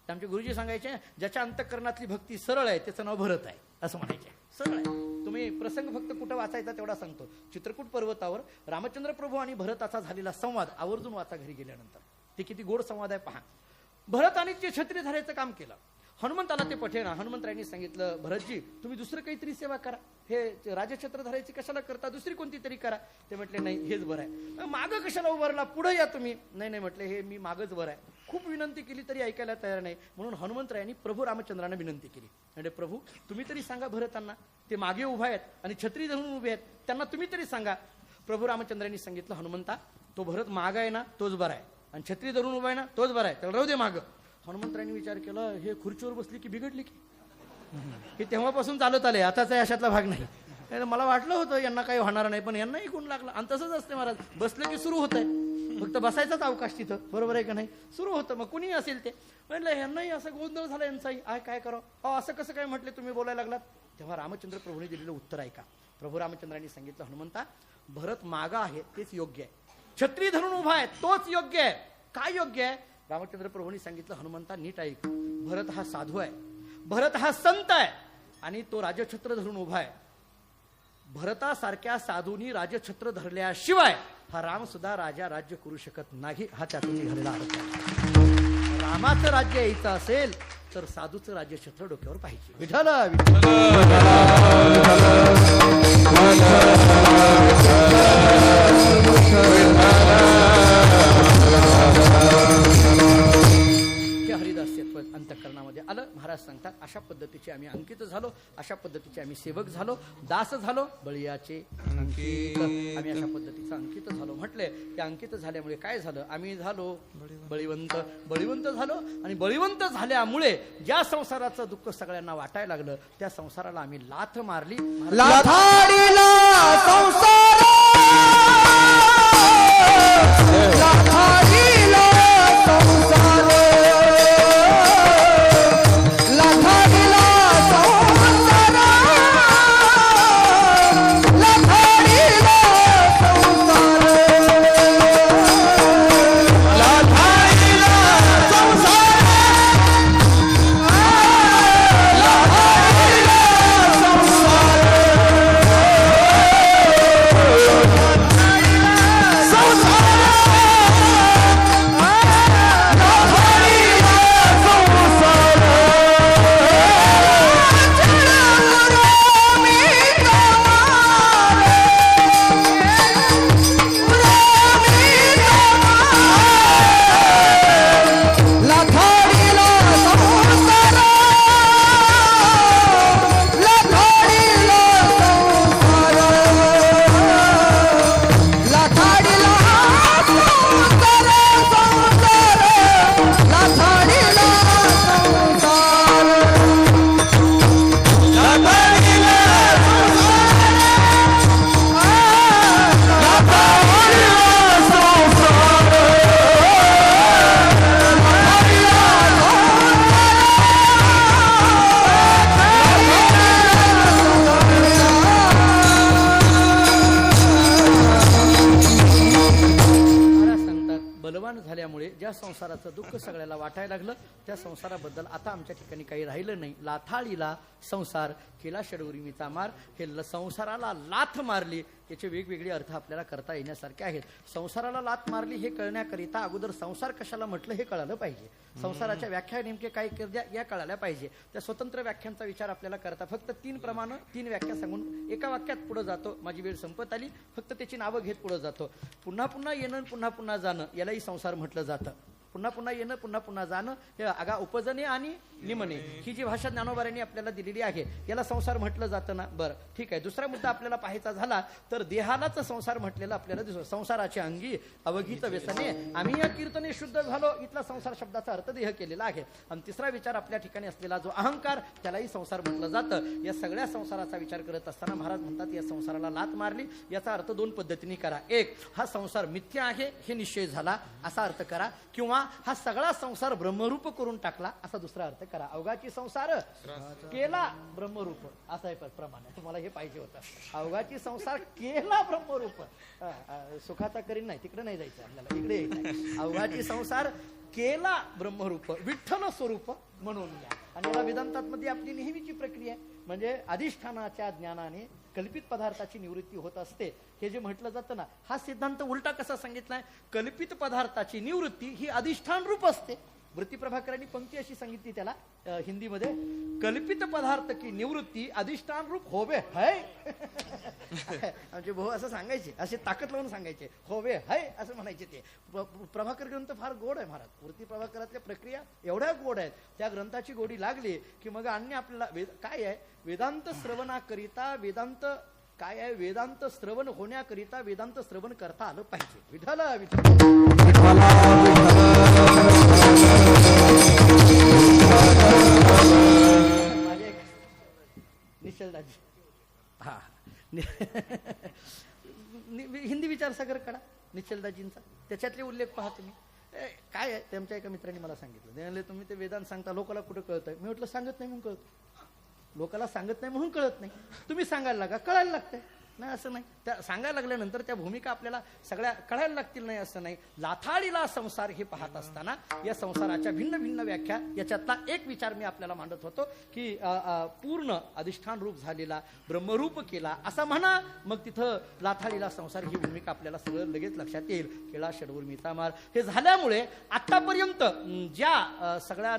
आमचे गुरुजी सांगायचे ज्याच्या अंतःकरणातली भक्ती सरळ आहे त्याचं नाव भरत आहे असं म्हणायचे. सरळ आहे. तुम्ही प्रसंग फक्त कुठं वाचायचा तेवढा सांगतो. चित्रकूट पर्वतावर रामचंद्र प्रभू आणि भरताचा झालेला संवाद आवर्जून वाचा घरी गेल्यानंतर. ते किती गोड संवाद आहे पहा. भरताने ते छत्री धरायचं काम केलं. हनुमंताला ते पठेना. हनुमंतरायांनी सांगितलं भरतजी तुम्ही दुसरं काहीतरी सेवा करा, हे राजछत्र धरायची कशाला करता, दुसरी कोणती तरी करा. ते म्हटले नाही हेच बरं आहे. मागं कशाला उभारला, पुढे या तुम्ही. नाही म्हटले हे मी मागच बरं आहे. खूप विनंती केली तरी ऐकायला तयार नाही. म्हणून हनुमंतरायांनी प्रभू रामचंद्रांना विनंती केली. म्हणजे प्रभू तुम्ही तरी सांगा भरतांना, ते मागे उभा आहेत आणि छत्री धरून उभे आहेत, त्यांना तुम्ही तरी सांगा. प्रभू रामचंद्रांनी सांगितलं हनुमंता तो भरत माग आहे ना तोच बरा आहे आणि छत्री धरून उभा आहे ना तोच बरा आहे, त्याला राहू दे मागं. हनुमंतरायांनी विचार केला हे खुर्चीवर बसली की बिघडली की, हे तेव्हापासून चालत आले, आताचा अशातला भाग नाही. मला वाटलं होतं यांना काही होणार नाही, पण यांनाही गुण लागला. आणि तसंच असते महाराज, बसलं की सुरू होत आहे. फक्त बसायचाच अवकाश तिथं, बरोबर आहे का नाही, सुरू होतं. मग कुणी असेल ते म्हटलं यांनाही असं गोंधळ झाला यांचाही, काय करावं, असं कसं काय म्हटले तुम्ही बोलायला लागलात. तेव्हा रामचंद्र प्रभूने दिलेलं उत्तर ऐका. प्रभू रामचंद्रांनी सांगितलं हनुमंता भरत मागा आहे तेच योग्य आहे, छत्री धरून उभा आहे तोच योग्य आहे. काय योग्य आहे. रामचंद्र प्रभूंनी सांगितलं हनुमंता नीट ऐक, भरत हा साधू आहे, भरत हा संत आहे आणि तो राजछत्र धरून उभा आहे. भरतासारख्या साधूंनी राजछत्र धरल्याशिवाय हा राम सुद्धा राजा राज्य करू शकत नाही. हा त्यातून निघालेला अर्थ आहे. रामाचं राज्य यायचं असेल तर साधूचं राज्यछत्र डोक्यावर पाहिजे. विठ्ठल हरिदास्यत्व अंतःकरणामध्ये आलं. महाराज सांगतात अशा पद्धतीचे आम्ही अंकित झालो, अशा पद्धतीचे आम्ही सेवक झालो, दास झालो, बळीयाचे अंकित. आम्ही अशा पद्धतीचं अंकित झालो. म्हटले त्या अंकित झाल्यामुळे काय झालं, आम्ही झालो बळीवंत. बळीवंत झालो आणि बळीवंत झाल्यामुळे ज्या संसाराचं दुःख सगळ्यांना वाटायला लागलं त्या संसाराला आम्ही लाथ मारली. लाथाडीला संसार, लाथाडीला संसार, लाथाडीला संसार, लाथाडीला संसार, लाथाडीला संसार, लाथाडीला संसार. ज्या संसाराचं दुःख सगळ्याला वाटायला लागलं त्या संसाराबद्दल आता आमच्या ठिकाणी काही राहिलं नाही. लाथाळीला संसार केला षडउर्मीचा मार. हे संसाराला लाथ मारली याचे वेगवेगळे अर्थ आपल्याला करता येण्यासारखे आहेत. संसाराला लाथ मारली हे कळण्याकरिता अगोदर संसार कशाला म्हटलं हे कळालं पाहिजे. संसाराच्या व्याख्या नेमके काय केल्या या कळाल्या पाहिजे. त्या स्वतंत्र व्याख्यांचा विचार आपल्याला करता फक्त 3 प्रमाण 3 व्याख्या सांगून एका वाक्यात पुढे जातो. माझी वेळ संपत आली. फक्त त्याची नावं घेत पुढे जातो. पुन्हा पुन्हा येणं पुन्हा पुन्हा जाणं यालाही संसार म्हटलं जातं. पुन्हा पुन्हा येणं पुन्हा पुन्हा जाणं हे आगा उपजणे आणि निमणे ही जी भाषा ज्ञानोबाऱ्यांनी आपल्याला दिलेली आहे याला संसार म्हटलं जातं ना. बरं ठीक आहे. दुसरा मुद्दा आपल्याला पाहायचा झाला तर देहालाच संसार म्हटलेला आपल्याला दिसतो. संसाराच्या अंगी अवघित व्यसने आम्ही या कीर्तने शुद्ध झालो इथला संसार शब्दाचा अर्थ देह केलेला आहे. आणि तिसरा विचार आपल्या ठिकाणी असलेला जो अहंकार त्यालाही संसार म्हटलं जातं. या सगळ्या संसाराचा विचार करत असताना महाराज म्हणतात या संसाराला लाथ मारली याचा अर्थ 2 पद्धतीने करा. एक, हा संसार मिथ्या आहे हे निश्चय झाला असा अर्थ करा. किंवा हा सगळा संसार ब्रह्मरूप करून टाकला असा दुसरा अर्थ करा. अवघाची संसार केला ब्रह्मरूप असा आहे प्रमाण. तुम्हाला हे पाहिजे होतं. अवघाची संसार केला ब्रह्मरूप. सुखाचा करीन नाही तिकडे नाही जायचं आपल्याला इकडे यायचं. अवघाची संसार केला ब्रह्मरूप विठ्ठल स्वरूप म्हणून या. आणि याला वेदांतामध्ये आपली नेहमीची प्रक्रिया आहे. म्हणजे अधिष्ठानाच्या ज्ञानाने कल्पित पदार्थाची निवृत्ती होत असते हे जे म्हटलं जातं ना. हा सिद्धांत उलटा कसा सांगितलाय. कल्पित पदार्थाची निवृत्ती ही अधिष्ठान रूप असते. वृत्ती प्रभाकरांनी पंक्ती अशी सांगितली त्याला हिंदीमध्ये. कल्पित पदार्थ की निवृत्ती अधिष्ठान रूप होवे है. आमचे भाऊ असं सांगायचे असे ताकद लावून सांगायचे होवे है असं म्हणायचे. ते प्रभाकर ग्रंथ फार गोड आहे महाराज. वृत्ती प्रभाकरातल्या प्रक्रिया एवढ्या गोड आहेत. त्या ग्रंथाची गोडी लागली की मग अन्य आपल्याला काय आहे वेदांत श्रवणाकरिता वेदांत काय आहे वेदांत श्रवण होण्याकरिता वेदांत श्रवण करता आलं पाहिजे. विठ्ठल माझे निश्चलदाजी हा हिंदी विचारसागर काढा निश्चलदाजींचा. त्याच्यातले उल्लेख पहा तुम्ही. काय आहे त्यांच्या एका मित्रांनी मला सांगितलं तुम्ही ते वेदांत सांगता लोकांना कुठं कळतंय. मी म्हटलं सांगत नाही म्हणून कळत. लोकांना सांगत नाही म्हणून कळत नाही. तुम्ही सांगायला लागा कळायला लागतंय नाही असं नाही. त्या सांगायला लागल्यानंतर त्या भूमिका आपल्याला सगळ्या कळायला लागतील नाही असं नाही. लाथाळीला संसार हे पाहत असताना या संसाराच्या भिन्न भिन्न व्याख्या याच्यातला एक विचार मी आपल्याला मांडत होतो की पूर्ण अधिष्ठान रूप झालेला ब्रह्मरूप केला असा म्हणा. मग तिथं लाथाळीला संसार ही भूमिका आपल्याला सगळं लगेच लक्षात येईल. केला षडउर्मीचा मार हे झाल्यामुळे आतापर्यंत ज्या सगळ्या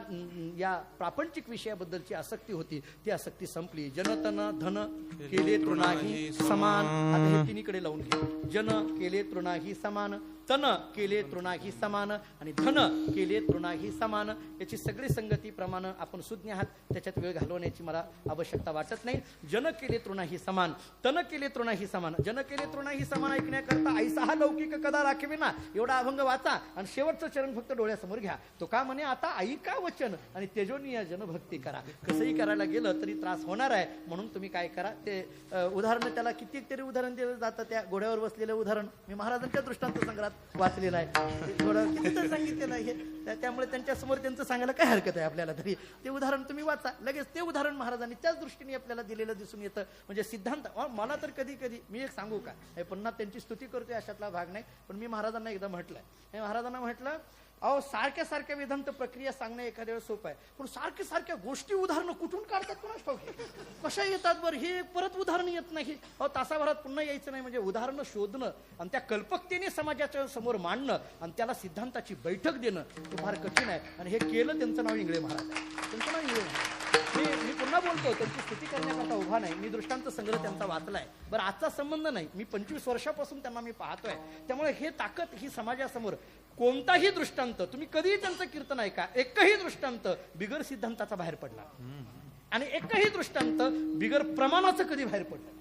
या प्रापंचिक विषयाबद्दलची आसक्ती होती ती आसक्ती संपली. जनतन धन केले तृणाही समान. आता हे तिन्हीकडे लावून घे. जन केले तृणाही समान, तन केले तृणाही समान आणि धन केले तृणाही समान. याची सगळी संगती प्रमाण आपण सुज्ञ आहात. त्याच्यात वेळ घालवण्याची मला आवश्यकता वाटत नाही. जन केले तृणाही समान, तन केले तृणाही समान. जन केले तृणाही समान ऐकण्याकरता ऐसा हा लौकिक कदा राखवे ना एवढा अभंग वाचा आणि शेवटचं चरण फक्त डोळ्यासमोर घ्या. तो का म्हणे आता ऐका वचन आणि तेजोनिया जनभक्ती करा. कसंही करायला गेलं तरी त्रास होणार आहे. म्हणून तुम्ही काय करा ते उदाहरण त्याला कितीतरी उदाहरण दिलं जातं. त्या घोड्यावर बसलेलं उदाहरण मी महाराजांच्या दृष्टांत संग्रहात वाचलेलं आहे. थोडं कितीतरी सांगितलेलं आहे. त्यामुळे त्यांच्या समोर त्यांचं सांगायला काय हरकत आहे आपल्याला. तरी ते उदाहरण तुम्ही वाचा लगेच. ते उदाहरण महाराजांनी त्याच दृष्टीने आपल्याला दिलेलं दिसून येतं. म्हणजे सिद्धांत मला तर कधी कधी मी एक सांगू का हे पुन्हा त्यांची स्तुती करतोय अशातला भाग नाही. पण मी महाराजांना एकदा म्हटलंय महाराजांना म्हटलं अहो सारख्या सारख्या वेदांत प्रक्रिया सांगणं एखाद्या वेळेस सोपं आहे. पण सारख्या सारख्या गोष्टी उदाहरणं कुठून काढतात कोणाच ठाऊक. कशा येतात बरं हे परत उदाहरण येत नाही. अहो तासाभरात पुन्हा यायचं नाही. म्हणजे उदाहरणं शोधणं आणि त्या कल्पकतेने समाजाच्या समोर मांडणं आणि त्याला सिद्धांताची बैठक देणं हे फार कठीण आहे. आणि हे केलं त्यांचं नाव इंगळे महाराज आहे. त्यांचं नाव इंगळे महाराज. मी पुन्हा बोलतो त्यांची स्तुती करण्याकरता उभा नाही. मी दृष्टांत संग्रह त्यांचा वाचलाय. बरं आजचा संबंध नाही. मी 25 वर्षापासून त्यांना मी पाहतोय. त्यामुळे हे ताकद ही समाजासमोर कोणताही दृष्टांत तुम्ही कधीही त्यांचं कीर्तन ऐका एकही दृष्टांत बिगर सिद्धांताचा बाहेर पडला आणि एकही दृष्टांत बिगर प्रमाणाचं कधी बाहेर पडलं.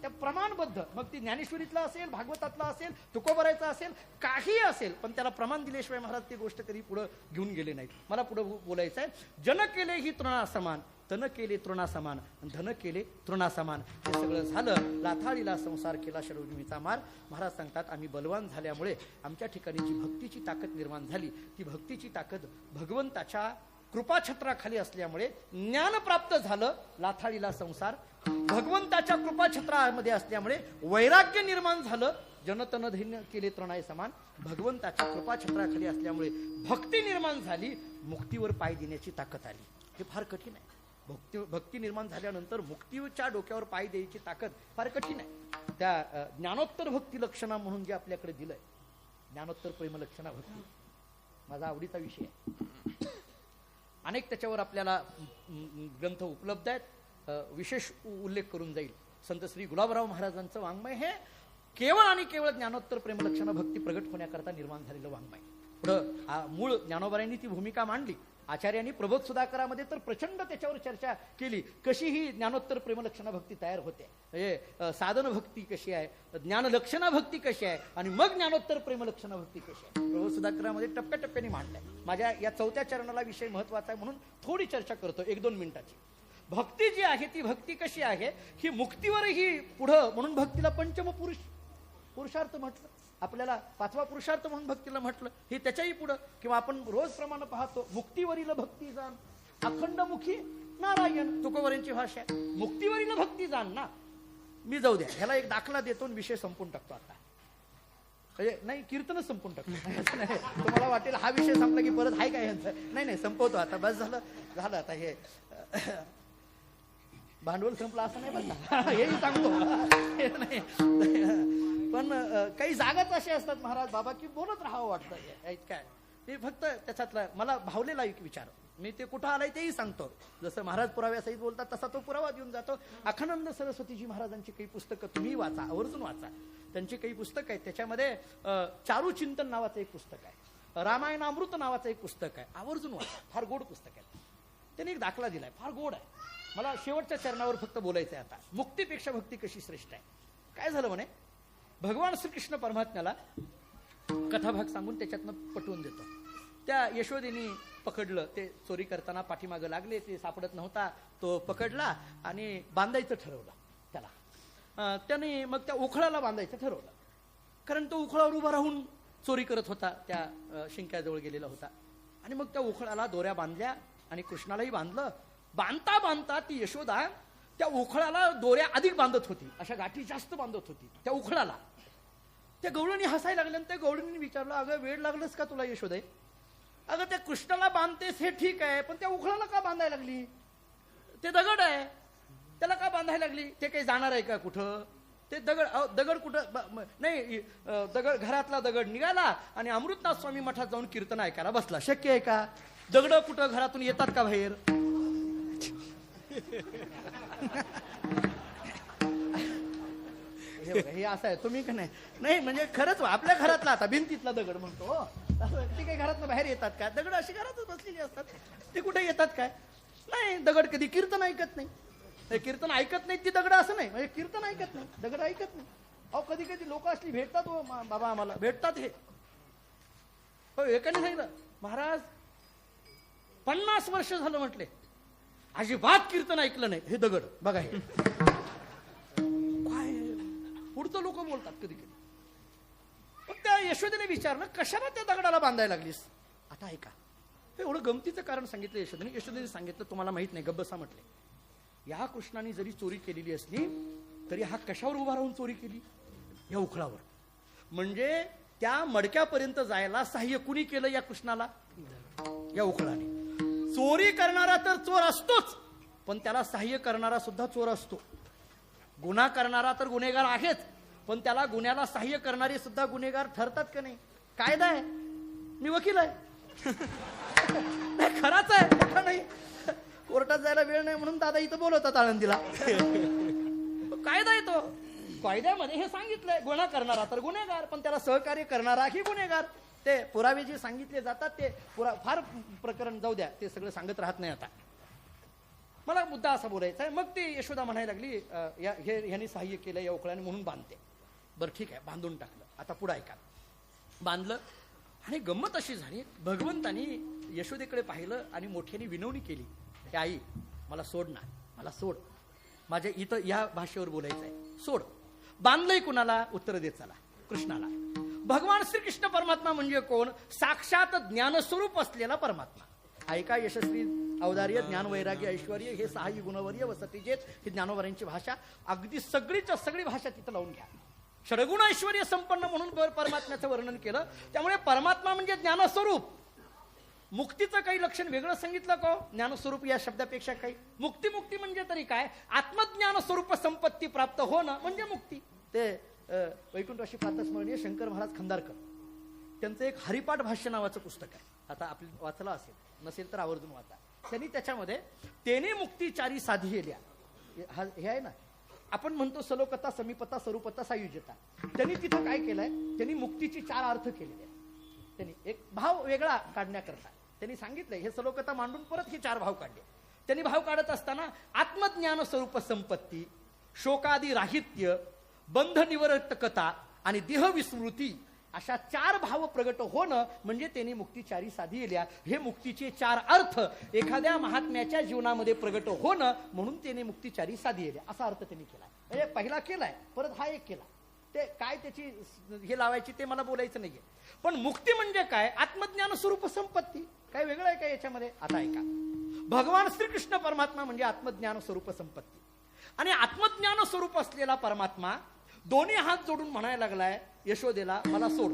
त्या प्रमाणबद्ध मग ती ज्ञानेश्वरीतला असेल भागवतातला असेल तुकोबरायचा असेल काही असेल पण त्याला प्रमाण दिल्याशिवाय महाराज ती गोष्ट कधी पुढे घेऊन गेले नाहीत. मला पुढे बोलायचं आहे. जन केले ही तृणा समान, तन केले तृणा समान, धन केले तृणा समान. हे सगळं झालं. लाथाळीला संसार केला षडउर्मीचा मार. महाराज सांगतात आम्ही बलवान झाल्यामुळे आमच्या ठिकाणी जी भक्तीची ताकद निर्माण झाली ती भक्तीची ताकद भगवंताच्या कृपाछत्राखाली असल्यामुळे ज्ञान प्राप्त झालं. लाथाळीला संसार भगवंताच्या कृपाछत्रामध्ये असल्यामुळे वैराग्य निर्माण झालं. जनतन धैन्य केले तृणाय समान. भगवंताच्या कृपाछत्राखाली असल्यामुळे भक्ती निर्माण झाली, मुक्तीवर पाय देण्याची ताकद आली. हे फार कठीण आहे. भक्ती निर्माण झाल्यानंतर मुक्तीच्या डोक्यावर पाय द्यायची ताकद फार कठीण आहे. त्या ज्ञानोत्तर भक्ती लक्षणा म्हणून जे आपल्याकडे दिलंय, ज्ञानोत्तर प्रेम लक्षणा भक्ती माझा आवडीचा विषय आहे. अनेक त्याच्यावर आपल्याला ग्रंथ उपलब्ध आहेत. विशेष उल्लेख करून जाईल. संत श्री गुलाबराव महाराजांचं वाङ्मय हे केवळ आणि केवळ ज्ञानोत्तर प्रेमलक्षणा भक्ती प्रगट होण्याकरता निर्माण झालेलं वाङ्मय. पुढं मूळ ज्ञानोबारांनी ती भूमिका मांडली. आचार्यांनी प्रबोध सुधाकरामध्ये तर प्रचंड त्याच्यावर चर्चा केली, कशी ही ज्ञानोत्तर प्रेमलक्षणा भक्ती तयार होते, म्हणजे साधन भक्ती कशी आहे, ज्ञानलक्षणा भक्ती कशी आहे आणि मग ज्ञानोत्तर प्रेमलक्षणा भक्ती कशी आहे. प्रबोध सुधाकरामध्ये टप्प्याटप्प्याने मांडलाय. माझ्या या 4थ्या चरणाला विषय महत्वाचा आहे म्हणून थोडी चर्चा करतो 1-2 मिनिटाची. भक्ती जी आहे ती भक्ती कशी आहे, ही मुक्तीवरही पुढं म्हणून भक्तीला पंचम पुरुषार्थ म्हटलं. आपल्याला 5वा पुरुषार्थ म्हणून भक्तीला म्हटलं. हे त्याच्याही पुढं किंवा आपण रोज प्रमाणे पाहतो, मुक्तीवरील भक्ती जाण अखंड मुखी नारायण, तुकोबरांची भाषा आहे. मुक्तीवरील भक्ती जाण ना. मी जाऊ द्या, ह्याला एक दाखला देतो आणि विषय संपून टाकतो. आता म्हणजे नाही, कीर्तनच संपून टाकतो. तुम्हाला वाटेल हा विषय संपला की परत हाय काय यांचं. नाही, संपवतो आता. बस झालं आता. हे भांडवल संपलं असं नाही बनला, हेही सांगतो. नाही पण काही जागाच असे असतात महाराज बाबा की बोलत राहावं वाटतं. काय ते फक्त त्याच्यातला मला भावलेला एक विचार, मी ते कुठं आलाय तेही सांगतो. जसं महाराज पुराव्यासहित बोलतात तसा तो पुरावा देऊन जातो. अखंडानंद सरस्वतीजी महाराजांची काही पुस्तकं तुम्ही वाचा, आवर्जून वाचा. त्यांची काही पुस्तकं आहेत. त्याच्यामध्ये चारुचिंतन नावाचं एक पुस्तक आहे, रामायणामृत नावाचं एक पुस्तक आहे, आवर्जून वाचा. फार गोड पुस्तक आहे. त्यांनी एक दाखला दिलाय, फार गोड आहे. मला शेवटच्या चरणावर फक्त बोलायचं आहे आता. मुक्तीपेक्षा भक्ती कशी श्रेष्ठ आहे. काय झालं म्हणे, भगवान श्रीकृष्ण परमात्म्याला कथाभाग सांगून त्याच्यातनं पटवून देतो. त्या यशोदेनी पकडलं, ते चोरी करताना पाठीमागं लागले, ते सापडत नव्हता, तो पकडला आणि बांधायचं ठरवलं त्याला. त्याने मग त्या उखळाला बांधायचं ठरवलं, कारण तो उखळावर उभा राहून चोरी करत होता, त्या शिंक्याजवळ गेलेला होता. आणि मग त्या उखळाला दोऱ्या बांधल्या आणि कृष्णालाही बांधलं. बांधता बांधता ती यशोदा त्या उखळाला दोऱ्या अधिक बांधत होती, अशा गाठी जास्त बांधत होती त्या उखळाला. त्या गवळणी हसायला लागल्या. त्या गवळणीने विचारलं, अगं वेळ लागलंच का तुला यशोदे? अगं त्या कृष्णाला बांधतेस हे ठीक आहे, पण त्या उखळाला का बांधायला लागली? ते दगड आहे, त्याला का बांधायला लागली? ते काही जाणार आहे का कुठं? ते दगड कुठं नाही. दगड, घरातला दगड निघाला आणि अमृतनाथ स्वामी मठात जाऊन कीर्तन ऐकायला बसला. शक्य आहे का? दगड कुठं घरातून येतात का बाहेर? हे असं आहे. तुम्ही का नाही म्हणजे खरंच आपल्या घरातला, आता भिंतीतला दगड म्हणतो, ते काही घरातनं बाहेर येतात का? दगड अशी घरातच बसलेली असतात, ते कुठे येतात काय? नाही, दगड कधी कीर्तन ऐकत नाही. कीर्तन ऐकत नाही ती दगड असं नाही, म्हणजे कीर्तन ऐकत नाही, दगड ऐकत नाही. अहो कधी कधी लोक असली भेटतात, हो बाबा आम्हाला भेटतात. हे हो, एकाने सांगितलं, महाराज 50 वर्ष झालं म्हटले अजिबात कीर्तन ऐकलं नाही. हे दगड बघा, हे काय पुढचं लोक बोलतात कधी कधी. पण त्या यशोदेने विचारलं, कशाला त्या दगडाला बांधायला लागलीस? आता ऐका, एवढं गमतीचं कारण सांगितलं यशोदेने. यशोदेने सांगितलं, तुम्हाला माहित नाही, गब्बसा म्हटले, या कृष्णाने जरी चोरी केलेली असली तरी हा कशावर उभा राहून चोरी केली? या उखळावर. म्हणजे त्या मडक्यापर्यंत जायला सहाय्य कुणी केलं या कृष्णाला? या उखळाने. चोरी करणारा तर चोर असतोच, पण त्याला सहाय्य करणारा सुद्धा चोर असतो. गुन्हा करणारा तर गुन्हेगार आहेच, पण त्याला गुन्ह्याला सहाय्य करणारे सुद्धा गुन्हेगार ठरतात का नाही? कायदा आहे, मी वकील आहे. नाही, खराच आहे. नाही, कोर्टात जायला वेळ नाही म्हणून दादा इथं बोलवतात आळंदीला. कायदा आहे तो. कायद्यामध्ये हे सांगितलंय, गुन्हा करणारा तर गुन्हेगार, पण त्याला सहकार्य करणारा ही गुन्हेगार. ते पुरावे जे सांगितले जातात ते फार प्रकरण जाऊ द्या, ते सगळं सांगत राहत नाही. आता मला मुद्दा असा बोलायचा आहे. मग ते यशोदा म्हणायला लागली, ह्यांनी सहाय्य केलं या उखळ्याने म्हणून बांधते. बरं ठीक आहे, बांधून टाकलं. आता पुढे ऐका. बांधलं आणि गंमत अशी झाली, भगवंतानी यशोदेकडे पाहिलं आणि मोठ्याने विनवणी केली, की आई मला सोड ना, मला सोड. माझ्या इथं या भाषेवर बोलायचं आहे, सोड. बांधलंय कुणाला? उत्तर देत चला, कृष्णाला. भगवान श्रीकृष्ण परमात्मा म्हणजे कोण? साक्षात ज्ञानस्वरूप असलेला परमात्मा. ऐका, यशस्वी औदार्य, ज्ञान, वैराग्य, ऐश्वर हे 6 गुणवर्य वसतिजेत, ही ज्ञानोबरांची भाषा. अगदी सगळीच्या सगळी भाषा तिथं लावून घ्या. षडगुण ऐश्वर्य संपन्न म्हणून परमात्म्याचं वर्णन केलं. त्यामुळे परमात्मा म्हणजे ज्ञानस्वरूप. मुक्तीचं काही लक्षण वेगळं सांगितलं का? ज्ञानस्वरूप या शब्दापेक्षा काही. मुक्ती मुक्ती म्हणजे तरी काय? आत्मज्ञान स्वरूप संपत्ती प्राप्त होणं म्हणजे मुक्ती. ते वैकुंठवासी प्रातस्मरणीय शंकर महाराज खंदारकर त्यांचं एक हरिपाठ भाष्य नावाचं पुस्तक आहे. आता आपली वाचलं असेल, नसेल तर आवर्जून वाचा. त्यांनी त्याच्यामध्ये तेने मुक्ती चारी साधियेल्या, हे आहे ना, आपण म्हणतो सलोकता, समीपता, स्वरूपता, सायुज्यता. त्यांनी तिथं काय केलंय? त्यांनी मुक्तीची 4 अर्थ केलेले आहेत. त्यांनी एक भाव वेगळा काढण्याकरता त्यांनी सांगितलंय. हे सलोकता मांडून परत हे 4 भाव काढले. त्यांनी भाव काढत असताना आत्मज्ञान स्वरूप संपत्ती, शोकादी राहित्य, बंध निवर्तकता आणि देह विस्मृती अशा 4 भाव प्रगट होणं म्हणजे त्यांनी मुक्ती चारी साधियेल्या. हे मुक्तीचे 4 अर्थ एखाद्या महात्म्याच्या जीवनामध्ये प्रगट होणं म्हणून त्याने मुक्ती चारी साधियेल्या असा अर्थ त्यांनी केलाय. म्हणजे पहिला केलाय, परत हा एक केला. ते काय त्याची हे लावायची ते मला बोलायचं नाहीये. पण मुक्ती म्हणजे काय? आत्मज्ञान स्वरूप संपत्ती. काय वेगळं आहे का याच्यामध्ये? आता ऐका. भगवान श्रीकृष्ण परमात्मा म्हणजे आत्मज्ञान स्वरूप संपत्ती. आणि आत्मज्ञान स्वरूप असलेला परमात्मा दोन्ही हात जोडून म्हणायला लागलाय यशोदेला, मला सोड.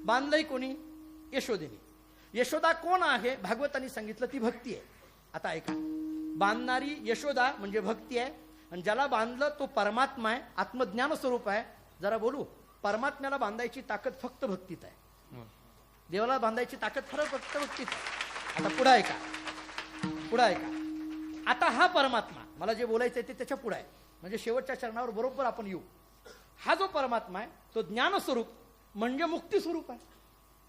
बांधलंय कोणी? यशोदेने. यशोदा कोण आहे? भागवतांनी सांगितलं ती भक्ती आहे. आता ऐका. बांधणारी यशोदा म्हणजे भक्ती आहे, आणि ज्याला बांधलं तो परमात्मा आहे, आत्मज्ञान स्वरूप आहे. जरा बोलू, परमात्म्याला बांधायची ताकद फक्त भक्तीत आहे. देवाला बांधायची ताकद फक्त भक्तीत आहे. आता पुढे ऐका, पुढे ऐका. आता हा परमात्मा, मला जे बोलायचं आहे ते त्याच्या पुढे आहे, म्हणजे शेवटच्या चरणावर बरोबर आपण येऊ. हा जो परमात्मा आहे तो ज्ञान स्वरूप म्हणजे मुक्ती स्वरूप आहे.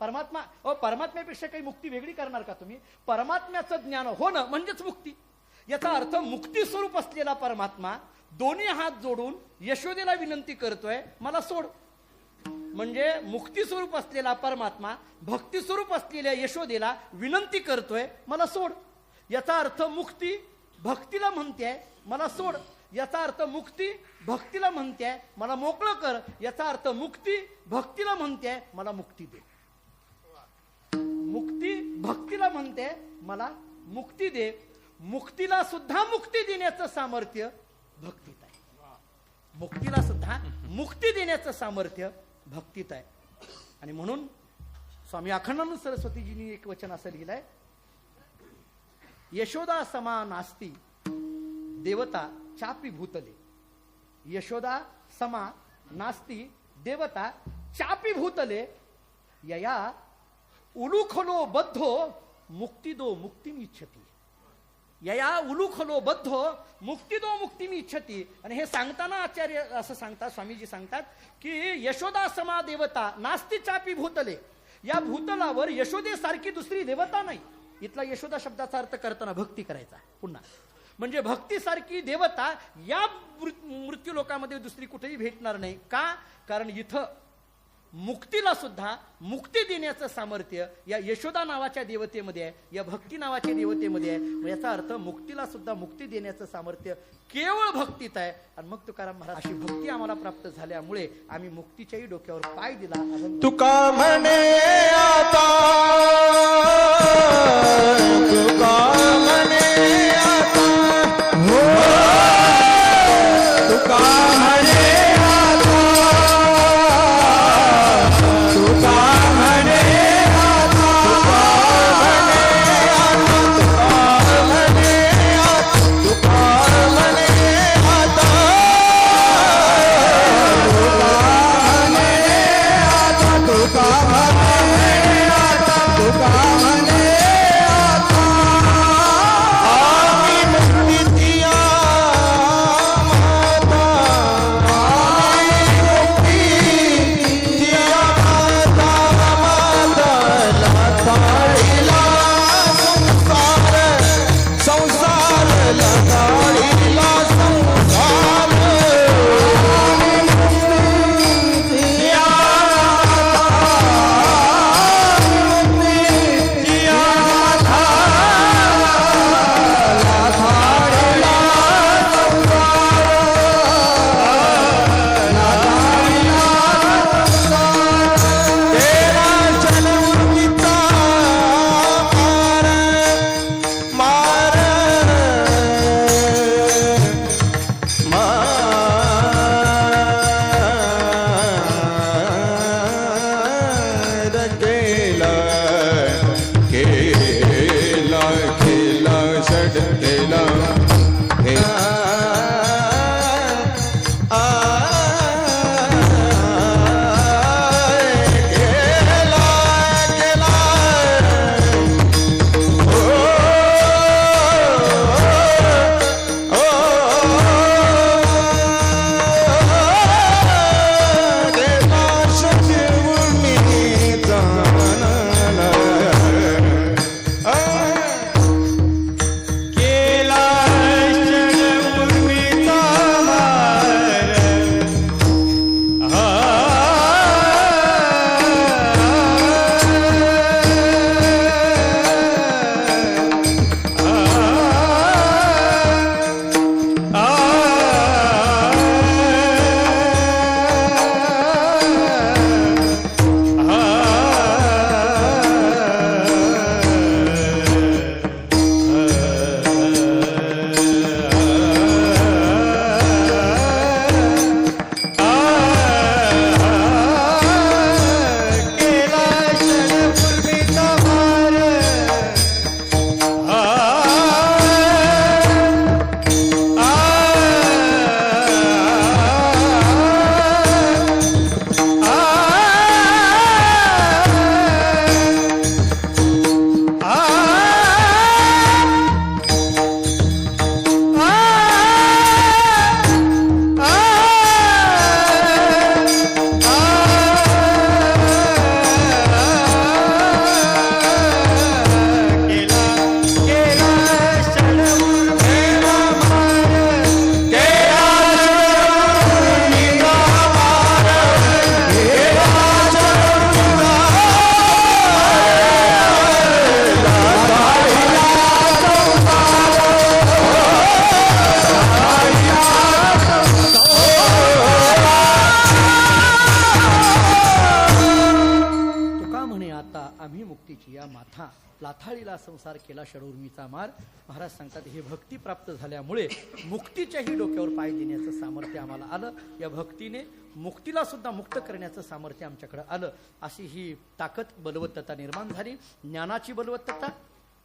परमात्मा परमात्म्यापेक्षा काही मुक्ती वेगळी करणार का तुम्ही? परमात्म्याचं ज्ञान होणं म्हणजेच मुक्ती. याचा अर्थ मुक्ती स्वरूप असलेला परमात्मा दोन्ही हात जोडून यशोदेला विनंती करतोय, मला सोड. म्हणजे मुक्ती स्वरूप असलेला परमात्मा भक्ती स्वरूप असलेल्या यशोदेला विनंती करतोय, मला सोड. याचा अर्थ मुक्ती भक्तीला म्हणतेय, मला सोड. याचा अर्थ मुक्ती भक्तीला म्हणतेय, मला मोकळं कर. याचा अर्थ मुक्ती भक्तीला म्हणतेय, मला मुक्ती दे. मुक्ती भक्तीला म्हणते, मला मुक्ती दे. मुक्तीला सुद्धा मुक्ती देण्याचं सामर्थ्य भक्तीत आहे. मुक्तीला सुद्धा मुक्ती देण्याचं सामर्थ्य भक्तीत आहे. आणि म्हणून स्वामी अखंडानंद सरस्वतीजींनी एक वचन असं लिहिलंय, यशोदा समा नास्ती देवता चापी भूतले. यशोदा समा नास्ती देवता चापी भूतले, यया उलुखलो बद्धो मुक्तिदो मुक्तिमिच्छति. यया उलुखलो बद्धो मुक्तिदो मुक्तिमिच्छति. आणि हे सांगताना आचार्य असं सांगतात, स्वामीजी सांगतात की यशोदा समा देवता नास्ती चापी भूतले. या भूतलावर यशोदेसारखी दुसरी देवता नाही. इथला यशोदा शब्दाचा अर्थ करताना भक्ती करायचा पुन्हा. म्हणजे भक्तीसारखी देवता या मृत्यू लोकामध्ये दुसरी कुठेही भेटणार नाही. का? कारण इथं मुक्तीला सुद्धा मुक्ती देण्याचं सामर्थ्य या यशोदा नावाच्या देवतेमध्ये आहे, या भक्ती नावाच्या देवतेमध्ये आहे. याचा अर्थ मुक्तीला सुद्धा मुक्ती देण्याचं सामर्थ्य केवळ भक्तीत आहे. आणि मग तुकाराम महाराज, अशी भक्ती आम्हाला प्राप्त झाल्यामुळे आम्ही मुक्तीच्याही डोक्यावर पाय दिला. तुका म्हणे आता, तुका म्हणे आता, हो तुका म्हणे आता, तुका म्हणे आता, तुका म्हणे आता, तुका म्हणे आता, तुका म्हणे आता, तुका म्हणे आता, तुका म्हणे आता. षड केला हे लाथाळीला संसार केला षडूर्मीचा मार. महाराज सांगतात हे भक्ती प्राप्त झाल्यामुळे मुक्तीच्याही डोक्यावर पाय देण्याचं सामर्थ्य आम्हाला आलं. या भक्तीने मुक्तीला सुद्धा मुक्त करण्याचं सामर्थ्य आमच्याकडे आलं. अशी ही ताकद बलवत्तता निर्माण झाली. ज्ञानाची बलवत्तता,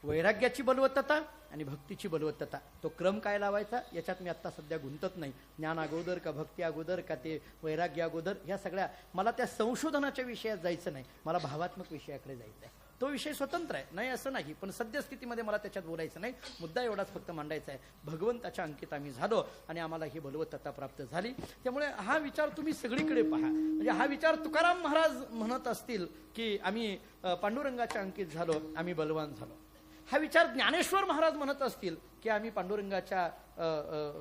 वैराग्याची बलवत्तता आणि भक्तीची बलवत्तता. तो क्रम काय लावायचा याच्यात मी आत्ता सध्या गुंतत नाही. ज्ञान अगोदर का भक्ती अगोदर का ते वैराग्य अगोदर, ह्या सगळ्या मला त्या संशोधनाच्या विषयात जायचं नाही. मला भावात्मक विषयाकडे जायचं आहे. तो विषय स्वतंत्र आहे, नाही असं नाही, पण सद्यस्थितीमध्ये मला त्याच्यात बोलायचं नाही. मुद्दा एवढाच फक्त मांडायचा आहे. भगवंताच्या अंकित आम्ही झालो आणि आम्हाला ही बलवत्तता प्राप्त झाली. त्यामुळे हा विचार तुम्ही सगळीकडे पहा. म्हणजे हा विचार तुकाराम महाराज म्हणत असतील की आम्ही पांडुरंगाच्या अंकित झालो, आम्ही बलवान झालो. हा विचार ज्ञानेश्वर महाराज म्हणत असतील की आम्ही पांडुरंगाच्या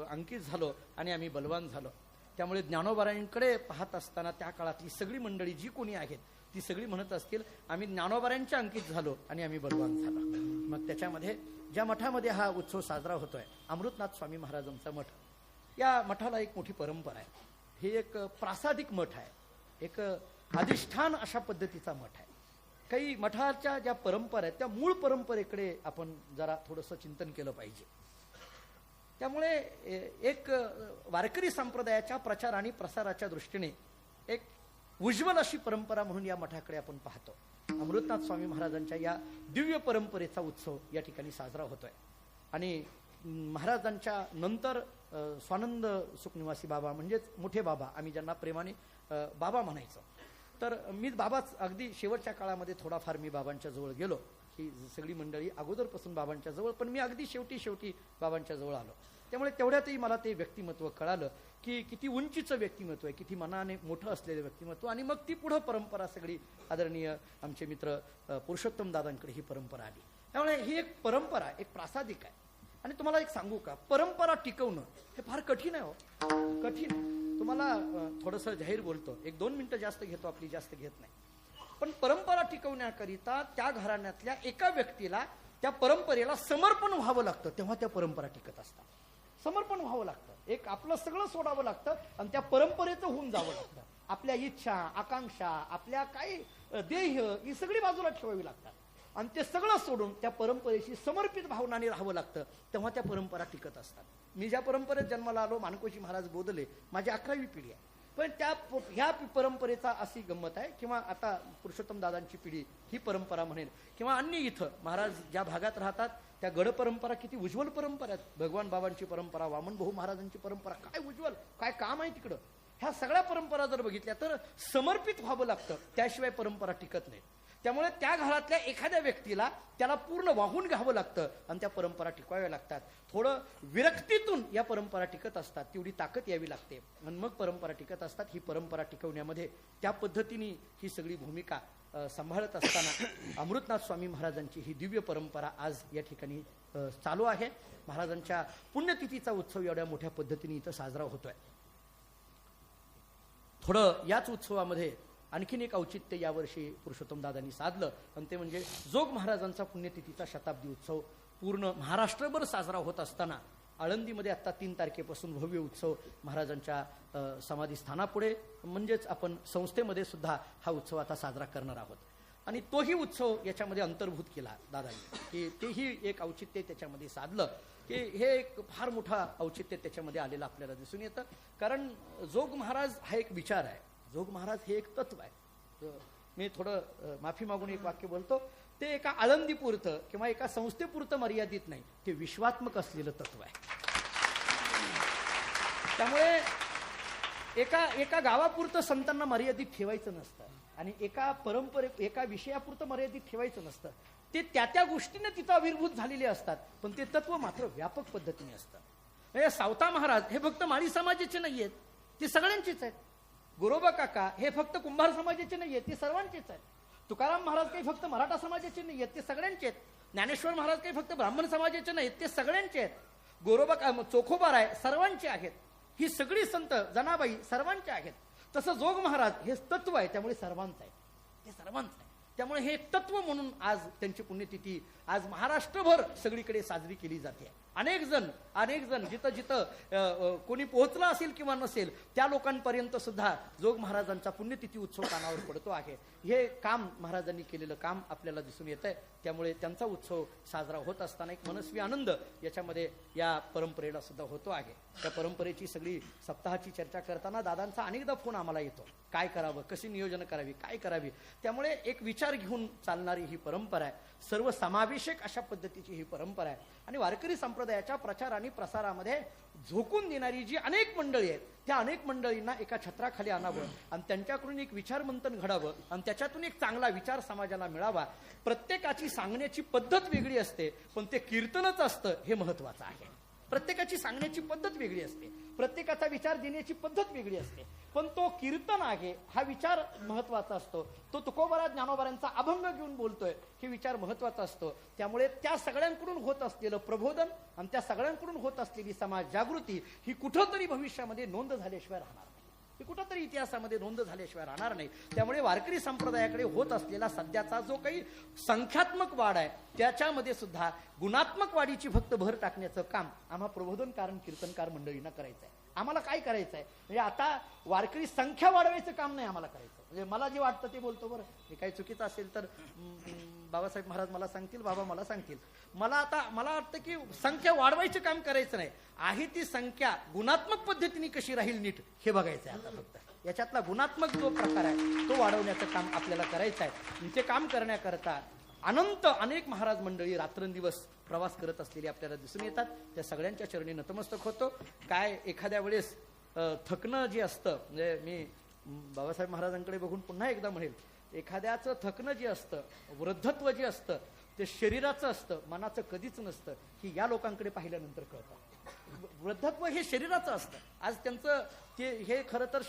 अंकित झालो आणि आम्ही बलवान झालो. त्यामुळे ज्ञानोबारायांकडे पाहत असताना त्या काळातली सगळी मंडळी जी कोणी आहेत ती सगळी म्हणत असतील आम्ही ज्ञानोबारायांच्या अंकित झालो आणि आम्ही बलवान झालो. मग त्याच्यामध्ये ज्या मठामध्ये हा उत्सव साजरा होतोय, अमृतनाथ स्वामी महाराजांचा मठ, या मठाला एक मोठी परंपरा आहे. हे एक प्रासादिक मठ आहे, एक अधिष्ठान अशा पद्धतीचा मठ आहे. काही मठाच्या ज्या परंपरा आहेत त्या मूळ परंपरेकडे आपण जरा थोडंसं चिंतन केलं पाहिजे. त्यामुळे एक वारकरी संप्रदायाच्या प्रचार आणि प्रसाराच्या दृष्टीने एक उज्ज्वल अशी परंपरा म्हणून या मठाकडे आपण पाहतो. अमृतनाथ स्वामी महाराजांच्या या दिव्य परंपरेचा उत्सव या ठिकाणी साजरा होतोय. आणि महाराजांच्या नंतर स्वानंद सुखनिवासी बाबा म्हणजेच मोठे बाबा, आम्ही ज्यांना प्रेमाने बाबा म्हणायचो, तर मी बाबाच अगदी शेवटच्या काळामध्ये थोडाफार मी बाबांच्या जवळ गेलो. ही सगळी मंडळी अगोदरपासून बाबांच्या जवळ, पण मी अगदी शेवटी बाबांच्या जवळ आलो. त्यामुळे तेवढ्यातही मला ते व्यक्तिमत्व कळालं की किती उंचीचं व्यक्तिमत्व आहे, किती मनाने मोठं असलेलं व्यक्तिमत्व. आणि मग ती पुढं परंपरा सगळी आदरणीय आमचे मित्र पुरुषोत्तम दादांकडे ही परंपरा आली. त्यामुळे ही एक परंपरा, एक प्रासादिक आहे. आणि तुम्हाला एक सांगू का, परंपरा टिकवणं हे फार कठीण आहे. हो, कठीण आहे. तुम्हाला थोडंसं जाहीर बोलतो, 1-2 मिनिटं जास्त घेतो, आपली जास्त घेत नाही. पण परंपरा टिकवण्याकरिता त्या घराण्यातल्या एका व्यक्तीला त्या परंपरेला समर्पण व्हावं लागतं, तेव्हा त्या परंपरा टिकत असतात. समर्पण व्हावं लागतं, एक आपलं सगळं सोडावं लागतं आणि त्या परंपरेचं होऊन जावं लागतं. आपल्या इच्छा, आकांक्षा, आपल्या काही ध्येय ही सगळी बाजूला ठेवावी लागतात आणि ते सगळं सोडून त्या परंपरेशी समर्पित भावनाने राहावं लागतं, तेव्हा त्या परंपरा टिकत असतात. मी ज्या परंपरेत जन्माला आलो, मानकोजी महाराज बोधले, माझी 11वी पिढी आहे. पण ह्या परंपरेचा अशी गंमत आहे, किंवा आता पुरुषोत्तम दादांची पिढी ही परंपरा म्हणेल, किंवा अन्य इथं महाराज ज्या भागात राहतात त्या गड परंपरा किती उज्ज्वल परंपरा आहेत. भगवान बाबांची परंपरा, वामन भाऊ महाराजांची परंपरा, काय उज्ज्वल, काय काम आहे तिकडं. ह्या सगळ्या परंपरा जर बघितल्या तर समर्पित व्हावं लागतं, त्याशिवाय परंपरा टिकत नाही. त्यामुळे त्या घरातल्या एखाद्या व्यक्तीला त्याला पूर्ण वाहून घ्यावं लागतं आणि त्या परंपरा टिकवाव्या लागतात. थोडं विरक्तीतून या परंपरा टिकत असतात, तेवढी ताकद यावी लागते आणि मग परंपरा टिकत असतात. ही परंपरा टिकवण्यामध्ये त्या पद्धतीने ही सगळी भूमिका सांभाळत असताना अमृतनाथ स्वामी महाराजांची ही दिव्य परंपरा आज या ठिकाणी चालू आहे. महाराजांच्या पुण्यतिथीचा उत्सव एवढ्या मोठ्या पद्धतीने इथं साजरा होतोय. थोडं याच उत्सवामध्ये आणखीन एक औचित्य यावर्षी पुरुषोत्तम दादांनी साधलं आणि ते म्हणजे जोग महाराजांचा पुण्यतिथीचा शताब्दी उत्सव पूर्ण महाराष्ट्रभर साजरा होत असताना आळंदीमध्ये आत्ता 3 तारखेपासून भव्य उत्सव महाराजांच्या समाधीस्थानापुढे म्हणजेच आपण संस्थेमध्ये सुद्धा हा उत्सव आता साजरा करणार आहोत. आणि तोही उत्सव याच्यामध्ये अंतर्भूत केला दादांनी, की तेही एक औचित्य त्याच्यामध्ये साधलं, की हे एक फार मोठा औचित्य त्याच्यामध्ये आलेलं आपल्याला दिसून येतं. कारण जोग महाराज हा एक विचार आहे, जोग महाराज हे एक तत्व आहे. मी थोडं माफी मागून एक वाक्य बोलतो, ते एका आळंदीपुरतं किंवा एका संस्थेपुरतं मर्यादित नाही, ते विश्वात्मक असलेलं तत्व आहे. त्यामुळे एका गावापुरतं संतांना मर्यादित ठेवायचं नसतं आणि एका विषयापुरतं मर्यादित ठेवायचं नसतं. ते त्या गोष्टीने तिथं आविर्भूत झालेले असतात, पण ते तत्व मात्र व्यापक पद्धतीने असतं. म्हणजे सावता महाराज हे फक्त माळी समाजाचे नाही आहेत, ते सगळ्यांचेच आहेत. गोरोबा काका हे फक्त कुंभार समाजाचे नाही आहेत, ते सर्वांचेच आहेत. तुकाराम महाराज काही फक्त मराठा समाजाचे नाही आहेत, ते तसंच आहेत. ज्ञानेश्वर महाराज काही फक्त ब्राह्मण समाजाचे नाहीत, ते सगळ्यांचे आहेत. गोरोबा चोखोबाराय सर्वांचे आहेत. ही सगळी संत जनाबाई सर्वांचे आहेत. तसं जोग महाराज हे तत्व आहे, त्यामुळे सर्वांचं आहे, ते सर्वांचं आहे. त्यामुळे हे तत्व म्हणून आज त्यांची पुण्यतिथी आज महाराष्ट्रभर सगळीकडे साजरी केली जाते. अनेक जण जिथं कोणी पोहोचला असेल किंवा नसेल त्या लोकांपर्यंत सुद्धा जोग महाराजांचा पुण्यतिथी उत्सव कानावर पडतो आहे. हे काम महाराजांनी केलेलं काम आपल्याला दिसून येत आहे. त्यामुळे त्यांचा उत्सव साजरा होत असताना एक मनस्वी आनंद याच्यामध्ये या परंपरेला सुद्धा होतो आहे. त्या परंपरेची सगळी सप्ताहाची चर्चा करताना दादांचा अनेकदा फोन आम्हाला येतो, काय करावं, कशी नियोजन करावी, काय करावी. त्यामुळे एक विचार घेऊन चालणारी ही परंपरा आहे, सर्व समावेशक अशा पद्धतीची ही परंपरा आहे. आणि वारकरी संप्रदायाच्या प्रचार आणि प्रसारामध्ये झोकून देणारी जी अनेक मंडळी आहेत, त्या अनेक मंडळींना एका छत्राखाली आणावं आणि त्यांच्याकडून एक विचार मंथन घडावं आणि त्याच्यातून एक चांगला विचार समाजाला मिळावा. प्रत्येकाची सांगण्याची पद्धत वेगळी असते, पण ते कीर्तनच असतं हे महत्वाचं आहे. प्रत्येकाची सांगण्याची पद्धत वेगळी असते, प्रत्येकाचा विचार देण्याची पद्धत वेगळी असते, पण तो कीर्तन आहे हा विचार महत्वाचा असतो. तो तुकोबारा ज्ञानोबारांचा अभंग घेऊन बोलतोय हे विचार महत्वाचा असतो. त्यामुळे त्या सगळ्यांकडून होत असलेलं प्रबोधन आणि त्या सगळ्यांकडून होत असलेली समाज जागृती ही कुठंतरी भविष्यामध्ये नोंद झाल्याशिवाय राहणार नाही, ही कुठंतरी इतिहासामध्ये नोंद झाल्याशिवाय राहणार नाही. त्यामुळे वारकरी संप्रदायाकडे होत असलेला सध्याचा जो काही संख्यात्मक वाढ आहे त्याच्यामध्ये सुद्धा गुणात्मक वाढीची फक्त भर टाकण्याचं काम आम्हा प्रबोधनकार कीर्तनकार मंडळींना करायचं आहे. आम्हाला काय करायचं आहे म्हणजे आता वारकरी संख्या वाढवायचं काम नाही आम्हाला करायचं. म्हणजे मला जे वाटतं ते बोलतो, बरं हे काही चुकीचं असेल तर बाबासाहेब महाराज मला सांगतील, बाबा मला सांगतील. मला वाटतं की संख्या वाढवायचं काम करायचं नाही, आहे ती संख्या गुणात्मक पद्धतीने कशी राहील नीट हे बघायचं आहे. आता फक्त याच्यातला गुणात्मक जो प्रकार आहे तो वाढवण्याचं काम आपल्याला करायचं आहे. ते काम करण्याकरता अनेक महाराज मंडळी रात्रंदिवस प्रवास करत असलेली आपल्याला दिसून येतात. त्या सगळ्यांच्या चरणी नतमस्तक होतो. काय एखाद्या वेळेस थकणं जे असतं, म्हणजे मी बाबासाहेब महाराजांकडे बघून पुन्हा एकदा म्हणेल, एखाद्याचं थकणं जे असतं, वृद्धत्व जे असतं ते शरीराचं असतं, मनाचं कधीच नसतं, ही या लोकांकडे पाहिल्यानंतर कळतं. वृद्धत्व हे शरीराचं असतं. आज त्यांचं हे खरं तर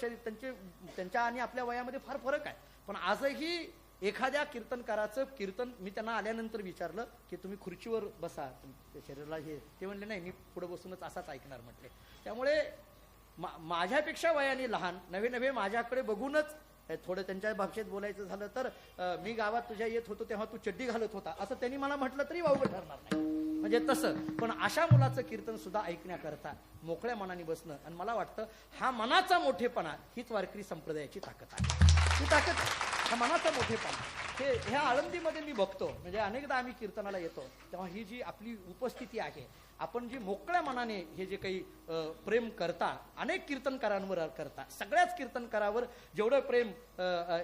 त्यांच्या आणि आपल्या वयामध्ये फार फरक आहे, पण आजही एखाद्या कीर्तनकाराचं कीर्तन मी त्यांना आल्यानंतर विचारलं की तुम्ही खुर्चीवर बसा, शरीराला ते म्हणले नाही मी पुढे बसूनच असाच ऐकणार म्हटले. त्यामुळे माझ्यापेक्षा वयाने लहान नवे माझ्याकडे बघूनच, थोडं त्यांच्या भाषेत बोलायचं झालं तर मी गावात तुझ्या येत होतो तेव्हा तू चड्डी घालत होता असं त्यांनी मला म्हटलं तरी वावगं ठरणार नाही. म्हणजे तसं पण अशा मुलाचं कीर्तन सुद्धा ऐकण्याकरता मोकळ्या मनाने बसणं, आणि मला वाटतं हा मनाचा मोठेपणा हीच वारकरी संप्रदायाची ताकद आहे. ही ताकद हा मनाचा मोठेपणा ह्या आळंदीमध्ये मी बघतो. म्हणजे अनेकदा आम्ही कीर्तनाला येतो तेव्हा ही जी आपली उपस्थिती आहे आपण जे मोकळ्या मनाने हे जे काही प्रेम करता, अनेक कीर्तनकारांवर करता, सगळ्याच कीर्तनकारावर जेवढं प्रेम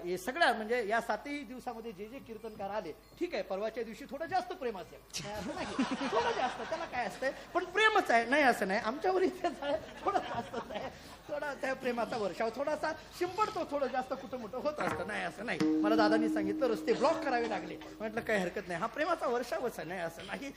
हे सगळ्या म्हणजे या 7ही दिवसामध्ये जे जे कीर्तनकार आले, ठीक आहे परवाच्या दिवशी थोडं जास्त प्रेम असेल, काय असं नाही, थोडं जास्त त्याला काय असतंय, पण प्रेमच आहे, नाही असं नाही, आमच्यावरही तेच आहे, थोडं जास्तच आहे, थोडा त्या प्रेमाचा वर्षाव थोडासा शिंपडतो, थोडं जास्त कुठं मोठं होत असतं, नाही असं नाही. मला दादांनी सांगितलं रस्ते ब्लॉक करावे लागले, म्हटलं काही हरकत नाही, हा प्रेमाचा वर्षावच आहे, नाही असं नाही.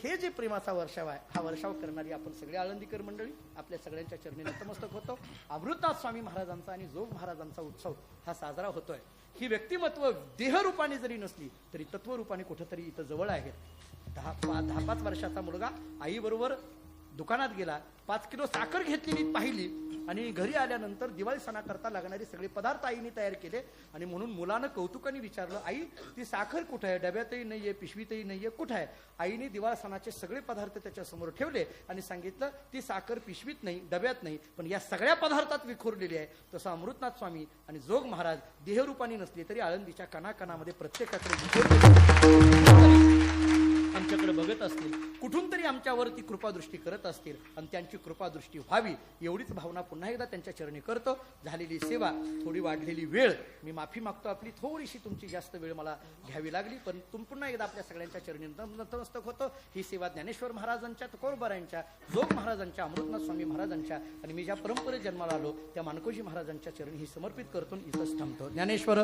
हे जे प्रेमाचा वर्षाव आहे, हा वर्षाव करणारी आपण सगळे आळंदीकर मंडळी आपल्या सगळ्यांच्या चरणी नतमस्तक होतो. अमृतनाथ स्वामी महाराजांचा आणि जोग महाराजांचा उत्सव हा साजरा होतोय. ही व्यक्तिमत्व देहरूपाने जरी नसली तरी तत्वरूपाने कुठंतरी इथं जवळ आहेत. 10-5 वर्षाचा मुलगा आई बरोबर दुकानात गेला, 5 किलो साखर घेतलेली पाहिली आणि घरी आल्यानंतर दिवाळी सणाकरता लागणारे सगळे पदार्थ आईने तयार केले आणि म्हणून मुलानं कौतुकाने विचारलं, आई ती साखर कुठं आहे, डब्यातही नाहीये, पिशवीतही नाहीये, कुठं आहे. आईने दिवाळी सणाचे सगळे पदार्थ त्याच्या समोर ठेवले आणि सांगितलं ती साखर पिशवीत नाही, डब्यात नाही, पण या सगळ्या पदार्थात विखुरलेली आहे. तसं अमृतनाथ स्वामी आणि जोग महाराज देहरूपाने नसले तरी आळंदीच्या कणाकणामध्ये प्रत्येकाकडे आमच्याकडे बघत असतील, कुठून तरी आमच्यावरती कृपादृष्टी करत असतील आणि त्यांची कृपादृष्टी व्हावी एवढीच भावना पुन्हा एकदा त्यांच्या चरणी करतो. झालेली सेवा, थोडी वाढलेली वेळ, मी माफी मागतो, आपली थोडीशी तुमची जास्त वेळ मला घ्यावी लागली, पण पुन्हा एकदा आपल्या सगळ्यांच्या चरणी नतमस्तक होतो. ही सेवा ज्ञानेश्वर महाराजांच्या, तुकोबारायांच्या, जोग महाराजांच्या, अमृतनाथ स्वामी महाराजांच्या आणि मी ज्या परंपरेत जन्माला आलो त्या मानकोजी महाराजांच्या चरणी ही समर्पित करतो. इथंच थांबतो. ज्ञानेश्वर